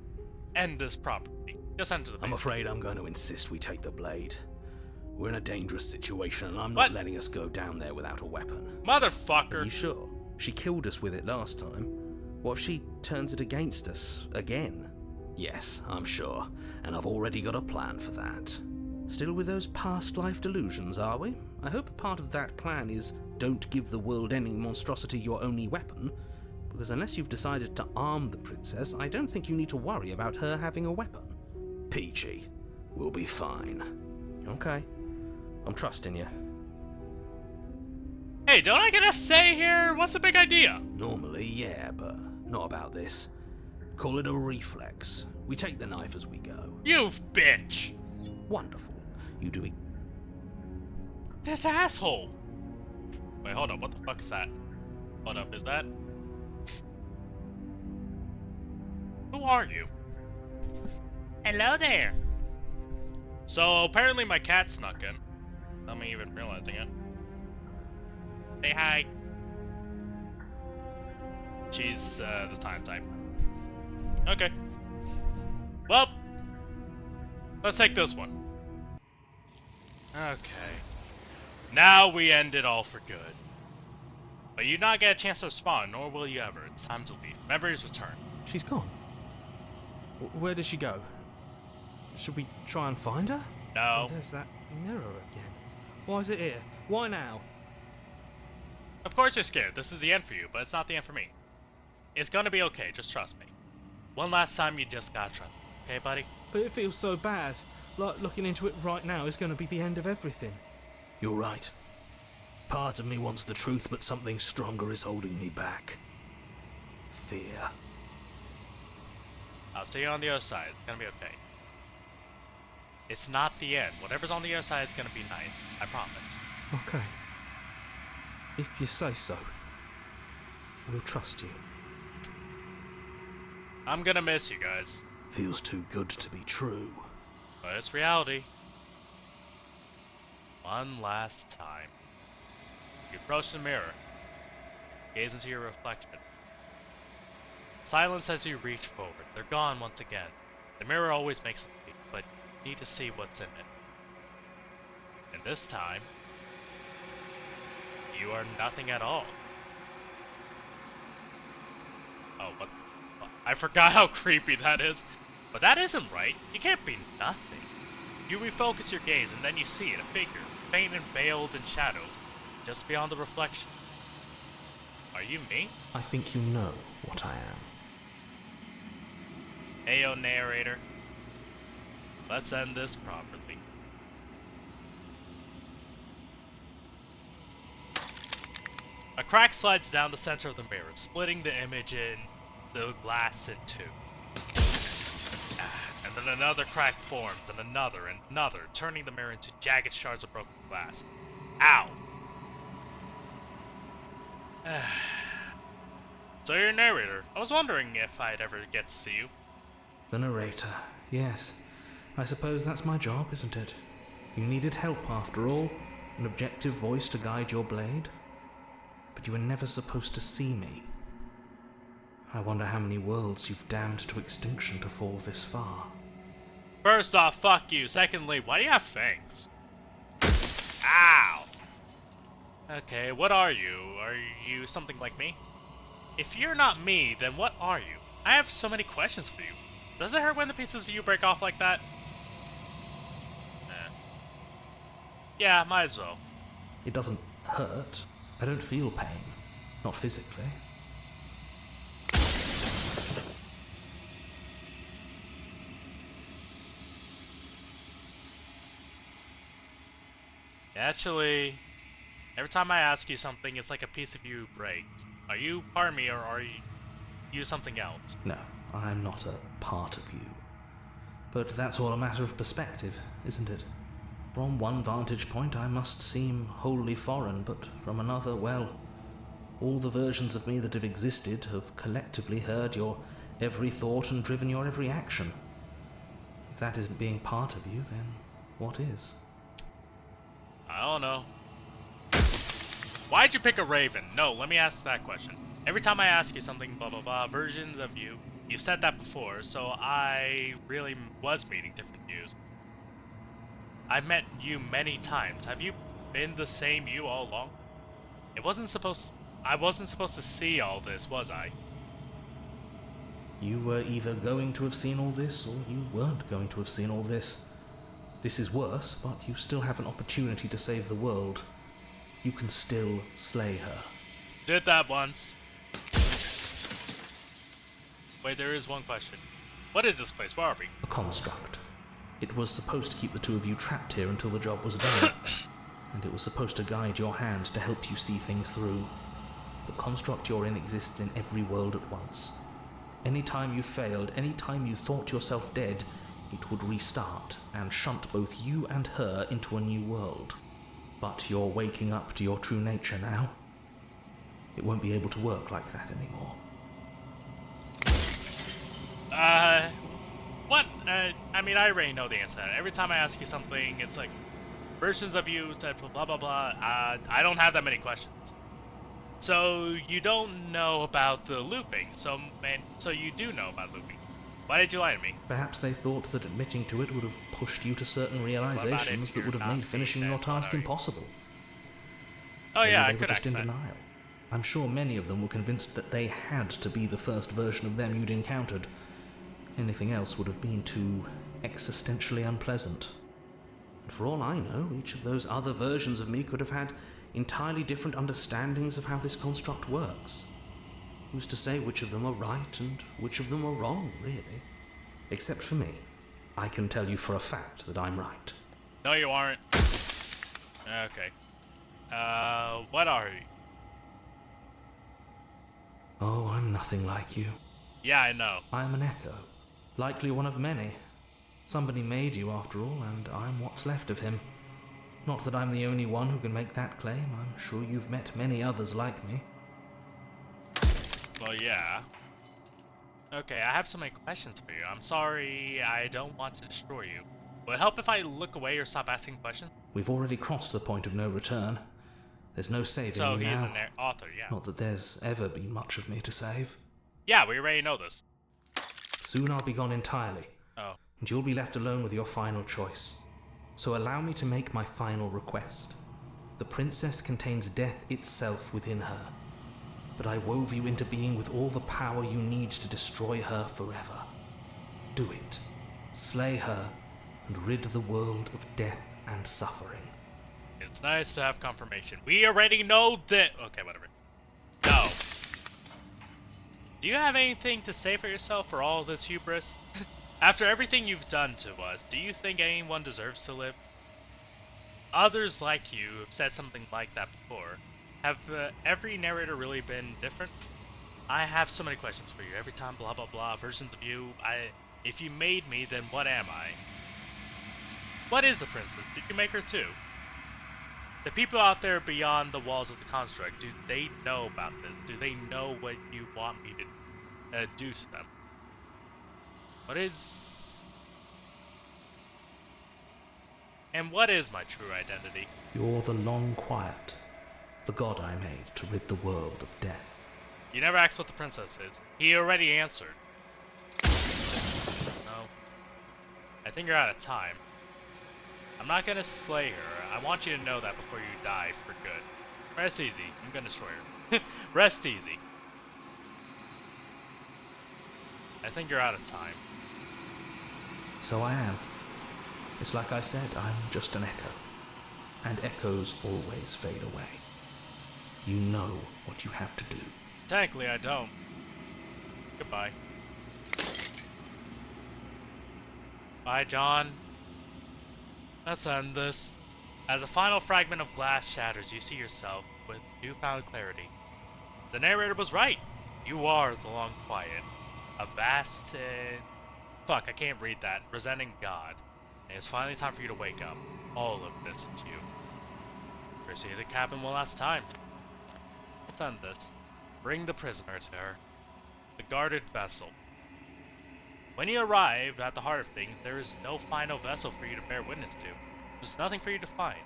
end this properly. Just enter the I'm base. afraid I'm going to insist we take the blade. We're in a dangerous situation and I'm What? not letting us go down there without a weapon. Are Motherfucker. you sure? She killed us with it last time. What if she turns it against us again? Yes, I'm sure, and I've already got a plan for that. Still with those past life delusions, are we? I hope a part of that plan is don't give the world any monstrosity your only weapon, because unless you've decided to arm the princess, I don't think you need to worry about her having a weapon. Peachy, we'll be fine. Okay. I'm trusting you. Hey, don't I get a say here? What's the big idea? Normally, yeah, but not about this. Call it a reflex. We take the knife as we go. You bitch. Wonderful. You do it. This asshole. Wait, hold up. What the fuck is that? Hold up. Is that? Who are you? Hello there. So apparently my cat snuck in. Without me even realizing it. Say hi. She's the time type. Okay. Well, let's take this one. Okay. Now we end it all for good. But you not get a chance to respond, nor will you ever. It's time to leave. Memories return. She's gone. Where did she go? Should we try and find her? No. Oh, there's that mirror again. Why is it here? Why now? Of course you're scared. This is the end for you, but it's not the end for me. It's gonna be okay, just trust me. One last time, you just gotta trust me. Okay, buddy? But it feels so bad. Like looking into it right now is going to be the end of everything. You're right. Part of me wants the truth, but something stronger is holding me back. Fear. I'll see you on the other side. It's gonna be okay. It's not the end. Whatever's on the other side is gonna be nice. I promise. Okay. If you say so. We'll trust you. I'm gonna miss you guys. Feels too good to be true. But it's reality. One last time. You approach the mirror. Gaze into your reflection. Silence as you reach forward. They're gone once again. The mirror always makes a mistake, but you need to see what's in it. And this time, you are nothing at all. Oh, what? I forgot how creepy that is. But that isn't right. You can't be nothing. You refocus your gaze and then you see it, a figure, faint and veiled in shadows, just beyond the reflection. Are you me? I think you know what I am. Ayo, narrator. Let's end this properly. A crack slides down the center of the mirror, splitting the image in the glass in two. And then another crack forms, and another, turning the mirror into jagged shards of broken glass. Ow! So you're a narrator. I was wondering if I'd ever get to see you. The narrator. Yes. I suppose that's my job, isn't it? You needed help after all. An objective voice to guide your blade. but you were never supposed to see me. I wonder how many worlds you've damned to extinction to fall this far. First off, fuck you. Secondly, why do you have fangs? Ow! Okay, what are you? Are you something like me? If you're not me, then what are you? I have so many questions for you. Does it hurt when the pieces of you break off like that? Yeah, might as well. It doesn't hurt. I don't feel pain. Not physically. Actually, every time I ask you something, it's like a piece of you breaks. Are you part of me, or are you something else? No, I'm not a part of you. But that's all a matter of perspective, isn't it? From one vantage point, I must seem wholly foreign, but from another, well, all the versions of me that have existed have collectively heard your every thought and driven your every action. If that isn't being part of you, then what is? I don't know. Why'd you pick a raven? No, let me ask that question. Every time I ask you something, blah blah blah, versions of you, you've said that before, so I really was meeting different views. I've met you many times. Have you been the same you all along? I wasn't supposed to see all this, was I? You were either going to have seen all this, or you weren't going to have seen all this. This is worse, but you still have an opportunity to save the world. You can still slay her. Did that once. Wait, there is one question. What is this place? Where are we? A construct. It was supposed to keep the two of you trapped here until the job was done. And it was supposed to guide your hand to help you see things through. The construct you're in exists in every world at once. Any time you failed, any time you thought yourself dead, it would restart and shunt both you and her into a new world. But you're waking up to your true nature now. It won't be able to work like that anymore. What? I mean, I already know the answer to that. Every time I ask you something, it's like, versions of you said blah blah blah. I don't have that many questions. So you don't know about the looping. So you do know about looping. Why did you lie to me? Perhaps they thought that admitting to it would have pushed you to certain realizations that would have made finishing your task impossible. Oh yeah, I Maybe they could were just in accent. denial. I'm sure many of them were convinced that they had to be the first version of them you'd encountered. Anything else would have been too existentially unpleasant. And for all I know, each of those other versions of me could have had entirely different understandings of how this construct works. Who's to say which of them are right and which of them are wrong, really? Except for me. I can tell you for a fact that I'm right. No, you aren't. Okay. What are you? Oh, I'm nothing like you. Yeah, I know. I am an echo. Likely one of many. Somebody made you, after all, and I'm what's left of him. Not that I'm the only one who can make that claim. I'm sure you've met many others like me. Well, yeah. Okay, I have so many questions for you. I'm sorry, I don't want to destroy you. Will it help if I look away or stop asking questions? We've already crossed the point of no return. There's no saving So me he is now. an author, yeah. Not that there's ever been much of me to save. Yeah, we already know this. Soon I'll be gone entirely, Oh. and you'll be left alone with your final choice. So allow me to make my final request. The princess contains death itself within her, but I wove you into being with all the power you need to destroy her forever. Do it. Slay her, and rid the world of death and suffering. It's nice to have confirmation. We already know that. Okay, whatever. No. Do you have anything to say for yourself for all this hubris? After everything you've done to us, do you think anyone deserves to live? Others like you have said something like that before. Have every narrator really been different? I have so many questions for you. Every time, blah blah blah, versions of you. If you made me, then what am I? What is a princess? Did you make her too? The people out there beyond the walls of the construct, do they know about this? Do they know what you want me to do to them? What is... And what is my true identity? You're the long quiet, the god I made to rid the world of death. You never asked what the princess is. He already answered. No. I think you're out of time. I'm not gonna slay her. I want you to know that before you die for good. Rest easy. I'm gonna destroy her. Rest easy. I think you're out of time. So I am. It's like I said, I'm just an echo. And echoes always fade away. You know what you have to do. Technically, I don't. Goodbye. Bye, John. Let's end this. As a final fragment of glass shatters, you see yourself with newfound clarity. The narrator was right. You are the Long Quiet. A vast fuck, I can't read that. Resenting God. And it's finally time for you to wake up. All of this is you. Proceed to cabin one last time. Let's end this. Bring the prisoner to her. The guarded vessel. When you arrive at the heart of things, there is no final vessel for you to bear witness to. There's nothing for you to find.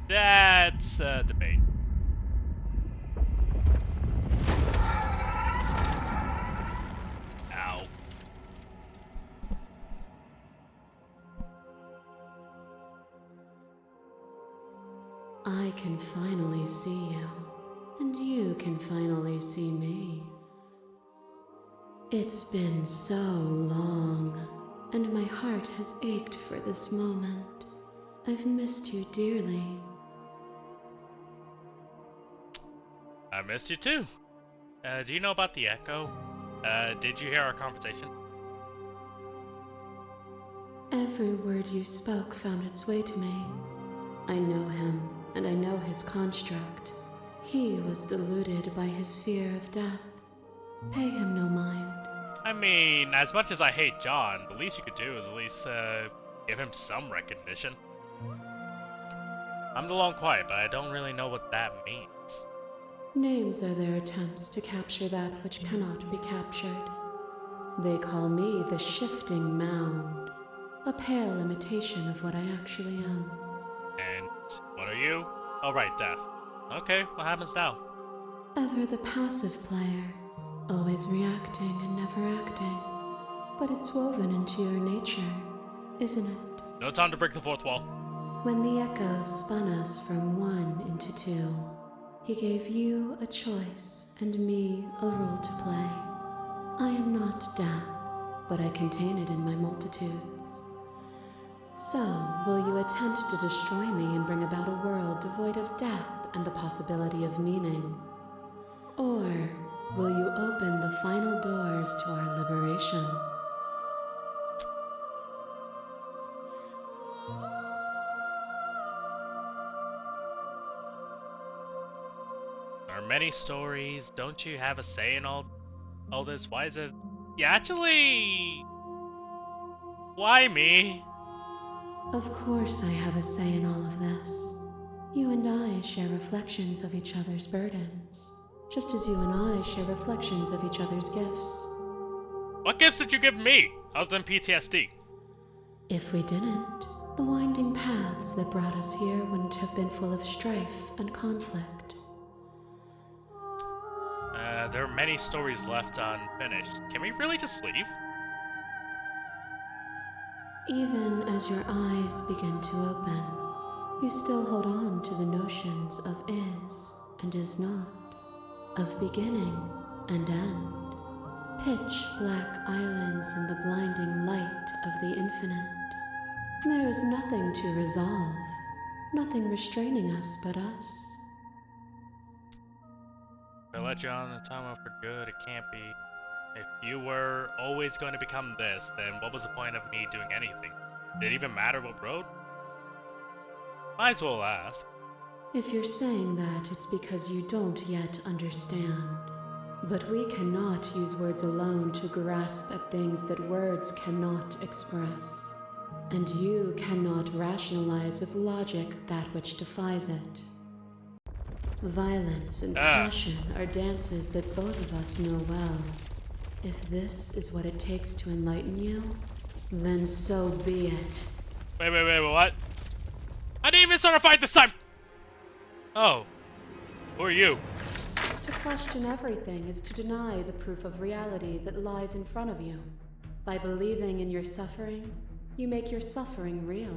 That's a debate. Ow. I can finally see you, and you can finally see me. It's been so long, and my heart has ached for this moment. I've missed you dearly. I missed you too. Do you know about the Echo? Did you hear our conversation? Every word you spoke found its way to me. I know him, and I know his construct. He was deluded by his fear of death. Pay him no mind. I mean, as much as I hate John, the least you could do is at least give him some recognition. I'm the Long Quiet, but I don't really know what that means. Names are their attempts to capture that which cannot be captured. They call me the Shifting Mound, a pale imitation of what I actually am. And what are you? Oh right, death. Okay, what happens now? Ever the passive player, always reacting and never acting. But it's woven into your nature, isn't it? No time to break the fourth wall. When the Echo spun us from one into two, he gave you a choice and me a role to play. I am not death, but I contain it in my multitudes. So, will you attempt to destroy me and bring about a world devoid of death and the possibility of meaning? Or will you open the final doors to our liberation? There are many stories. Don't you have a say in all this? Why is it? Yeah, actually, why me? Of course I have a say in all of this. You and I share reflections of each other's burdens, just as you and I share reflections of each other's gifts. What gifts did you give me, other than PTSD? If we didn't, the winding paths that brought us here wouldn't have been full of strife and conflict. There are many stories left unfinished. Can we really just leave? Even as your eyes begin to open, you still hold on to the notions of is and is not, of beginning and end, pitch black islands in the blinding light of the infinite. There is nothing to resolve, nothing restraining us but us. If I let you on the time for good, it can't be. If you were always going to become this, then what was the point of me doing anything? Did it even matter what road? Might as well ask. If you're saying that, it's because you don't yet understand. But we cannot use words alone to grasp at things that words cannot express. And you cannot rationalize with logic that which defies it. Violence and passion are dances that both of us know well. If this is what it takes to enlighten you, then so be it. Wait, what? I didn't even start a fight this time! Oh. Who are you? To question everything is to deny the proof of reality that lies in front of you. By believing in your suffering, you make your suffering real.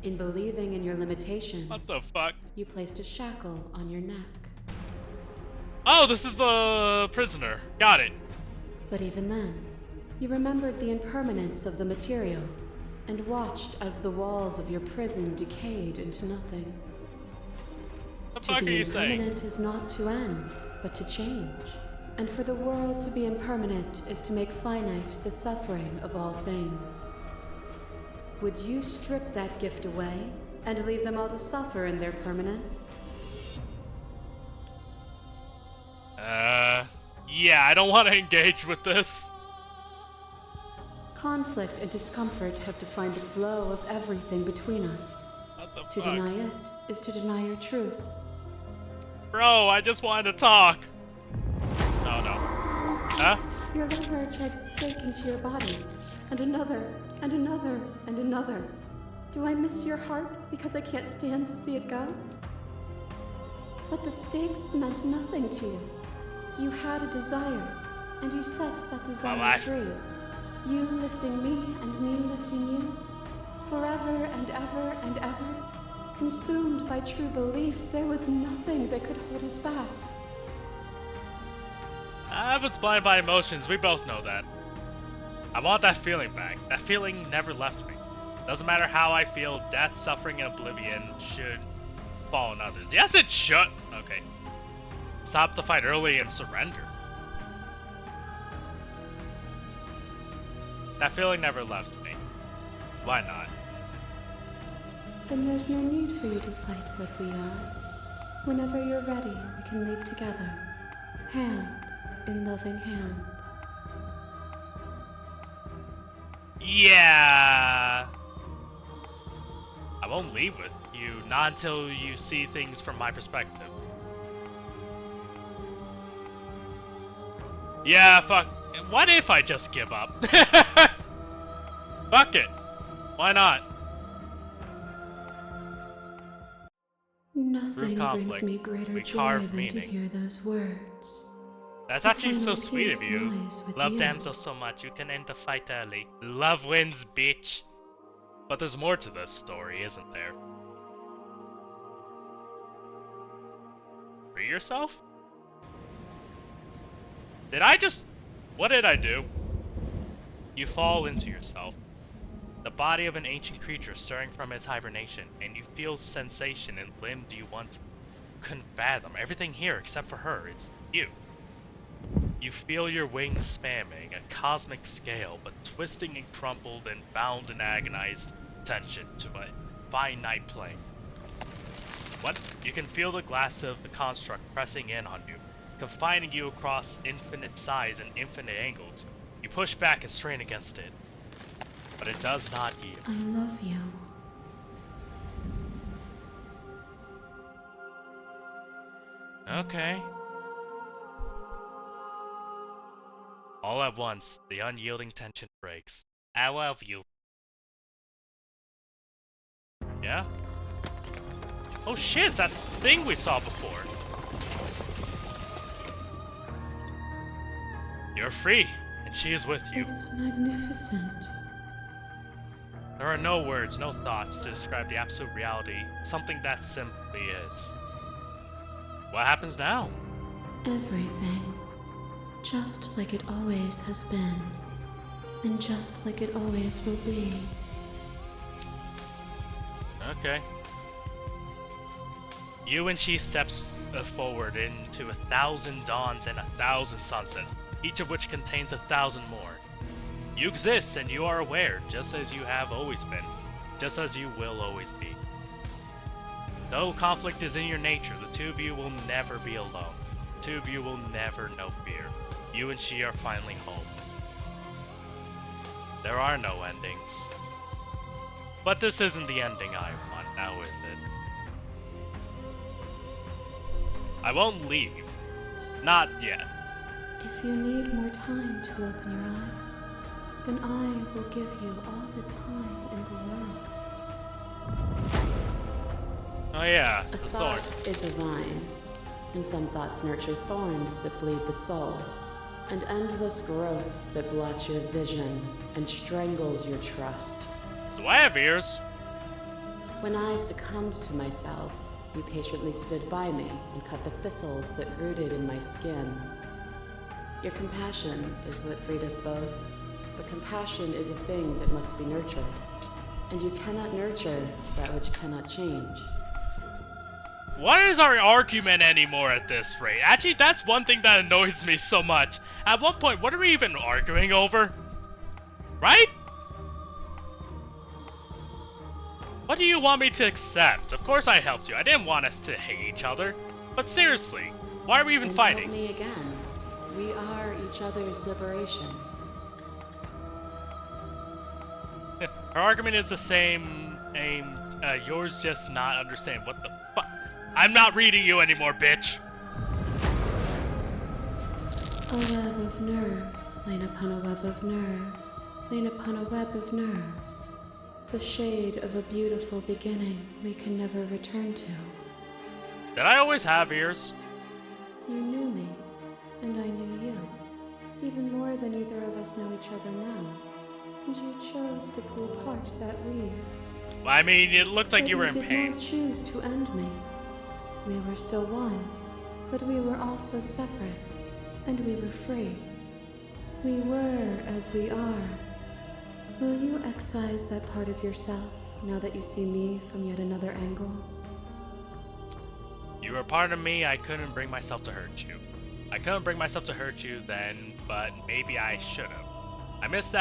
In believing in your limitations, What the fuck? you placed a shackle on your neck. Oh, this is the prisoner. Got it. But even then, you remembered the impermanence of the material and watched as the walls of your prison decayed into nothing. The To fuck are be you saying? impermanent is not to end, but to change. And for the world to be impermanent is to make finite the suffering of all things. Would you strip that gift away and leave them all to suffer in their permanence? Yeah, I don't want to engage with this. Conflict and discomfort have defined the flow of everything between us. What the To fuck? deny it is to deny your truth. Bro, I just wanted to talk. Oh no. Huh? Your lover drags a stake into your body, and another, and another, and another. Do I miss your heart because I can't stand to see it go? But the stakes meant nothing to you. You had a desire, and you set that desire Alright. free. You lifting me and me lifting you. Forever and ever and ever. Consumed by true belief, there was nothing that could hold us back. I was blind by emotions, we both know that. I want that feeling back. That feeling never left me. Doesn't matter how I feel, death, suffering, and oblivion should fall on others. Yes, it should! Okay. Stop the fight early and surrender. That feeling never left me. Why not? Then there's no need for you to fight like we are. Whenever you're ready, we can leave together. Hand in loving hand. Yeah. I won't leave with you, not until you see things from my perspective. Yeah, fuck. What if I just give up? Fuck it. Why not? Nothing brings conflict, me greater we joy carve than to meaning. hear those words. That's The actually so final sweet of peace you. lies with Love you. damsel so much, you can end the fight early. Love wins, bitch. But there's more to this story, isn't there? Free yourself? What did I do? You fall into yourself. The body of an ancient creature stirring from its hibernation, and you feel sensation in limb you once couldn't fathom. Everything here except for her, it's you. You feel your wings spamming, a cosmic scale, but twisting and crumpled and bound in agonized tension to a finite plane. What? You can feel the glass of the construct pressing in on you, confining you across infinite size and infinite angles. You push back and strain against it, but it does not yield. I love you. Okay. All at once, the unyielding tension breaks. I love you. Yeah? Oh shit, it's that thing we saw before. You're free, and she is with you. It's magnificent. There are no words, no thoughts to describe the absolute reality, something that simply is. What happens now? Everything. Just like it always has been. And just like it always will be. Okay. You and she steps forward into 1,000 dawns and 1,000 sunsets, each of which contains 1,000 more. You exist and you are aware, just as you have always been, just as you will always be. Though conflict is in your nature, the two of you will never be alone. The two of you will never know fear. You and she are finally home. There are no endings. But this isn't the ending I want, now is it? I won't leave. Not yet. If you need more time to open your eyes, then I will give you all the time in the world. Oh yeah, A the thought thorns. is a vine, and some thoughts nurture thorns that bleed the soul, and endless growth that blots your vision and strangles your trust. Do I have ears? When I succumbed to myself, you patiently stood by me and cut the thistles that rooted in my skin. Your compassion is what freed us both, but compassion is a thing that must be nurtured, and you cannot nurture that which cannot change. What is our argument anymore at this rate? Actually, that's one thing that annoys me so much. At one point, what are we even arguing over? Right? What do you want me to accept? Of course I helped you. I didn't want us to hate each other. But seriously, why are we even And fighting? help me again. We are each other's liberation. Our argument is the same. Yours just not understand. What the fuck? I'm not reading you anymore, bitch. A web of nerves, lain upon a web of nerves, lain upon a web of nerves. The shade of a beautiful beginning we can never return to. Did I always have ears? You knew me, and I knew you, even more than either of us know each other now. And you chose to pull apart that weave. I mean, it looked like But you were in did pain. not choose to end me. We were still one, but we were also separate, and we were free. We were as we are. Will you excise that part of yourself now that you see me from yet another angle? You were part of me. I couldn't bring myself to hurt you. I couldn't bring myself to hurt you then, but maybe I should have. I missed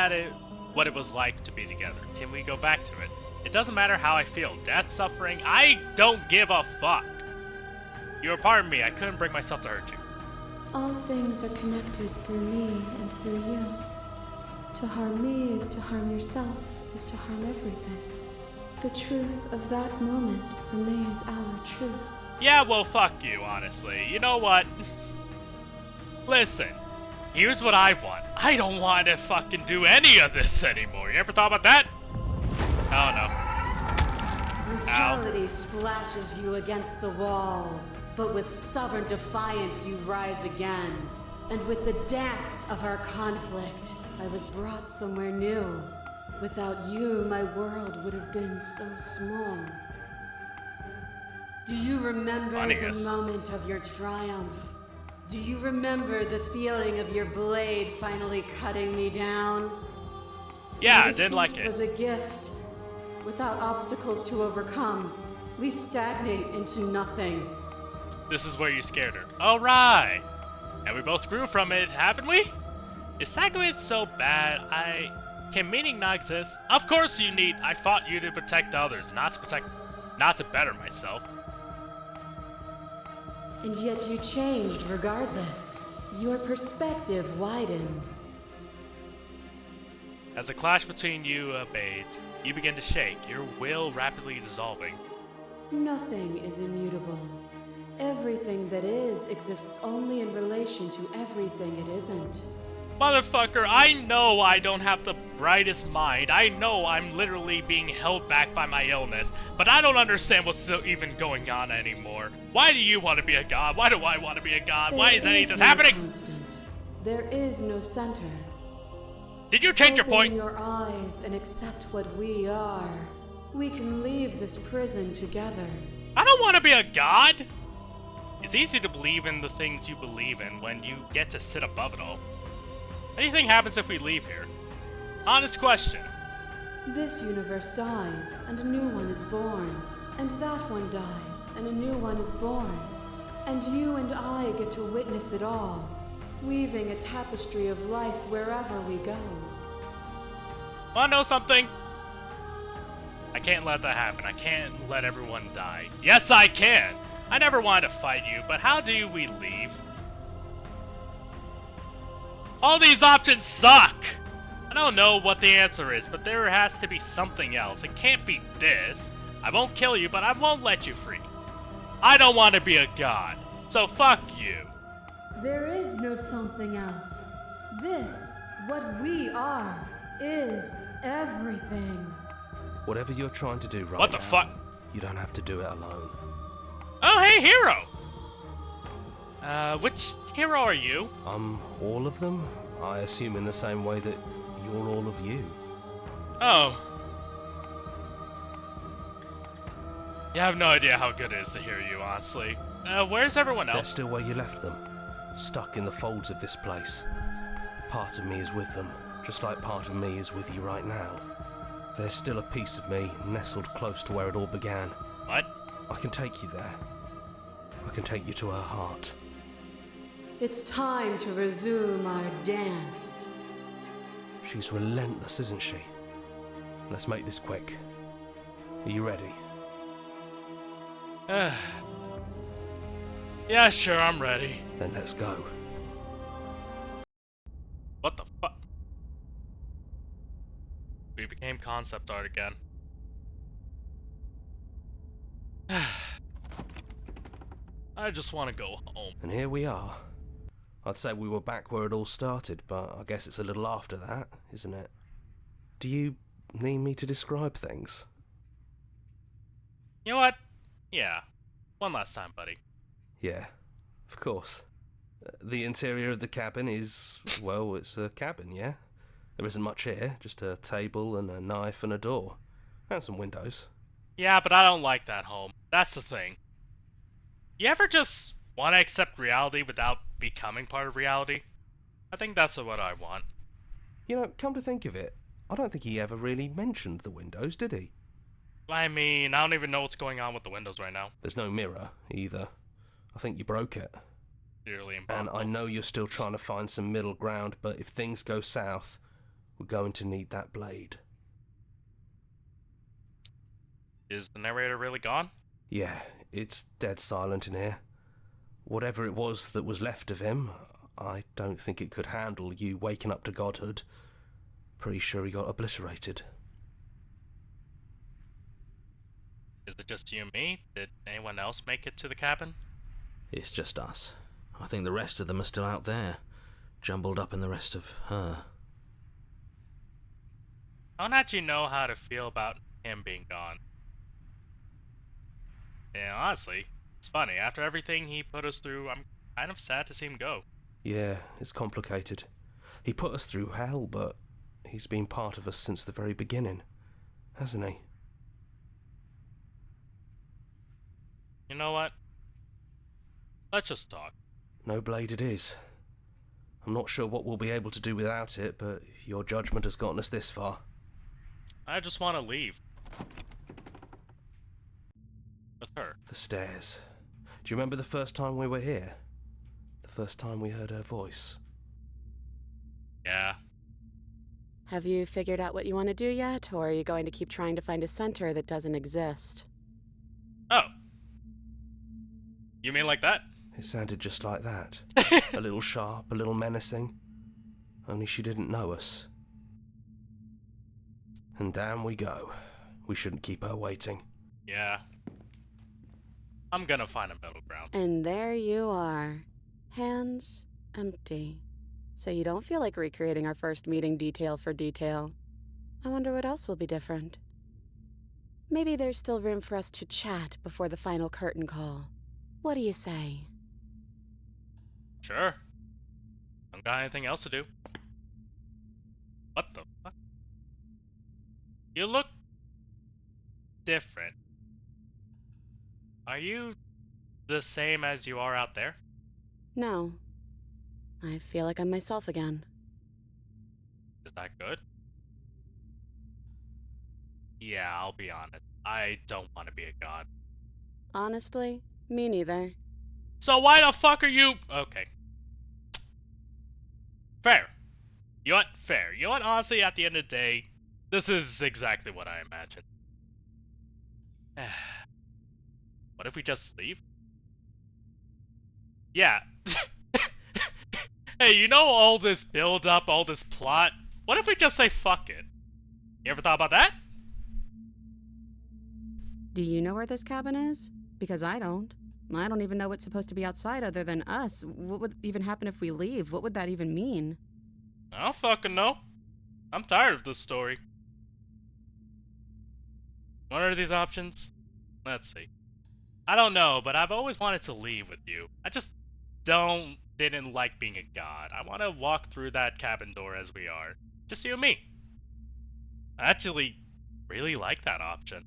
what it was like to be together. Can we go back to it? It doesn't matter how I feel. Death, suffering, I don't give a fuck. You were part of me. I couldn't bring myself to hurt you. All things are connected through me and through you. To harm me is to harm yourself, is to harm everything. The truth of that moment remains our truth. Yeah, well, fuck you, honestly. You know what? Listen, here's what I want. I don't want to fucking do any of this anymore. You ever thought about that? Oh, no. Brutality splashes you against the walls, but with stubborn defiance you rise again. And with the dance of our conflict, I was brought somewhere new. Without you, my world would have been so small. Do you remember Funniness. the moment of your triumph? Do you remember the feeling of your blade finally cutting me down? Yeah, I My did like defeat it. was a gift. Without obstacles to overcome, we stagnate into nothing. This is where you scared her. Alright. And we both grew from it, haven't we? Is stagnation so bad? Can meaning not exist? Of course you need. I fought you to protect others, not to better myself. And yet you changed regardless. Your perspective widened. As the clash between you abates, you begin to shake, your will rapidly dissolving. Nothing is immutable. Everything that is exists only in relation to everything it isn't. Motherfucker, I know I don't have the brightest mind. I know I'm literally being held back by my illness, but I don't understand what's even going on anymore. Why do you want to be a god? Why do I want to be a god? Why is any of this no happening? Constant. There is no center. Did you change your Open point? your eyes and accept what we are. We can leave this prison together. I don't want to be a god. It's easy to believe in the things you believe in when you get to sit above it all. Anything happens if we leave here? Honest question. This universe dies, and a new one is born. And that one dies, and a new one is born. And you and I get to witness it all, weaving a tapestry of life wherever we go. Wanna know something? I can't let that happen. I can't let everyone die. Yes, I can! I never wanted to fight you, but how do we leave? All these options suck! I don't know what the answer is, but there has to be something else. It can't be this. I won't kill you, but I won't let you free. I don't want to be a god, so fuck you. There is no something else. This, what we are, is everything. Whatever you're trying to do right What the now, fuck? you don't have to do it alone. Oh, hey, hero! Which hero are you? All of them? I assume in the same way that you're all of you. Oh. Yeah, I have no idea how good it is to hear you, honestly. Where's everyone They're else? still where you left them, stuck in the folds of this place. Part of me is with them, just like part of me is with you right now. There's still a piece of me nestled close to where it all began. What? I can take you there. I can take you to her heart. It's time to resume our dance. She's relentless, isn't she? Let's make this quick. Are you ready? Yeah, sure, I'm ready. Then let's go. What the fuck? We became concept art again. I just want to go home. And here we are. I'd say we were back where it all started, but I guess it's a little after that, isn't it? Do you need me to describe things? You know what? Yeah. One last time, buddy. Yeah, of course. The interior of the cabin is, well, it's a cabin, yeah? There isn't much here, just a table and a knife and a door. And some windows. Yeah, but I don't like that home. That's the thing. You ever just want to accept reality without becoming part of reality? I think that's what I want. You know, come to think of it, I don't think he ever really mentioned the windows, did he? I mean, I don't even know what's going on with the windows right now. There's no mirror, either. I think you broke it. Nearly And impossible. I know you're still trying to find some middle ground, but if things go south, we're going to need that blade. Is the narrator really gone? Yeah, it's dead silent in here. Whatever it was that was left of him, I don't think it could handle you waking up to godhood. Pretty sure he got obliterated. Is it just you and me? Did anyone else make it to the cabin? It's just us. I think the rest of them are still out there, jumbled up in the rest of her. I don't actually know how to feel about him being gone. Yeah, honestly, it's funny. After everything he put us through, I'm kind of sad to see him go. Yeah, it's complicated. He put us through hell, but he's been part of us since the very beginning, hasn't he? You know what? Let's just talk. No blade it is. I'm not sure what we'll be able to do without it, but your judgment has gotten us this far. I just want to leave. With her. The stairs. Do you remember the first time we were here? The first time we heard her voice? Yeah. Have you figured out what you want to do yet, or are you going to keep trying to find a center that doesn't exist? Oh. You mean like that? It sounded just like that. A little sharp, a little menacing. Only she didn't know us. And down we go. We shouldn't keep her waiting. Yeah. I'm gonna find a middle ground. And there you are. Hands empty. So you don't feel like recreating our first meeting detail for detail. I wonder what else will be different. Maybe there's still room for us to chat before the final curtain call. What do you say? Sure. Don't got anything else to do. What the fuck? You look different. Are you the same as you are out there? No. I feel like I'm myself again. Is that good? Yeah, I'll be honest. I don't want to be a god. Honestly, me neither. So why the fuck are you... Okay. Fair. You know what? Fair. You know what? Honestly, at the end of the day, this is exactly what I imagined. What if we just leave? Yeah. Hey, you know all this build-up, all this plot? What if we just say fuck it? You ever thought about that? Do you know where this cabin is? Because I don't. I don't even know what's supposed to be outside other than us. What would even happen if we leave? What would that even mean? I don't fucking know. I'm tired of this story. What are these options? Let's see. I don't know, but I've always wanted to leave with you. I just didn't like being a god. I want to walk through that cabin door as we are. Just you and me. I actually really like that option.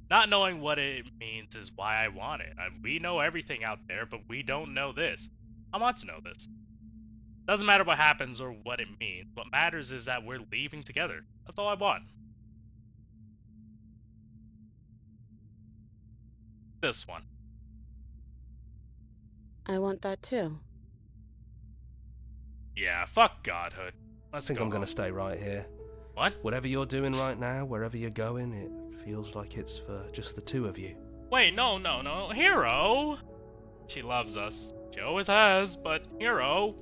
Not knowing what it means is why I want it. We know everything out there, but we don't know this. I want to know this. Doesn't matter what happens or what it means. What matters is that we're leaving together. That's all I want. This one. I want that too. Yeah, fuck godhood. I Let's think go I'm going home. to stay right here. What? Whatever you're doing right now, wherever you're going, it feels like it's for just the two of you. Wait, no. Hero! She loves us. She always has, but Hero...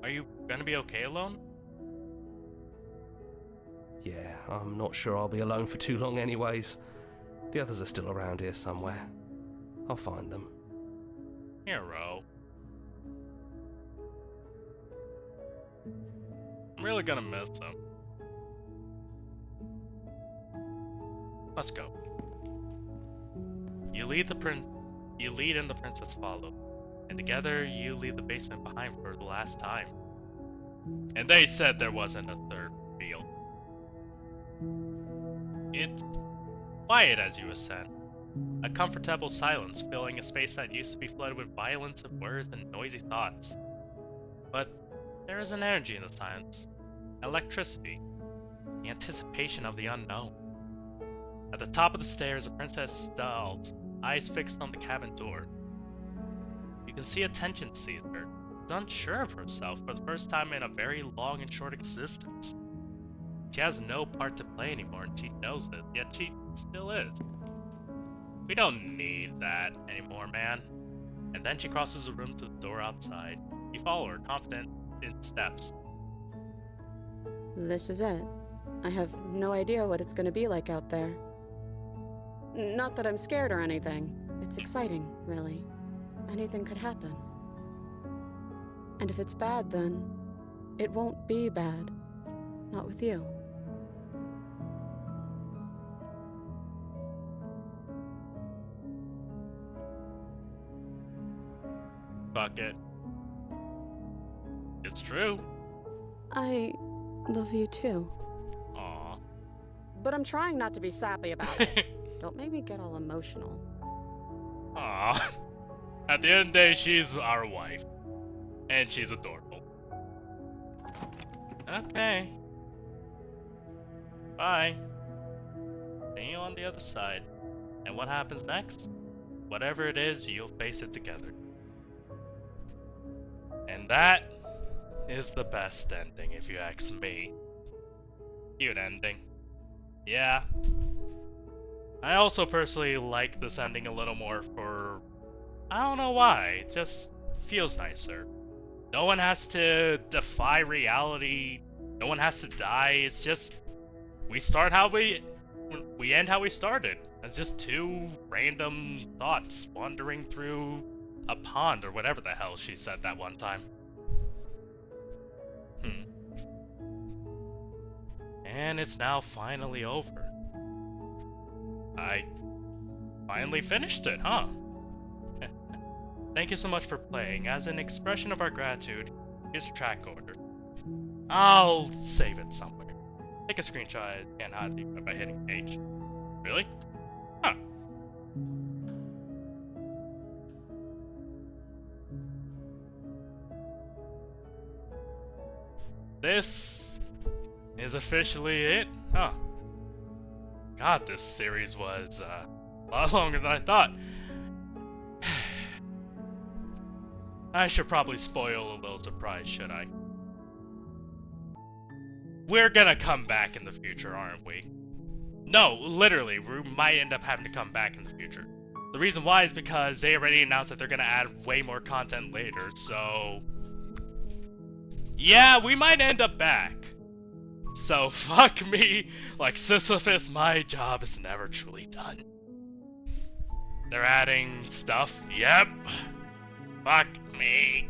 Are you gonna be okay alone? Yeah, I'm not sure I'll be alone for too long anyways. The others are still around here somewhere. I'll find them. Hero. I'm really gonna miss him. Let's go. You lead and the princess follow. And together you leave the basement behind for the last time. And they said there wasn't a third field. It's quiet as you ascend. A comfortable silence filling a space that used to be flooded with violence of words and noisy thoughts. But there is an energy in the silence. Electricity. The anticipation of the unknown. At the top of the stairs, the princess stalls, eyes fixed on the cabin door. You can see a tension seize her. She's unsure of herself for the first time in a very long and short existence. She has no part to play anymore, and she knows it, yet she still is. We don't need that anymore, man. And then she crosses the room to the door outside. You follow her, confident in steps. This is it. I have no idea what it's going to be like out there. Not that I'm scared or anything. It's exciting, really. Anything could happen. And if it's bad, then it won't be bad. Not with you. Fuck it. It's true. I love you too. Aw. But I'm trying not to be sappy about it. Don't make me get all emotional. Aw. At the end of the day, she's our wife. And she's adorable. Okay. Bye. See you on the other side. And what happens next? Whatever it is, you'll face it together. And that is the best ending, if you ask me. Cute ending. Yeah. I also personally like this ending a little more for... I don't know why, it just feels nicer. No one has to defy reality, no one has to die, it's just... We end how we started. It's just two random thoughts wandering through a pond or whatever the hell she said that one time. And it's now finally over. I finally finished it, huh? Thank you so much for playing. As an expression of our gratitude, here's your track order. I'll save it somewhere. Take a screenshot and hide the by hitting H. Really? Huh. This is officially it, huh? God, this series was a lot longer than I thought. I should probably spoil a little surprise, should I? We're gonna come back in the future, aren't we? No, literally, we might end up having to come back in the future. The reason why is because they already announced that they're gonna add way more content later, so... Yeah, we might end up back. So fuck me, like Sisyphus, my job is never truly done. They're adding stuff, yep. Fuck me.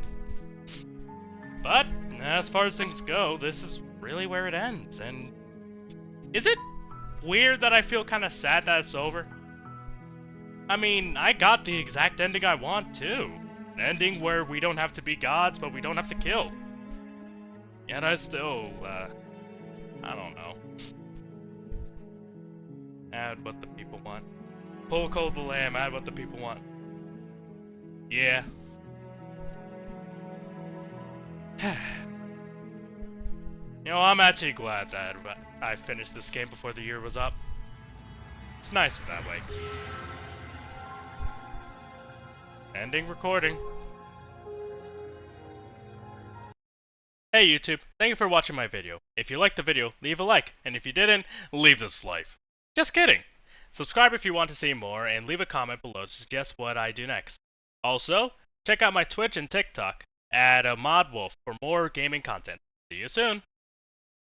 But, as far as things go, this is really where it ends, and... Is it weird that I feel kinda sad that it's over? I mean, I got the exact ending I want, too. An ending where we don't have to be gods, but we don't have to kill. Yet I still, I don't know. Add what the people want. Pull Cold the Lamb, add what the people want. Yeah. You know, I'm actually glad that I finished this game before the year was up. It's nicer that way. Ending recording. Hey YouTube, thank you for watching my video. If you liked the video, leave a like, and if you didn't, leave this life. Just kidding! Subscribe if you want to see more, and leave a comment below to suggest what I do next. Also, check out my Twitch and TikTok at ModWolf for more gaming content. See you soon!